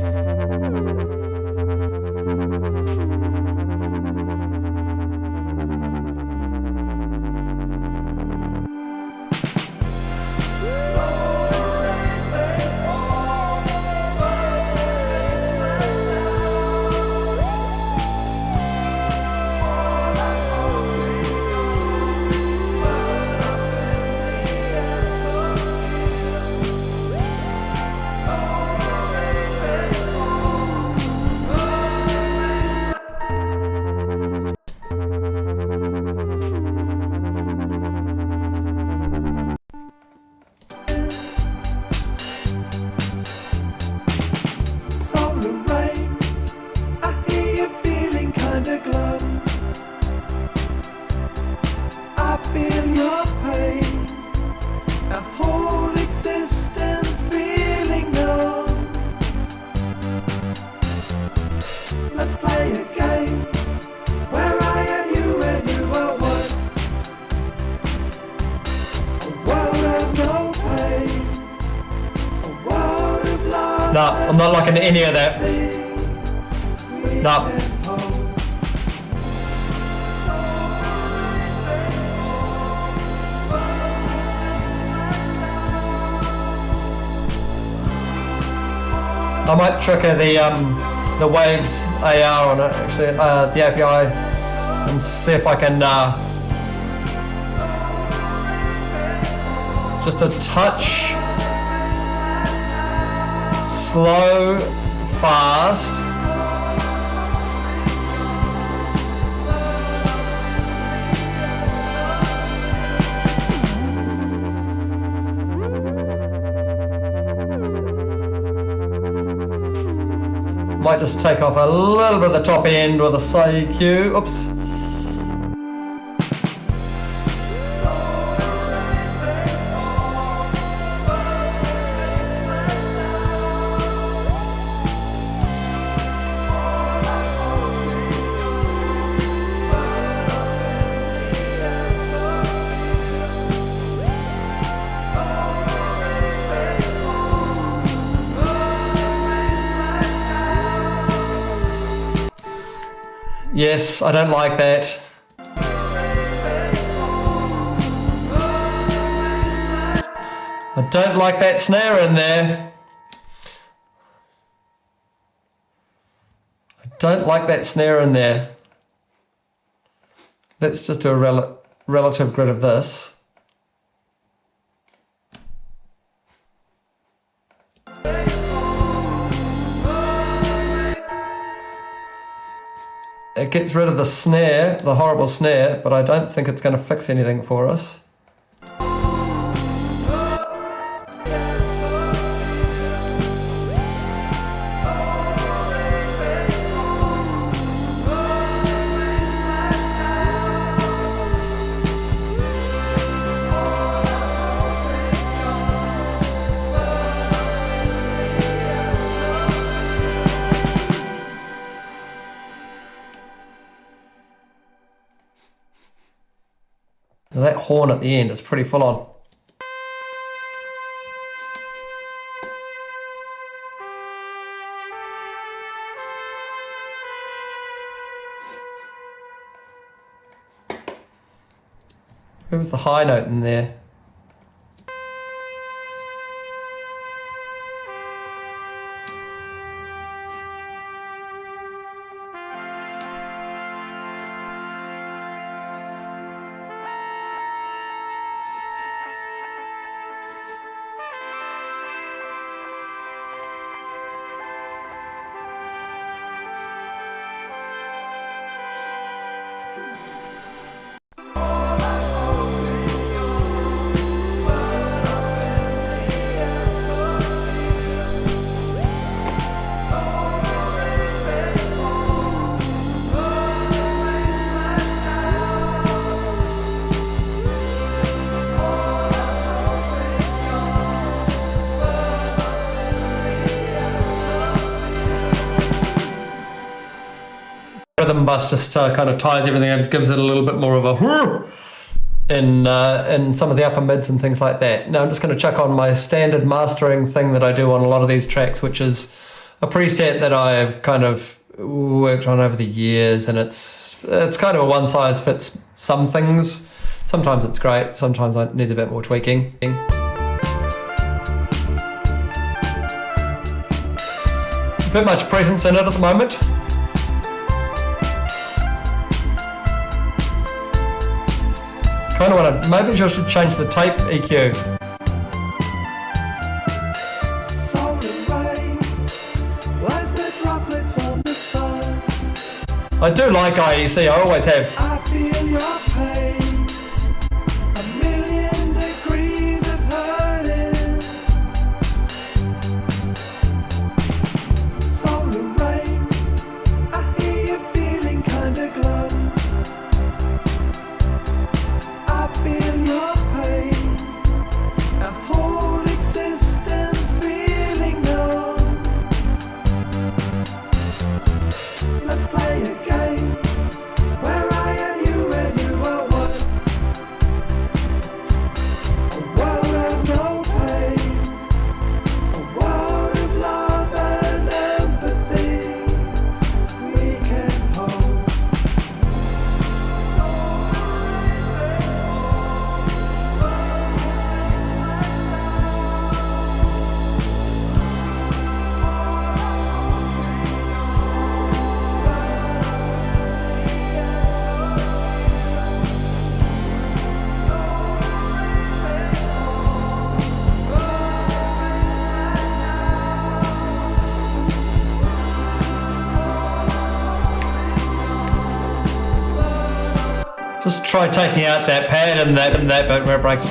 No, I'm not liking any of that. No. I might trigger the Waves AR on it, actually, the API, and see if I can just a touch slow, fast. Might just take off a little bit of the top end with a say Q. Oops. Yes, I don't like that. I don't like that snare in there. I don't like that snare in there. Let's just do a relative grid of this. It gets rid of the snare, the horrible snare, but I don't think it's going to fix anything for us. That horn at the end is pretty full on. Where was the high note in there? Rhythm bus just kind of ties everything and gives it a little bit more of a whoo in some of the upper mids and things like that. Now I'm just going to chuck on my standard mastering thing that I do on a lot of these tracks, which is a preset that I've kind of worked on over the years, and it's kind of a one size fits some things. Sometimes it's great, sometimes it needs a bit more tweaking. A bit much presence in it at the moment. Kind of want to, maybe I should change the tape EQ. I do like IEC, I always have. I feel your pain, a million degrees of hurting. Solar rain, I hear you feeling kinda glum. I feel your pain, a whole existence feeling numb. Let's play a game where I Just try taking out that pad and that bit where it breaks.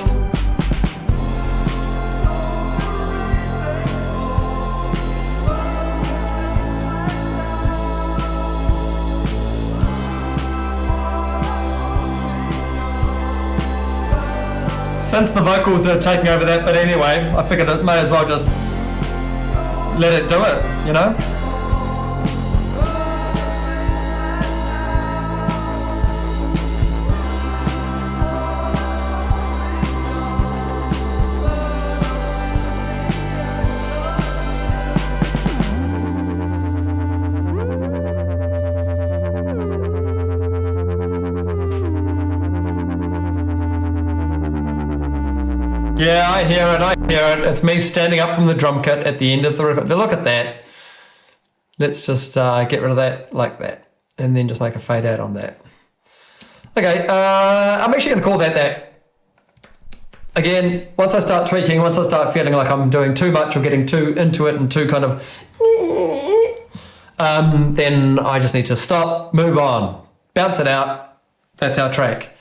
Since the vocals are taking over that bit anyway, I figured it may as well just let it do it, you know? Yeah, I hear it. It's me standing up from the drum kit at the end of the record. Look at that. Let's just get rid of that like that. And then just make a fade out on that. Okay, I'm actually going to call that. Again, once I start tweaking, once I start feeling like I'm doing too much or getting too into it and too kind of... then I just need to stop, move on, bounce it out. That's our track.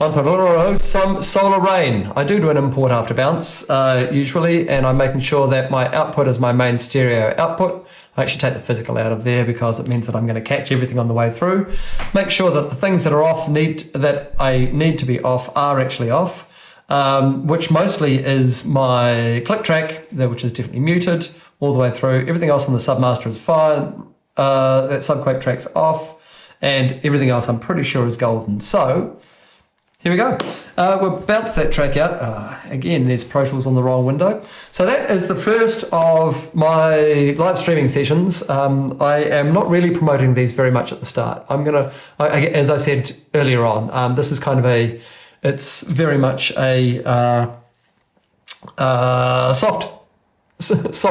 1.0, some solar rain. I do an import after bounce usually, and I'm making sure that my output is my main stereo output. I actually take the physical out of there because it means that I'm going to catch everything on the way through. Make sure that the things that are off that I need to be off are actually off, which mostly is my click track, which is definitely muted all the way through. Everything else on the Submaster is fine. That Subquake track's off, and everything else I'm pretty sure is golden. So here we go. We'll bounce that track out. Again, there's Pro Tools on the wrong window. So that is the first of my live streaming sessions. I am not really promoting these very much at the start. I'm going to, as I said earlier on, this is kind of it's very much a soft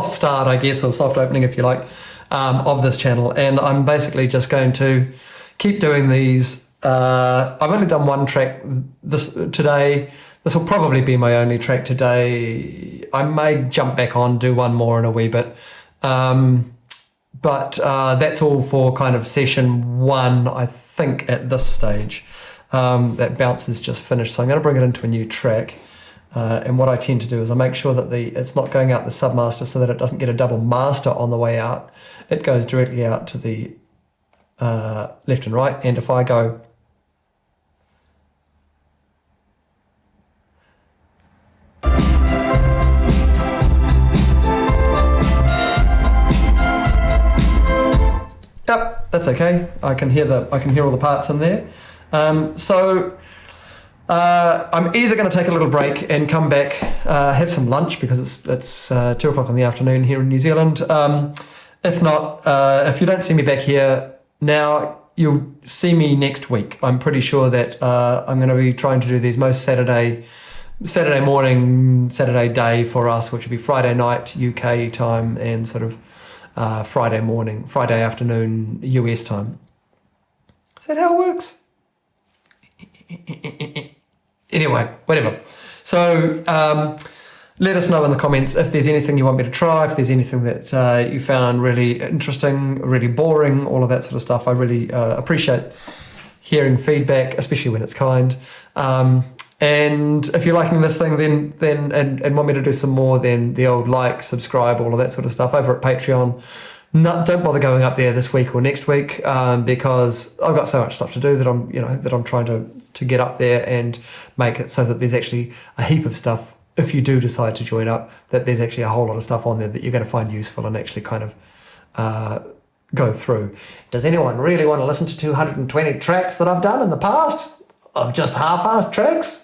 start, I guess, or soft opening, if you like, of this channel. And I'm basically just going to keep doing these. I've only done one track today. This will probably be my only track today. I may jump back on, do one more in a wee bit. But that's all for kind of session one, I think, at this stage. That bounce is just finished. So I'm going to bring it into a new track. And what I tend to do is I make sure that it's not going out the Submaster so that it doesn't get a double master on the way out. It goes directly out to the left and right. And if I go... Yep, that's okay. I can hear all the parts in there. So I'm either going to take a little break and come back, have some lunch because it's 2 o'clock in the afternoon here in New Zealand. If not, if you don't see me back here now, you'll see me next week. I'm pretty sure that I'm going to be trying to do these most Saturday morning, Saturday day for us, which will be Friday night UK time and sort of Friday afternoon US time. Is that how it works? Anyway, whatever. So let us know in the comments if there's anything you want me to try, if there's anything that you found really interesting, really boring, all of that sort of stuff. I really appreciate hearing feedback, especially when it's kind. And if you're liking this thing, then and want me to do some more, then the old like, subscribe, all of that sort of stuff over at Patreon. Don't bother going up there this week or next week because I've got so much stuff to do that I'm trying to get up there and make it so that there's actually a heap of stuff. If you do decide to join up, that there's actually a whole lot of stuff on there that you're going to find useful and actually kind of go through. Does anyone really want to listen to 220 tracks that I've done in the past of just half-assed tracks?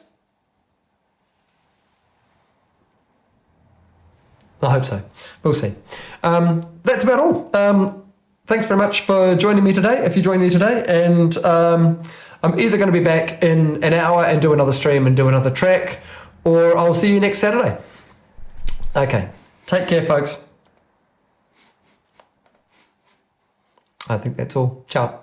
I hope so. We'll see. That's about all. Thanks very much for joining me today, if you joined me today. And I'm either going to be back in an hour and do another stream and do another track, or I'll see you next Saturday. Okay. Take care, folks. I think that's all. Ciao.